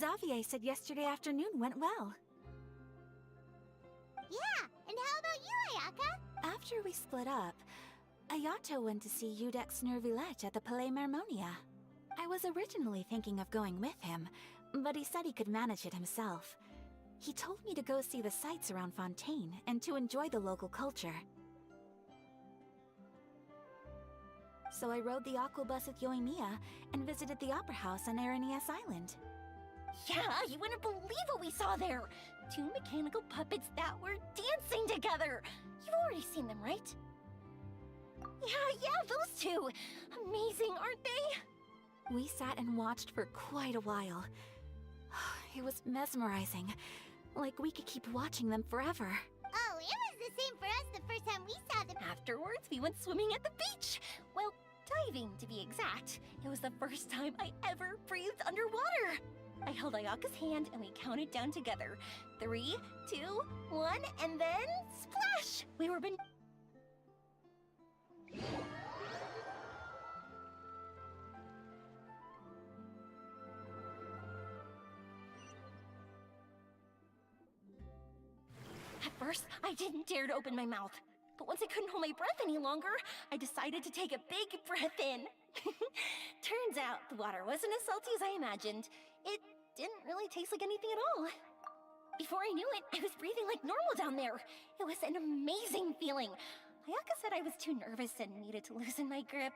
[SPEAKER 12] Xavier said yesterday afternoon went well.
[SPEAKER 4] Yeah, and how about you, Ayaka?
[SPEAKER 12] After we split up, Ayato went to see Udex Nervillette at the Palais Marmonia. I was originally thinking of going with him, but he said he could manage it himself. He told me to go see the sights around Fontaine and to enjoy the local culture. So I rode the aqua bus with Yoimiya and visited the opera house on Aranias Island.
[SPEAKER 13] Yeah, you wouldn't believe what we saw there! 2 mechanical puppets that were dancing together! You've already seen them, right? Yeah, those two! Amazing, aren't they?
[SPEAKER 12] We sat and watched for quite a while. It was mesmerizing. Like we could keep watching them forever.
[SPEAKER 4] Oh, it was the same for us the first time we saw them.
[SPEAKER 13] Afterwards, we went swimming at the beach! Well, diving, to be exact. It was the first time I ever breathed underwater! I held Ayaka's hand and we counted down together. 3, 2, 1, and then splash! We were been... At first, I didn't dare to open my mouth. But once I couldn't hold my breath any longer, I decided to take a big breath in. Turns out the water wasn't as salty as I imagined. It didn't really taste like anything at all. Before I knew it, I was breathing like normal down there. It was an amazing feeling. Ayaka said I was too nervous and needed to loosen my grip.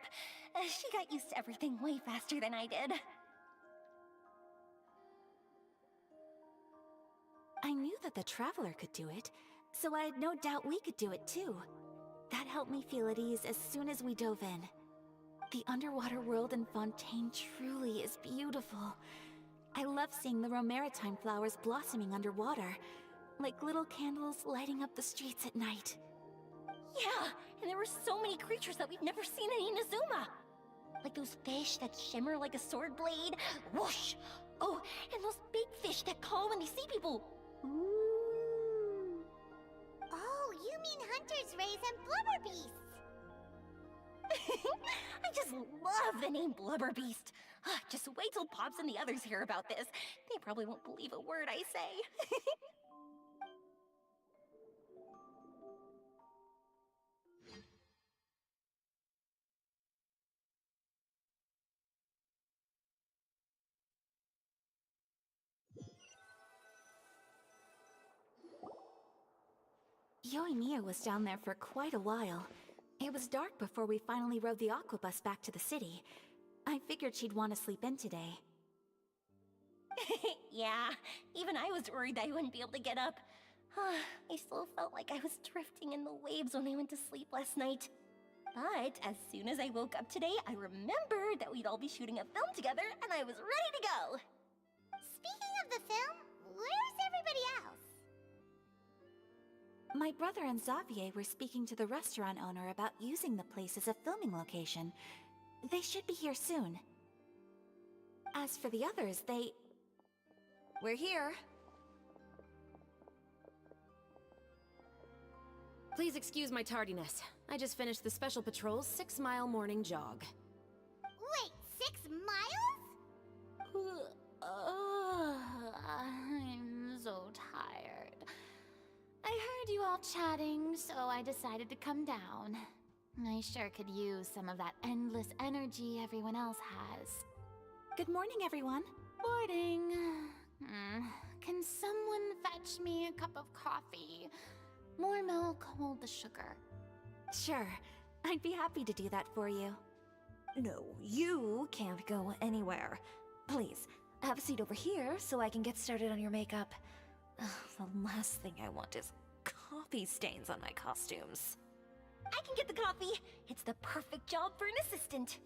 [SPEAKER 13] She got used to everything way faster than I did.
[SPEAKER 12] I knew that the Traveler could do it, so I had no doubt we could do it too. That helped me feel at ease as soon as we dove in. The underwater world in Fontaine truly is beautiful. I love seeing the romaritime flowers blossoming underwater, like little candles lighting up the streets at night.
[SPEAKER 13] Yeah, and there were so many creatures that we've never seen in Inazuma. Like those fish that shimmer like a sword blade. Whoosh! Oh, and those big fish that call when they see people.
[SPEAKER 4] Ooh. Oh, you mean Hunter's Rays and Blubber Beasts.
[SPEAKER 13] I just love the name Blubber Beast. Just wait till Pops and the others hear about this. They probably won't believe a word I say.
[SPEAKER 12] Yoimiya was down there for quite a while. It was dark before we finally rode the aqua bus back to the city. I figured she'd want to sleep in today.
[SPEAKER 13] Yeah, even I was worried that I wouldn't be able to get up. I still felt like I was drifting in the waves when I went to sleep last night. But as soon as I woke up today, I remembered that we'd all be shooting a film together, and I was ready to go!
[SPEAKER 4] Speaking of the film, where's everybody else?
[SPEAKER 12] My brother and Xavier were speaking to the restaurant owner about using the place as a filming location. They should be here soon. As for the others, We're here.
[SPEAKER 15] Please excuse my tardiness. I just finished the Special Patrol's 6-mile morning jog.
[SPEAKER 4] Wait, 6 miles?
[SPEAKER 10] I'm so tired. I heard you all chatting, so I decided to come down. I sure could use some of that endless energy everyone else has.
[SPEAKER 12] Good morning, everyone.
[SPEAKER 10] Morning. Can someone fetch me a cup of coffee? More milk, hold the sugar.
[SPEAKER 12] Sure, I'd be happy to do that for you. No, you can't go anywhere. Please, have a seat over here so I can get started on your makeup. The last thing I want is coffee stains on my costumes.
[SPEAKER 13] I can get the coffee! It's the perfect job for an assistant!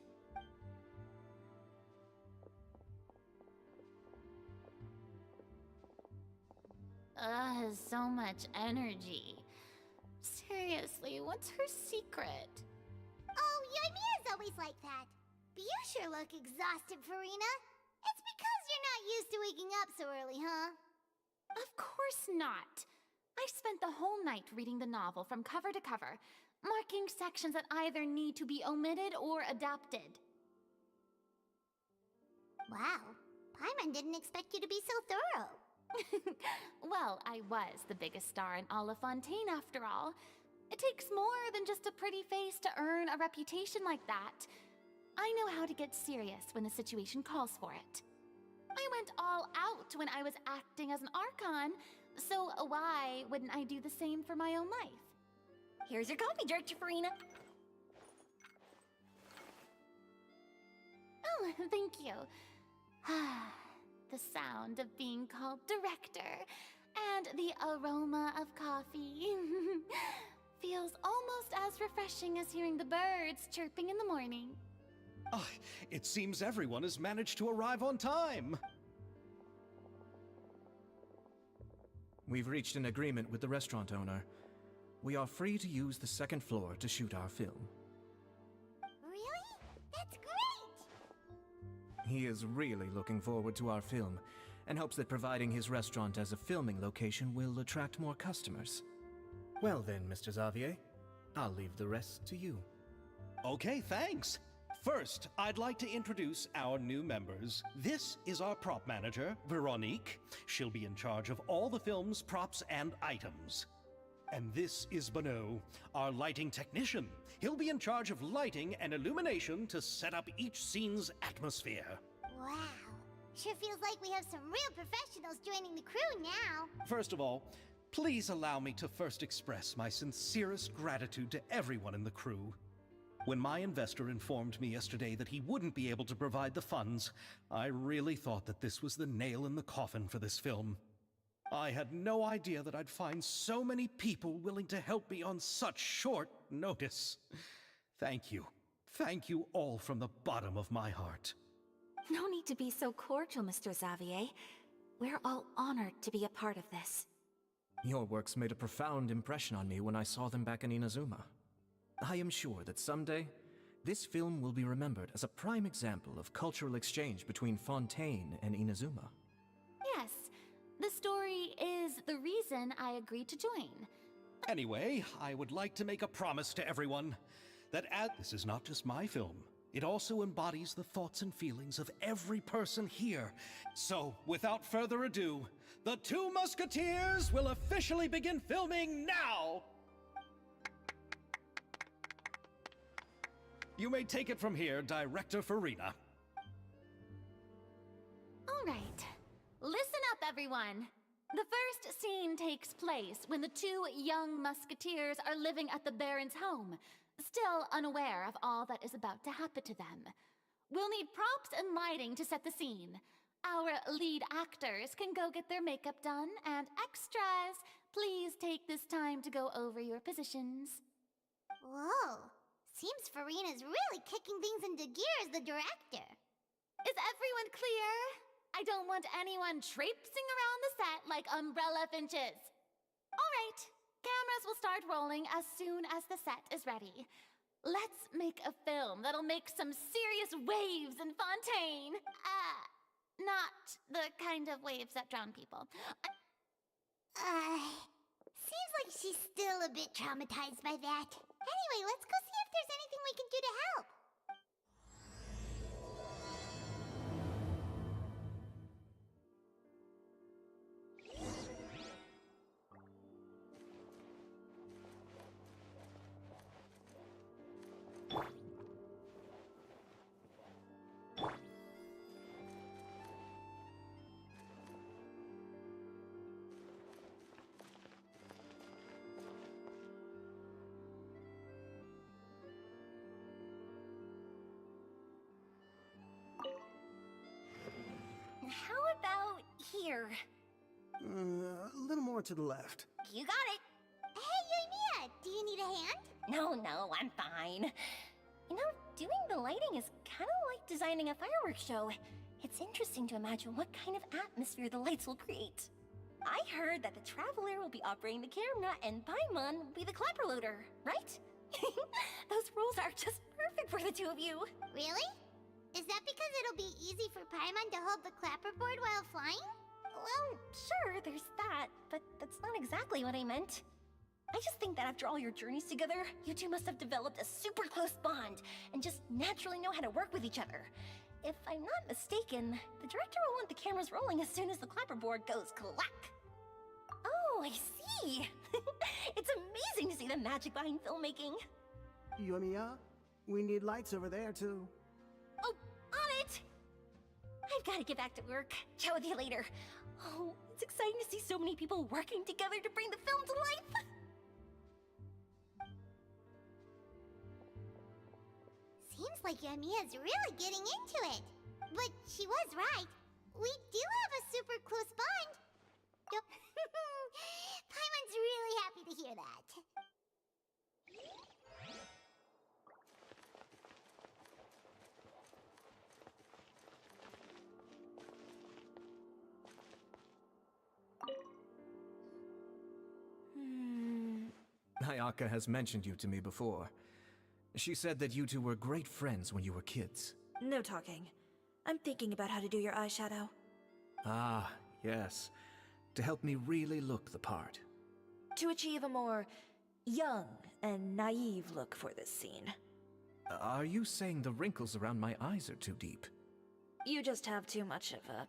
[SPEAKER 10] So much energy. Seriously, what's her secret?
[SPEAKER 4] Oh, Yoimiya's always like that. But you sure look exhausted, Farina. It's because you're not used to waking up so early, huh?
[SPEAKER 10] Of course not. I spent the whole night reading the novel from cover to cover, marking sections that either need to be omitted or adapted.
[SPEAKER 4] Wow. Paimon didn't expect you to be so thorough.
[SPEAKER 10] Well, I was the biggest star in all of Fontaine after all. It takes more than just a pretty face to earn a reputation like that. I know how to get serious when the situation calls for it. I went all out when I was acting as an Archon, so why wouldn't I do the same for my own life?
[SPEAKER 13] Here's your coffee, Director Farina.
[SPEAKER 10] Oh, thank you. The sound of being called director and the aroma of coffee feels almost as refreshing as hearing the birds chirping in the morning.
[SPEAKER 7] Ah, it seems everyone has managed to arrive on time.
[SPEAKER 14] We've reached an agreement with the restaurant owner. We are free to use the second floor to shoot our film.
[SPEAKER 4] Really? That's great!
[SPEAKER 14] He is really looking forward to our film and hopes that providing his restaurant as a filming location will attract more customers. Well then, Mr. Xavier, I'll leave the rest to you.
[SPEAKER 7] Okay, thanks. First, I'd like to introduce our new members. This is our prop manager, Veronique. She'll be in charge of all the film's props and items. And this is Bono, our lighting technician. He'll be in charge of lighting and illumination to set up each scene's atmosphere.
[SPEAKER 4] Wow. Sure feels like we have some real professionals joining the crew now.
[SPEAKER 7] First of all, please allow me to first express my sincerest gratitude to everyone in the crew. When my investor informed me yesterday that he wouldn't be able to provide the funds, I really thought that this was the nail in the coffin for this film. I had no idea that I'd find so many people willing to help me on such short notice. Thank you. Thank you all from the bottom of my heart.
[SPEAKER 12] No need to be so cordial, Mr. Xavier. We're all honored to be a part of this.
[SPEAKER 14] Your works made a profound impression on me when I saw them back in Inazuma. I am sure that someday, this film will be remembered as a prime example of cultural exchange between Fontaine and Inazuma.
[SPEAKER 10] Yes, the story is the reason I agreed to join.
[SPEAKER 7] Anyway, I would like to make a promise to everyone that this is not just my film. It also embodies the thoughts and feelings of every person here. So, without further ado, the Two Musketeers will officially begin filming now! You may take it from here, Director Farina.
[SPEAKER 10] All right. Listen up, everyone. The first scene takes place when the two young musketeers are living at the Baron's home, still unaware of all that is about to happen to them. We'll need props and lighting to set the scene. Our lead actors can go get their makeup done, and extras, please take this time to go over your positions.
[SPEAKER 4] Whoa. Seems Farina's really kicking things into gear as the director.
[SPEAKER 10] Is everyone clear? I don't want anyone traipsing around the set like umbrella finches. All right, cameras will start rolling as soon as the set is ready. Let's make a film that'll make some serious waves in Fontaine. Not the kind of waves that drown people.
[SPEAKER 4] Seems like she's still a bit traumatized by that. Anyway, let's go see if there's anything we can do to help.
[SPEAKER 13] How about here?
[SPEAKER 11] A little more to the left.
[SPEAKER 13] You got it.
[SPEAKER 4] Hey, Yoimiya, do you need a hand?
[SPEAKER 13] No, I'm fine. You know, doing the lighting is kind of like designing a fireworks show. It's interesting to imagine what kind of atmosphere the lights will create. I heard that the Traveler will be operating the camera and Paimon will be the clapper loader, right? Those roles are just perfect for the two of you.
[SPEAKER 4] Really? Is that because it'll be easy for Paimon to hold the clapperboard while flying?
[SPEAKER 13] Well, sure, there's that, but that's not exactly what I meant. I just think that after all your journeys together, you two must have developed a super close bond and just naturally know how to work with each other. If I'm not mistaken, the director will want the cameras rolling as soon as the clapperboard goes clack. Oh, I see. It's amazing to see the magic behind filmmaking.
[SPEAKER 11] Yoimiya, we need lights over there too.
[SPEAKER 13] Oh, on it! I've got to get back to work. Chat with you later. Oh, it's exciting to see so many people working together to bring the film to life.
[SPEAKER 4] Seems like Yoimiya's really getting into it. But she was right. We do have a super close bond. Paimon's really happy to hear that.
[SPEAKER 14] Ayaka has mentioned you to me before. She said that you two were great friends when you were kids.
[SPEAKER 12] No talking. I'm thinking about how to do your eyeshadow.
[SPEAKER 14] Ah, yes. To help me really look the part.
[SPEAKER 12] To achieve a more young and naive look for this scene.
[SPEAKER 14] Are you saying the wrinkles around my eyes are too deep?
[SPEAKER 12] You just have too much of a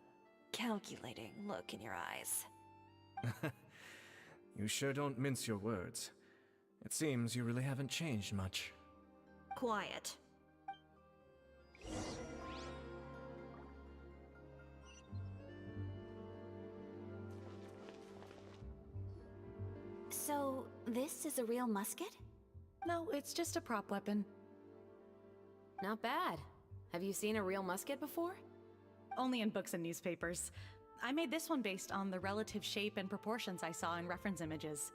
[SPEAKER 12] calculating look in your eyes.
[SPEAKER 14] You sure don't mince your words. It seems you really haven't changed much.
[SPEAKER 12] Quiet.
[SPEAKER 10] So, this is a real musket?
[SPEAKER 5] No, it's just a prop weapon.
[SPEAKER 15] Not bad. Have you seen a real musket before?
[SPEAKER 16] Only in books and newspapers. I made this one based on the relative shape and proportions I saw in reference images.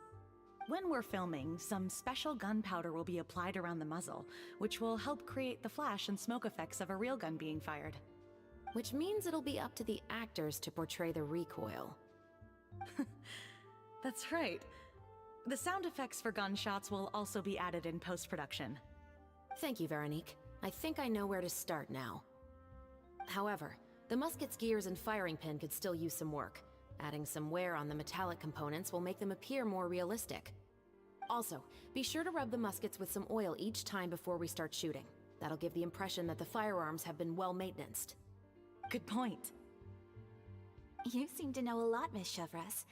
[SPEAKER 16] When we're filming, some special gunpowder will be applied around the muzzle, which will help create the flash and smoke effects of a real gun being fired.
[SPEAKER 15] Which means it'll be up to the actors to portray the recoil.
[SPEAKER 16] That's right. The sound effects for gunshots will also be added in post-production.
[SPEAKER 15] Thank you, Veronique. I think I know where to start now. However, the musket's gears and firing pin could still use some work. Adding some wear on the metallic components will make them appear more realistic. Also, be sure to rub the muskets with some oil each time before we start shooting. That'll give the impression that the firearms have been well maintained.
[SPEAKER 16] Good point.
[SPEAKER 10] You seem to know a lot, Miss Chevres.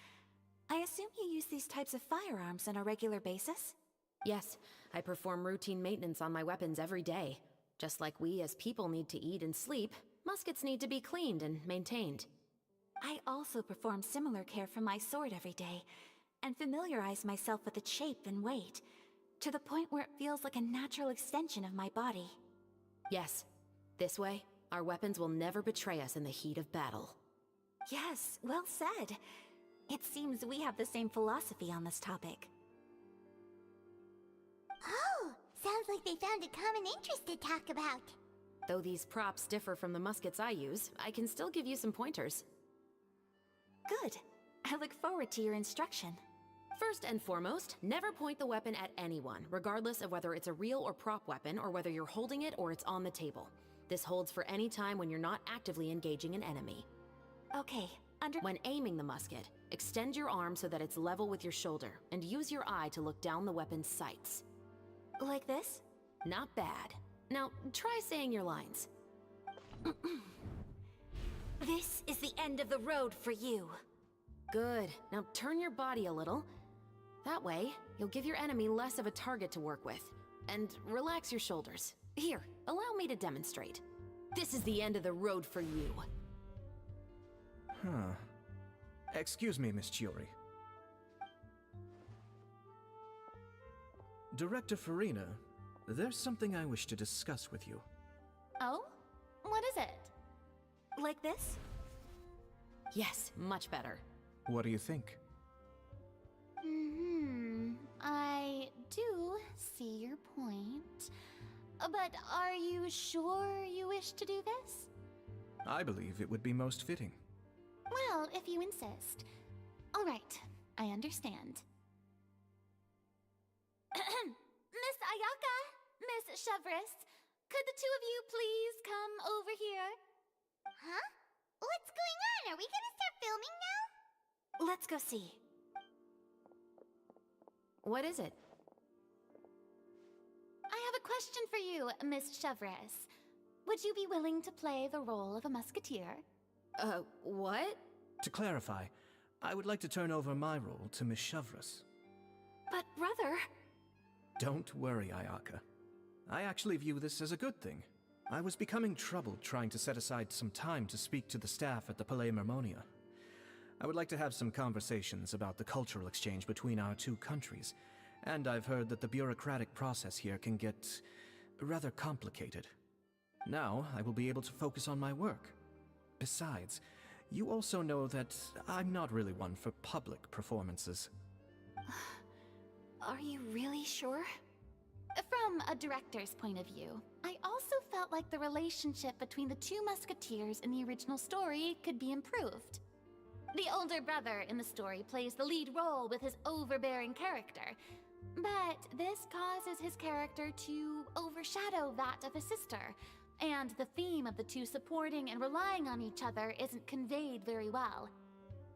[SPEAKER 10] I assume you use these types of firearms on a regular basis?
[SPEAKER 15] Yes, I perform routine maintenance on my weapons every day. Just like we as people need to eat and sleep, muskets need to be cleaned and maintained.
[SPEAKER 10] I also perform similar care for my sword every day, and familiarize myself with its shape and weight, to the point where it feels like a natural extension of my body.
[SPEAKER 15] Yes, this way, our weapons will never betray us in the heat of battle.
[SPEAKER 10] Yes, well said. It seems we have the same philosophy on this topic.
[SPEAKER 4] Oh, sounds like they found a common interest to talk about.
[SPEAKER 15] Though these props differ from the muskets I use, I can still give you some pointers.
[SPEAKER 10] Good. I look forward to your instruction.
[SPEAKER 15] First and foremost, never point the weapon at anyone, regardless of whether it's a real or prop weapon, or whether you're holding it or it's on the table. This holds for any time when you're not actively engaging an enemy.
[SPEAKER 10] Okay,
[SPEAKER 15] When aiming the musket, extend your arm so that it's level with your shoulder, and use your eye to look down the weapon's sights.
[SPEAKER 10] Like this?
[SPEAKER 15] Not bad. Now, try saying your lines.
[SPEAKER 10] This is the end of the road for you.
[SPEAKER 15] Good. Now turn your body a little. That way, you'll give your enemy less of a target to work with. And relax your shoulders. Here, allow me to demonstrate. This is the end of the road for you.
[SPEAKER 14] Huh. Excuse me, Miss Chiori. Director Farina, there's something I wish to discuss with you.
[SPEAKER 10] Oh? What is it? Like this?
[SPEAKER 15] Yes, much better.
[SPEAKER 14] What do you think?
[SPEAKER 10] I do see your point. But are you sure you wish to do this?
[SPEAKER 14] I believe it would be most fitting.
[SPEAKER 10] Well, if you insist. All right, I understand. Miss Ayaka, Miss Chevres, could the two of you please come over here?
[SPEAKER 4] Huh? What's going on? Are we gonna start filming now?
[SPEAKER 10] Let's go see.
[SPEAKER 15] What is it?
[SPEAKER 10] I have a question for you, Miss Chevres. would you be willing to play the role of a musketeer?
[SPEAKER 15] What?
[SPEAKER 14] To clarify, I would like to turn over my role to Miss Chevres.
[SPEAKER 12] But, brother...
[SPEAKER 14] Don't worry, Ayaka. I actually view this as a good thing. I was becoming troubled trying to set aside some time to speak to the staff at the Palais Mermonia. I would like to have some conversations about the cultural exchange between our two countries, and I've heard that the bureaucratic process here can get rather complicated. Now, I will be able to focus on my work. Besides, you also know that I'm not really one for public performances.
[SPEAKER 10] Are you really sure? From a director's point of view, I also felt like the relationship between the two musketeers in the original story could be improved. The older brother in the story plays the lead role with his overbearing character, but this causes his character to overshadow that of his sister, and the theme of the two supporting and relying on each other isn't conveyed very well.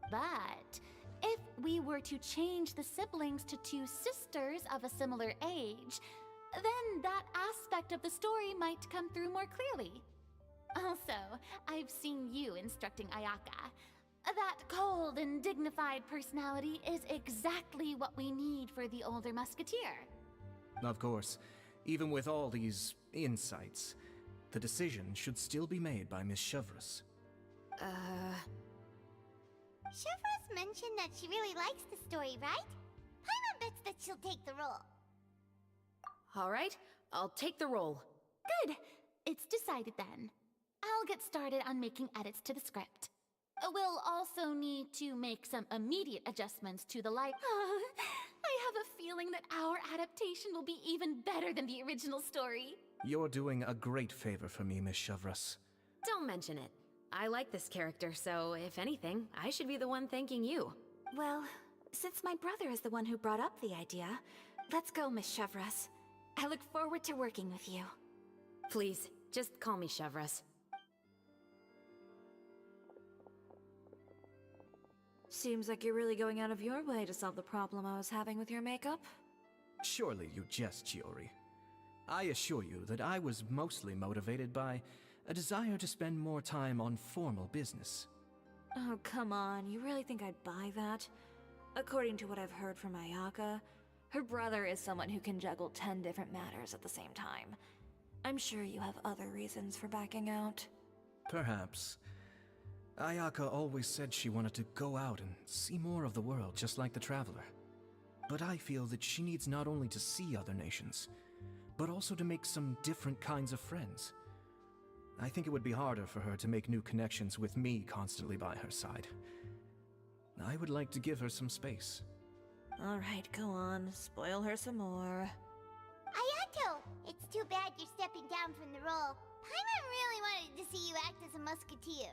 [SPEAKER 10] But if we were to change the siblings to two sisters of a similar age, then that aspect of the story might come through more clearly. Also, I've seen you instructing Ayaka. That cold and dignified personality is exactly what we need for the older musketeer.
[SPEAKER 14] Of course, even with all these insights, the decision should still be made by Miss Chevres.
[SPEAKER 4] Chevres mentioned that she really likes the story, right? Paimon bets that she'll take the role.
[SPEAKER 15] Alright, I'll take the role.
[SPEAKER 10] Good. It's decided then. I'll get started on making edits to the script. We'll also need to make some immediate adjustments to the light. I have a feeling that our adaptation will be even better than the original story.
[SPEAKER 14] You're doing a great favor for me, Miss Chevres.
[SPEAKER 15] Don't mention it. I like this character, so if anything, I should be the one thanking you.
[SPEAKER 12] Well, since my brother is the one who brought up the idea, let's go, Miss Chevres. I look forward to working with you.
[SPEAKER 15] Please, just call me Chevres.
[SPEAKER 12] Seems like you're really going out of your way to solve the problem I was having with your makeup.
[SPEAKER 14] Surely you jest, Chiori. I assure you that I was mostly motivated by a desire to spend more time on formal business.
[SPEAKER 12] Oh, come on. You really think I'd buy that? According to what I've heard from Ayaka, her brother is someone who can juggle 10 different matters at the same time. I'm sure you have other reasons for backing out.
[SPEAKER 14] Perhaps. Ayaka always said she wanted to go out and see more of the world, just like the Traveler. But I feel that she needs not only to see other nations, but also to make some different kinds of friends. I think it would be harder for her to make new connections with me constantly by her side. I would like to give her some space.
[SPEAKER 12] Alright, go on. Spoil her some more.
[SPEAKER 4] Ayato! It's too bad you're stepping down from the role. Paimon really wanted to see you act as a musketeer.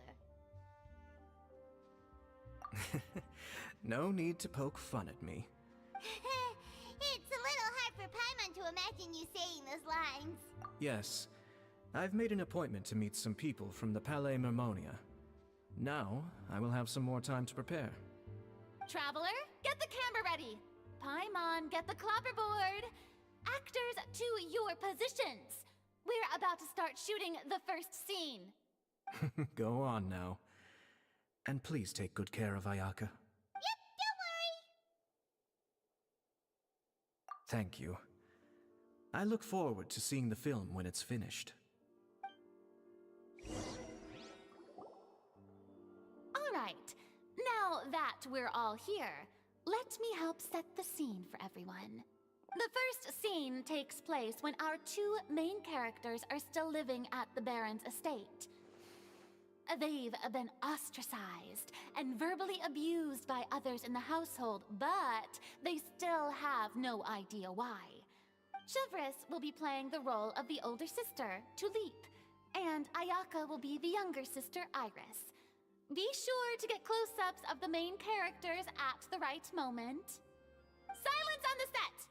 [SPEAKER 14] No need to poke fun at me.
[SPEAKER 4] It's a little hard for Paimon to imagine you saying those lines.
[SPEAKER 14] Yes, I've made an appointment to meet some people from the Palais Mermonia. Now, I will have some more time to prepare.
[SPEAKER 10] Traveler, get the camera ready. Paimon, get the clapperboard. Actors, to your positions. We're about to start shooting the first scene.
[SPEAKER 14] Go on now. And please take good care of Ayaka.
[SPEAKER 4] Yep, don't worry.
[SPEAKER 14] Thank you. I look forward to seeing the film when it's finished.
[SPEAKER 10] All right. Now that we're all here, let me help set the scene for everyone. The first scene takes place when our two main characters are still living at the Baron's estate. They've been ostracized and verbally abused by others in the household, but they still have no idea why. Chevres will be playing the role of the older sister, Tulip, and Ayaka will be the younger sister, Iris. Be sure to get close-ups of the main characters at the right moment. Silence on the set!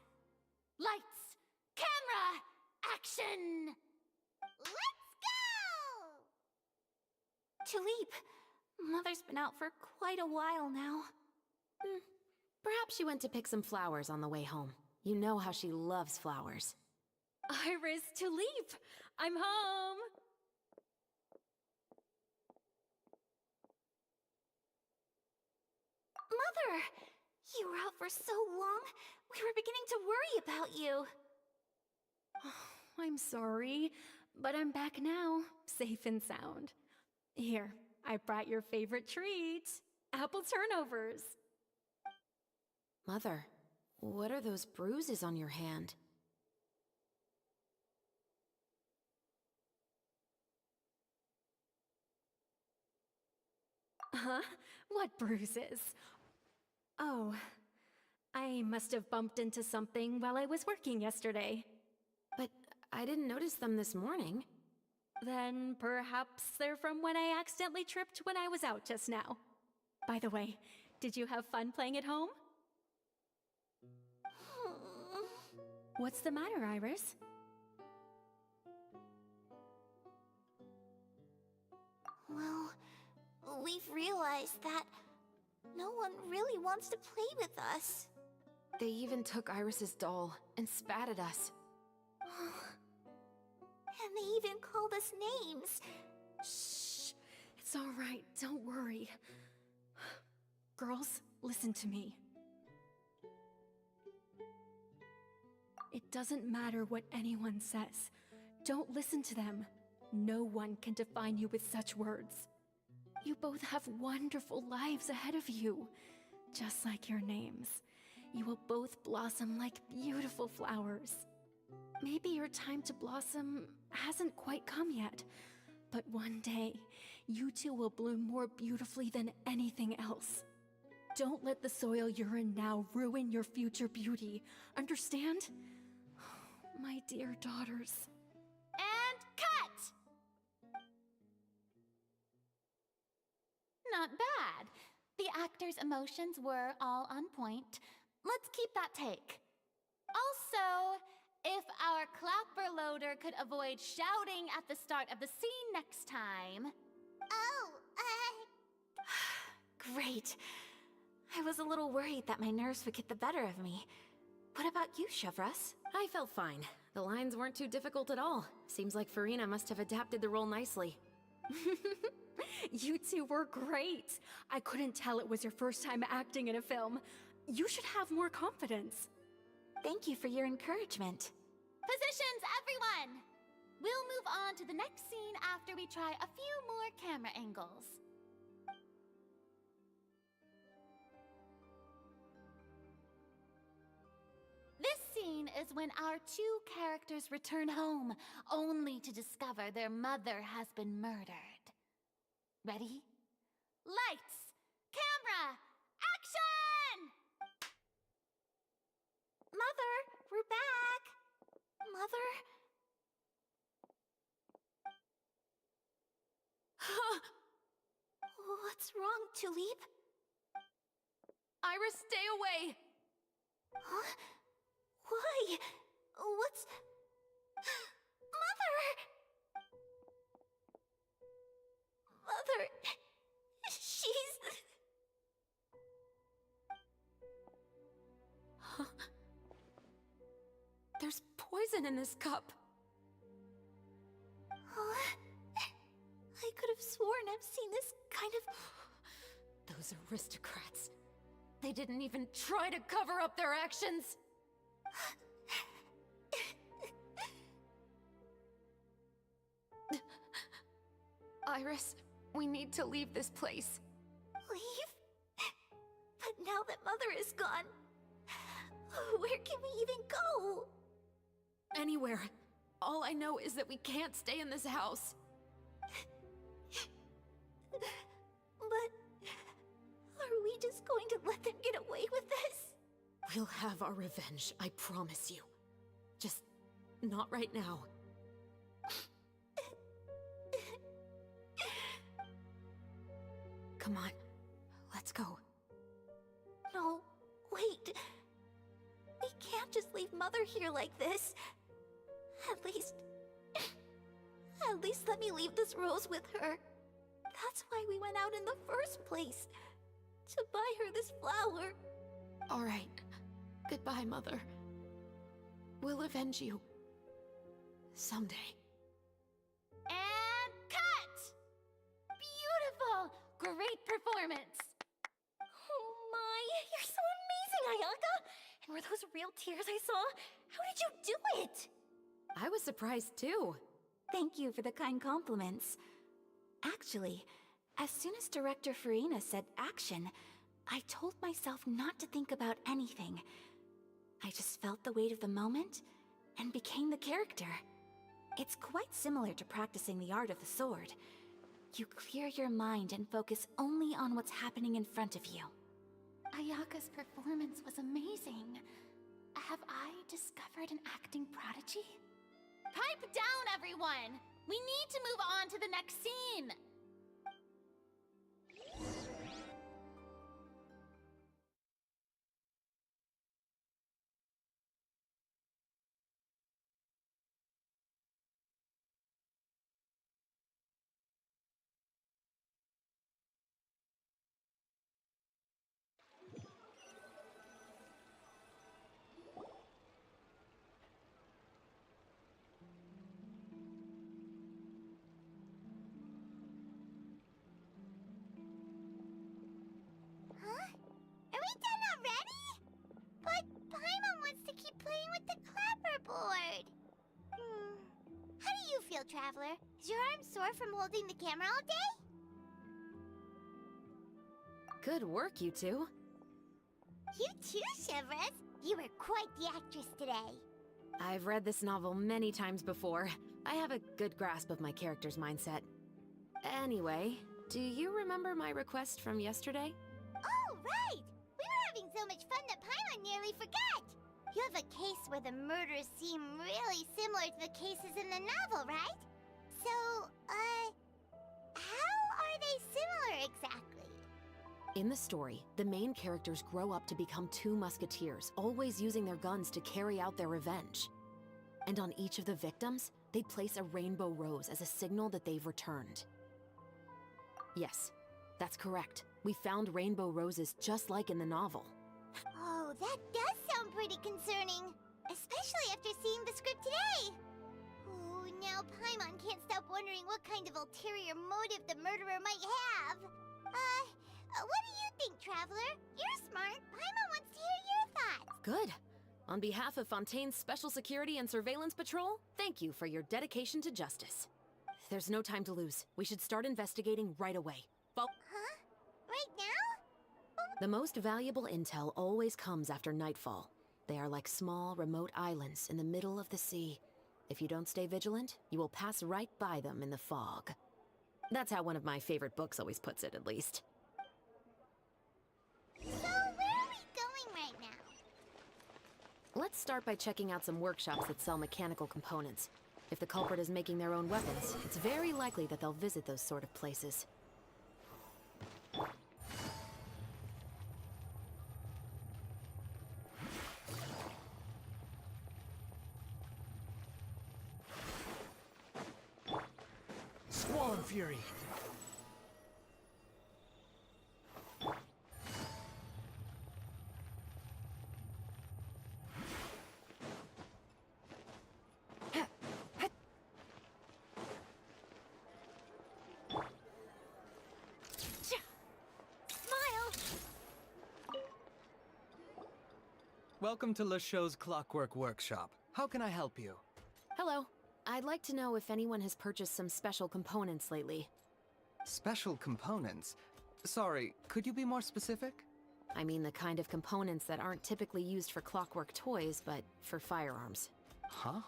[SPEAKER 10] Lights, camera, action!
[SPEAKER 4] Let's go!
[SPEAKER 12] Tulip, Mother's been out for quite a while now.
[SPEAKER 15] Perhaps she went to pick some flowers on the way home. You know how she loves flowers.
[SPEAKER 12] Iris, Tulip, I'm home!
[SPEAKER 13] Mother! You were out for so long, we were beginning to worry about you.
[SPEAKER 17] I'm sorry, but I'm back now, safe and sound. Here, I brought your favorite treat, apple turnovers.
[SPEAKER 15] Mother, what are those bruises on your hand?
[SPEAKER 17] Huh? What bruises? Oh, I must have bumped into something while I was working yesterday.
[SPEAKER 15] But I didn't notice them this morning.
[SPEAKER 17] Then perhaps they're from when I accidentally tripped when I was out just now. By the way, did you have fun playing at home? What's the matter, Iris?
[SPEAKER 4] Well, we've realized that no one really wants to play with us.
[SPEAKER 15] They even took Iris's doll and spat at us.
[SPEAKER 4] And they even called us names.
[SPEAKER 17] Shh. It's all right. Don't worry. Girls, listen to me. It doesn't matter what anyone says. Don't listen to them. No one can define you with such words. You both have wonderful lives ahead of you. Just like your names. You will both blossom like beautiful flowers. Maybe your time to blossom hasn't quite come yet, but one day, you two will bloom more beautifully than anything else. Don't let the soil you're in now ruin your future beauty. Understand? My dear daughters.
[SPEAKER 10] And cut! Not bad. The actor's emotions were all on point. Let's keep that take. Also, if our clapper loader could avoid shouting at the start of the scene next time.
[SPEAKER 4] Oh,
[SPEAKER 12] Great. I was a little worried that my nerves would get the better of me. What about you, Chevros?
[SPEAKER 15] I felt fine. The lines weren't too difficult at all. Seems like Farina must have adapted the role nicely.
[SPEAKER 17] You two were great. I couldn't tell it was your first time acting in a film. You should have more confidence.
[SPEAKER 12] Thank you for your encouragement.
[SPEAKER 10] Positions, everyone! We'll move on to the next scene after we try a few more camera angles. This scene is when our two characters return home, only to discover their mother has been murdered. Ready? Lights! Camera! Action!
[SPEAKER 4] Mother, we're back. Mother? What's wrong, Tulip?
[SPEAKER 15] Iris, stay away!
[SPEAKER 4] Huh? Why? What's... Mother! Mother... She's...
[SPEAKER 15] There's poison in this cup.
[SPEAKER 4] I could have sworn I've seen this kind of...
[SPEAKER 15] Those aristocrats. They didn't even try to cover up their actions. Iris, we need to leave this place.
[SPEAKER 4] Leave? But now that Mother is gone, where can we even go?
[SPEAKER 15] Anywhere. All I know is that we can't stay in this house.
[SPEAKER 4] But... are we just going to let them get away with this?
[SPEAKER 15] We'll have our revenge, I promise you. Just not right now. Come on, let's go.
[SPEAKER 4] No, wait. We can't just leave Mother here like this. At least let me leave this rose with her. That's why we went out in the first place. To buy her this flower.
[SPEAKER 15] All right. Goodbye, Mother. We'll avenge you. Someday.
[SPEAKER 10] And cut! Beautiful! Great performance!
[SPEAKER 13] Oh my, You're so amazing, Ayaka! And were those real tears I saw? How did you do it?
[SPEAKER 15] I was surprised too.
[SPEAKER 12] Thank you for the kind compliments. Actually, as soon as Director Farina said action, I told myself not to think about anything. I just felt the weight of the moment and became the character. It's quite similar to practicing the art of the sword. You clear your mind and focus only on what's happening in front of you.
[SPEAKER 10] Ayaka's performance was amazing. Have I discovered an acting prodigy? Pipe down, everyone! We need to move on to the next scene!
[SPEAKER 4] Huh? Are we done already? But Paimon wants to keep playing with the clapperboard. How do you feel, Traveler? Is your arm sore from holding the camera all day?
[SPEAKER 15] Good work, you two.
[SPEAKER 4] You too, Shivers. You were quite the actress today.
[SPEAKER 15] I've read this novel many times before. I have a good grasp of my character's mindset. Anyway, do you remember my request from yesterday?
[SPEAKER 4] Oh, right! We were having so much fun that Paimon nearly forgot! You have a case where the murders seem really similar to the cases in the novel, right? So, how are they similar exactly?
[SPEAKER 15] In the story, the main characters grow up to become two musketeers, always using their guns to carry out their revenge. And on each of the victims, they place a rainbow rose as a signal that they've returned. Yes, that's correct. We found rainbow roses just like in the novel.
[SPEAKER 4] Oh, that does sound pretty concerning. Especially after seeing the script today. Oh, now Paimon can't stop wondering what kind of ulterior motive the murderer might have. What do you think, Traveler? You're smart. Paimon wants to hear your thoughts.
[SPEAKER 15] Good. On behalf of Fontaine's Special Security and Surveillance Patrol, thank you for your dedication to justice. There's no time to lose. We should start investigating right away.
[SPEAKER 4] Huh? Right now?
[SPEAKER 15] The most valuable intel always comes after nightfall. They are like small, remote islands in the middle of the sea. If you don't stay vigilant, you will pass right by them in the fog. That's how one of my favorite books always puts it, at least.
[SPEAKER 4] So, where are we going right now?
[SPEAKER 15] Let's start by checking out some workshops that sell mechanical components. If the culprit is making their own weapons, it's very likely that they'll visit those sort of places.
[SPEAKER 14] Swarm Fury!
[SPEAKER 18] Welcome to LeChaux's Clockwork Workshop. How can I help you?
[SPEAKER 15] Hello. I'd like to know if anyone has purchased some special components lately.
[SPEAKER 18] Special components? Sorry, could you be more specific?
[SPEAKER 15] I mean the kind of components that aren't typically used for clockwork toys, but for firearms.
[SPEAKER 18] Huh?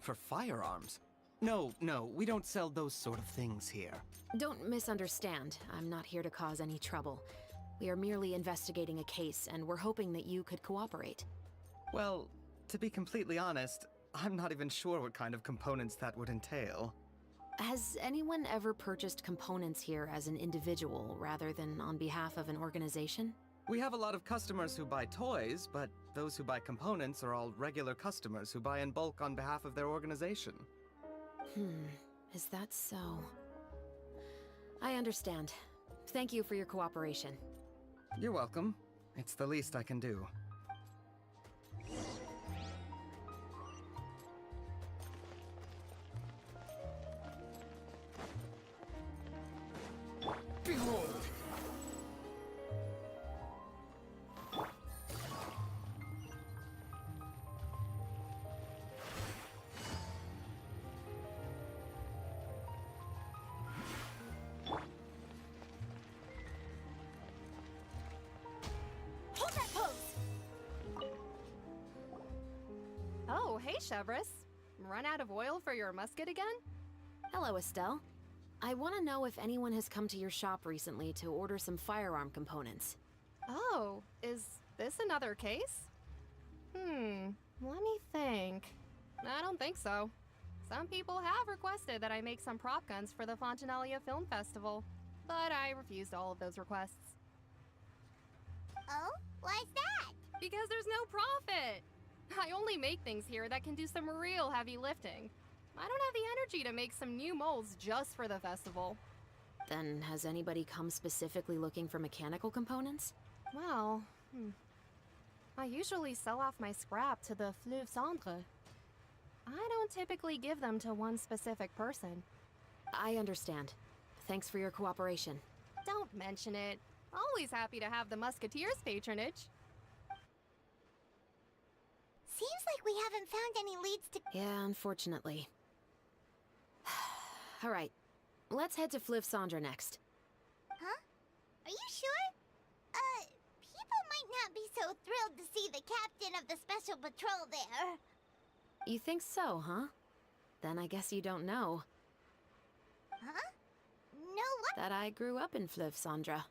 [SPEAKER 18] For firearms? No, we don't sell those sort of things here.
[SPEAKER 15] Don't misunderstand. I'm not here to cause any trouble. We are merely investigating a case, and we're hoping that you could cooperate.
[SPEAKER 18] Well, to be completely honest, I'm not even sure what kind of components that would entail.
[SPEAKER 15] Has anyone ever purchased components here as an individual rather than on behalf of an organization?
[SPEAKER 18] We have a lot of customers who buy toys, but those who buy components are all regular customers who buy in bulk on behalf of their organization.
[SPEAKER 15] Is that so? I understand. Thank you for your cooperation.
[SPEAKER 18] You're welcome. It's the least I can do.
[SPEAKER 14] Behold!
[SPEAKER 19] Oh, hey, Chevris. Run out of oil for your musket again?
[SPEAKER 15] Hello, Estelle. I want to know if anyone has come to your shop recently to order some firearm components.
[SPEAKER 19] Oh, is this another case? Let me think. I don't think so. Some people have requested that I make some prop guns for the Fontanalia Film Festival, but I refused all of those requests.
[SPEAKER 4] Oh? Why's that?
[SPEAKER 19] Because there's no profit! I only make things here that can do some real heavy lifting. I don't have the energy to make some new molds just for the festival.
[SPEAKER 15] Then has anybody come specifically looking for mechanical components?
[SPEAKER 19] Well, I usually sell off my scrap to the Fleuve Cendre. I don't typically give them to one specific person.
[SPEAKER 15] I understand. Thanks for your cooperation.
[SPEAKER 19] Don't mention it. Always happy to have the Musketeers' patronage.
[SPEAKER 4] Seems like we haven't found any leads to...
[SPEAKER 15] Yeah, unfortunately. Alright, let's head to Fleuve Cendre next.
[SPEAKER 4] Huh? Are you sure? People might not be so thrilled to see the captain of the special patrol there.
[SPEAKER 15] You think so, huh? Then I guess you don't know.
[SPEAKER 4] Huh? No, what?
[SPEAKER 15] That I grew up in Fleuve Cendre.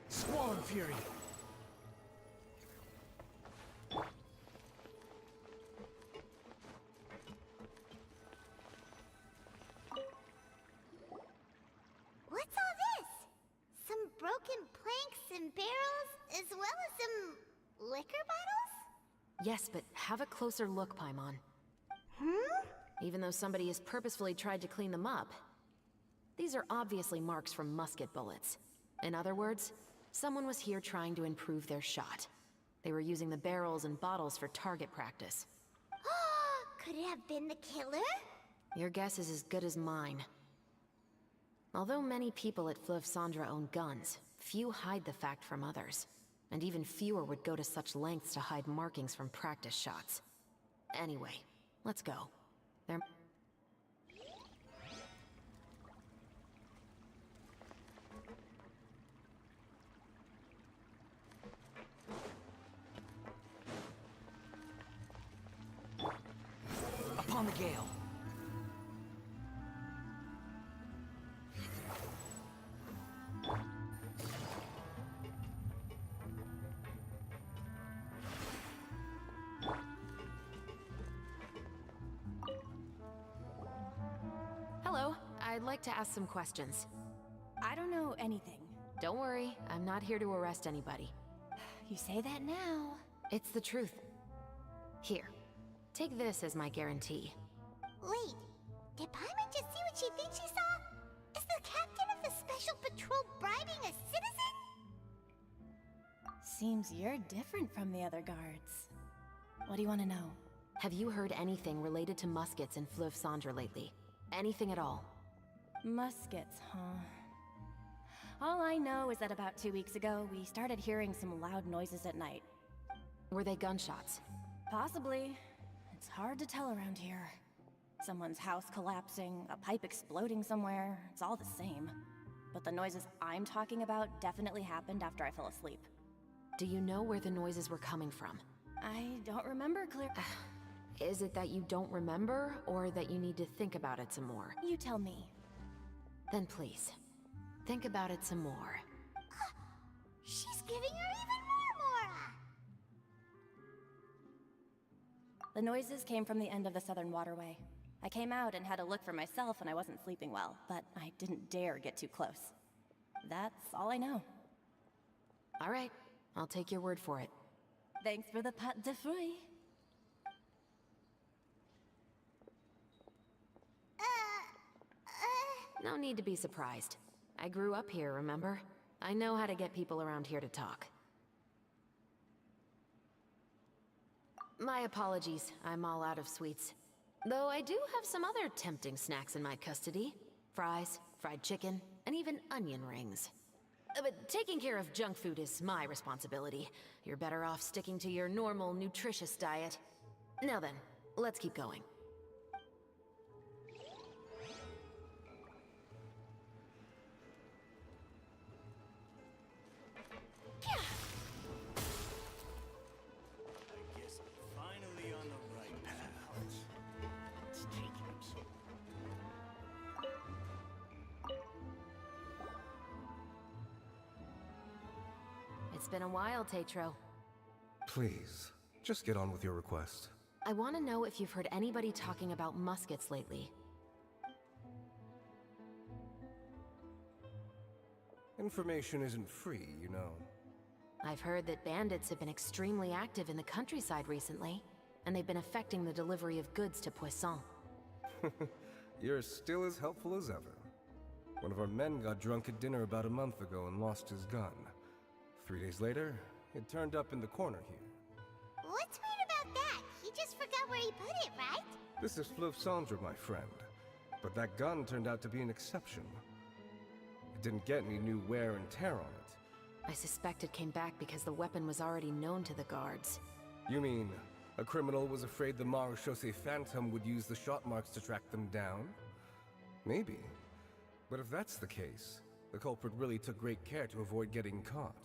[SPEAKER 11] Squall and Fury.
[SPEAKER 4] What's all this? Some broken planks and barrels, as well as some liquor bottles?
[SPEAKER 15] Yes, but have a closer look, Paimon.
[SPEAKER 4] Hmm?
[SPEAKER 15] Even though somebody has purposefully tried to clean them up, these are obviously marks from musket bullets. In other words, someone was here trying to improve their shot. They were using the barrels and bottles for target practice.
[SPEAKER 4] Could it have been the killer?
[SPEAKER 15] Your guess is as good as mine. Although many people at Fleuve Cendre own guns, few hide the fact from others. And even fewer would go to such lengths to hide markings from practice shots. Anyway, let's go. There...
[SPEAKER 2] Upon the gale.
[SPEAKER 15] Hello, I'd like to ask some questions.
[SPEAKER 12] I don't know anything.
[SPEAKER 15] Don't worry, I'm not here to arrest anybody.
[SPEAKER 12] You say that now.
[SPEAKER 15] It's the truth. Here, take this as my guarantee.
[SPEAKER 4] Wait, did Paimon just see what she thinks she saw? Is the captain of the special patrol bribing a citizen?
[SPEAKER 12] Seems you're different from the other guards. What do you want to know?
[SPEAKER 15] Have you heard anything related to muskets in Fleuve Cendre lately? Anything at all?
[SPEAKER 12] Muskets, huh? All I know is that about 2 weeks ago, we started hearing some loud noises at night.
[SPEAKER 15] Were they gunshots?
[SPEAKER 12] Possibly. It's hard to tell around here. Someone's house collapsing, a pipe exploding somewhere, it's all the same. But the noises I'm talking about definitely happened after I fell asleep.
[SPEAKER 15] Do you know where the noises were coming from?
[SPEAKER 12] I don't remember clear-
[SPEAKER 15] Is it that you don't remember, or that you need to think about it some more?
[SPEAKER 12] You tell me.
[SPEAKER 15] Then please, think about it some more.
[SPEAKER 4] She's giving her even more Mora!
[SPEAKER 12] The noises came from the end of the Southern Waterway. I came out and had a look for myself and I wasn't sleeping well, but I didn't dare get too close. That's all I know.
[SPEAKER 15] All right, I'll take your word for it.
[SPEAKER 12] Thanks for the pâte de fruits.
[SPEAKER 15] No need to be surprised. I grew up here, remember? I know how to get people around here to talk. My apologies, I'm all out of sweets. Though I do have some other tempting snacks in my custody. Fries, fried chicken, and even onion rings. But taking care of junk food is my responsibility. You're better off sticking to your normal, nutritious diet. Now then, let's keep going.
[SPEAKER 20] I guess I'm finally on the right path. Let's take him.
[SPEAKER 15] It's been a while, Tetro.
[SPEAKER 21] Please, just get on with your request.
[SPEAKER 15] I want to know if you've heard anybody talking about muskets lately.
[SPEAKER 21] Information isn't free, you know.
[SPEAKER 15] I've heard that bandits have been extremely active in the countryside recently, and they've been affecting the delivery of goods to Poisson.
[SPEAKER 21] You're still as helpful as ever. One of our men got drunk at dinner about a month ago and lost his gun. 3 days later, it turned up in the corner here.
[SPEAKER 4] What's weird about that? He just forgot where he put it, right?
[SPEAKER 21] This is Fleuve Cendre, my friend. But that gun turned out to be an exception. It didn't get any new wear and tear on it.
[SPEAKER 15] I suspect it came back because the weapon was already known to the guards.
[SPEAKER 21] You mean, a criminal was afraid the Marechaussee Phantom would use the shot marks to track them down? Maybe. But if that's the case, the culprit really took great care to avoid getting caught.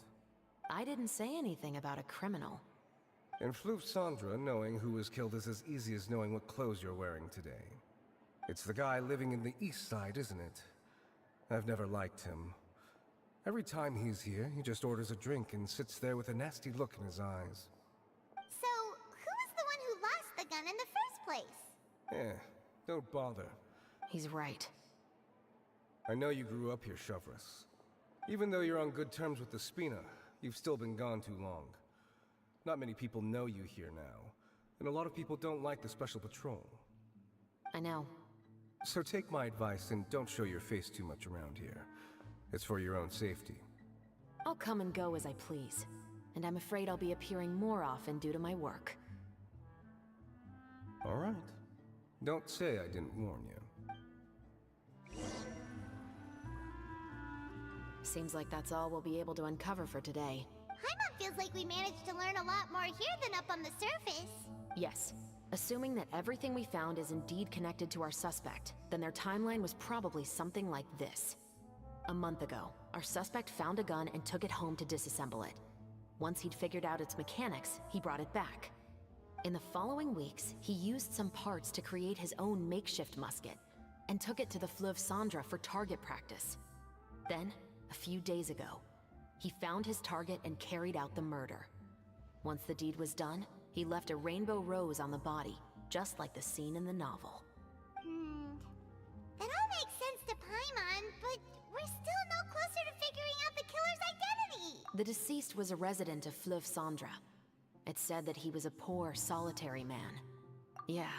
[SPEAKER 15] I didn't say anything about a criminal.
[SPEAKER 21] In Fleuve Cendre, knowing who was killed is as easy as knowing what clothes you're wearing today. It's the guy living in the east side, isn't it? I've never liked him. Every time he's here, he just orders a drink and sits there with a nasty look in his eyes.
[SPEAKER 4] So, who was the one who lost the gun in the first place?
[SPEAKER 21] Don't bother.
[SPEAKER 15] He's right.
[SPEAKER 21] I know you grew up here, Chevres. Even though you're on good terms with the Spina, you've still been gone too long. Not many people know you here now, and a lot of people don't like the Special Patrol.
[SPEAKER 15] I know.
[SPEAKER 21] So take my advice and don't show your face too much around here. It's for your own safety.
[SPEAKER 15] I'll come and go as I please, and I'm afraid I'll be appearing more often due to my work.
[SPEAKER 21] All right. Don't say I didn't warn you.
[SPEAKER 15] Seems like that's all we'll be able to uncover for today.
[SPEAKER 4] Paimon feels like we managed to learn a lot more here than up on the surface.
[SPEAKER 15] Yes. Assuming that everything we found is indeed connected to our suspect, then their timeline was probably something like this. A month ago, our suspect found a gun and took it home to disassemble it. Once he'd figured out its mechanics, he brought it back. In the following weeks, he used some parts to create his own makeshift musket, and took it to the Fleuve Cendre for target practice. Then, a few days ago, he found his target and carried out the murder. Once the deed was done, he left a rainbow rose on the body, just like the scene in the novel.
[SPEAKER 4] That all makes sense to Paimon, but we're still no closer to figuring out the killer's identity!
[SPEAKER 15] The deceased was a resident of Fleuve Cendre. It's said that he was a poor, solitary man. Yeah,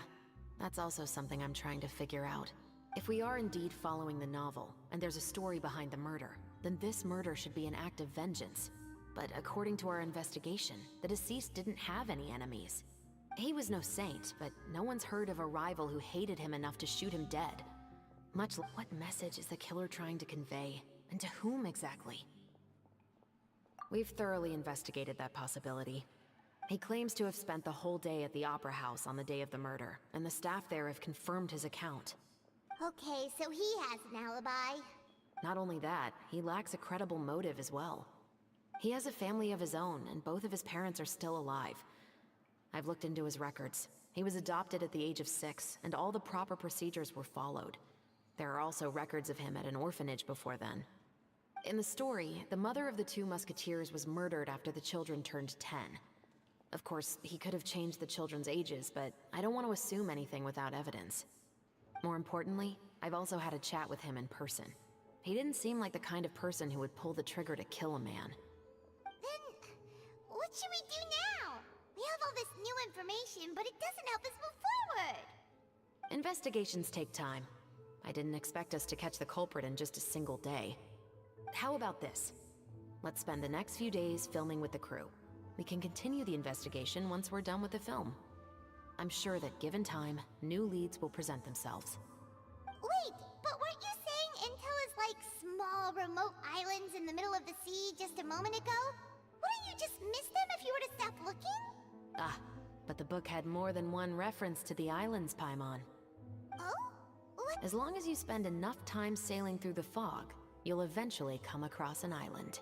[SPEAKER 15] that's also something I'm trying to figure out. If we are indeed following the novel, and there's a story behind the murder, then this murder should be an act of vengeance. But according to our investigation, the deceased didn't have any enemies. He was no saint, but no one's heard of a rival who hated him enough to shoot him dead. What message is the killer trying to convey? And to whom exactly? We've thoroughly investigated that possibility. He claims to have spent the whole day at the Opera House on the day of the murder, and the staff there have confirmed his account.
[SPEAKER 4] Okay, so he has an alibi.
[SPEAKER 15] Not only that, he lacks a credible motive as well. He has a family of his own, and both of his parents are still alive. I've looked into his records. He was adopted at the age of 6, and all the proper procedures were followed. There are also records of him at an orphanage before then. In the story, the mother of the 2 musketeers was murdered after the children turned 10. Of course, he could have changed the children's ages, but I don't want to assume anything without evidence. More importantly, I've also had a chat with him in person. He didn't seem like the kind of person who would pull the trigger to kill a man.
[SPEAKER 4] Then, what should we do now? We have all this new information, but it doesn't help us move forward.
[SPEAKER 15] Investigations take time. I didn't expect us to catch the culprit in just a single day. How about this? Let's spend the next few days filming with the crew. We can continue the investigation once we're done with the film. I'm sure that given time, new leads will present themselves.
[SPEAKER 4] Wait, but weren't you saying small, remote islands in the middle of the sea just a moment ago? Wouldn't you just miss them if you were to stop looking?
[SPEAKER 15] Ah, but the book had more than one reference to the islands, Paimon.
[SPEAKER 4] Oh? What?
[SPEAKER 15] As long as you spend enough time sailing through the fog, you'll eventually come across an island.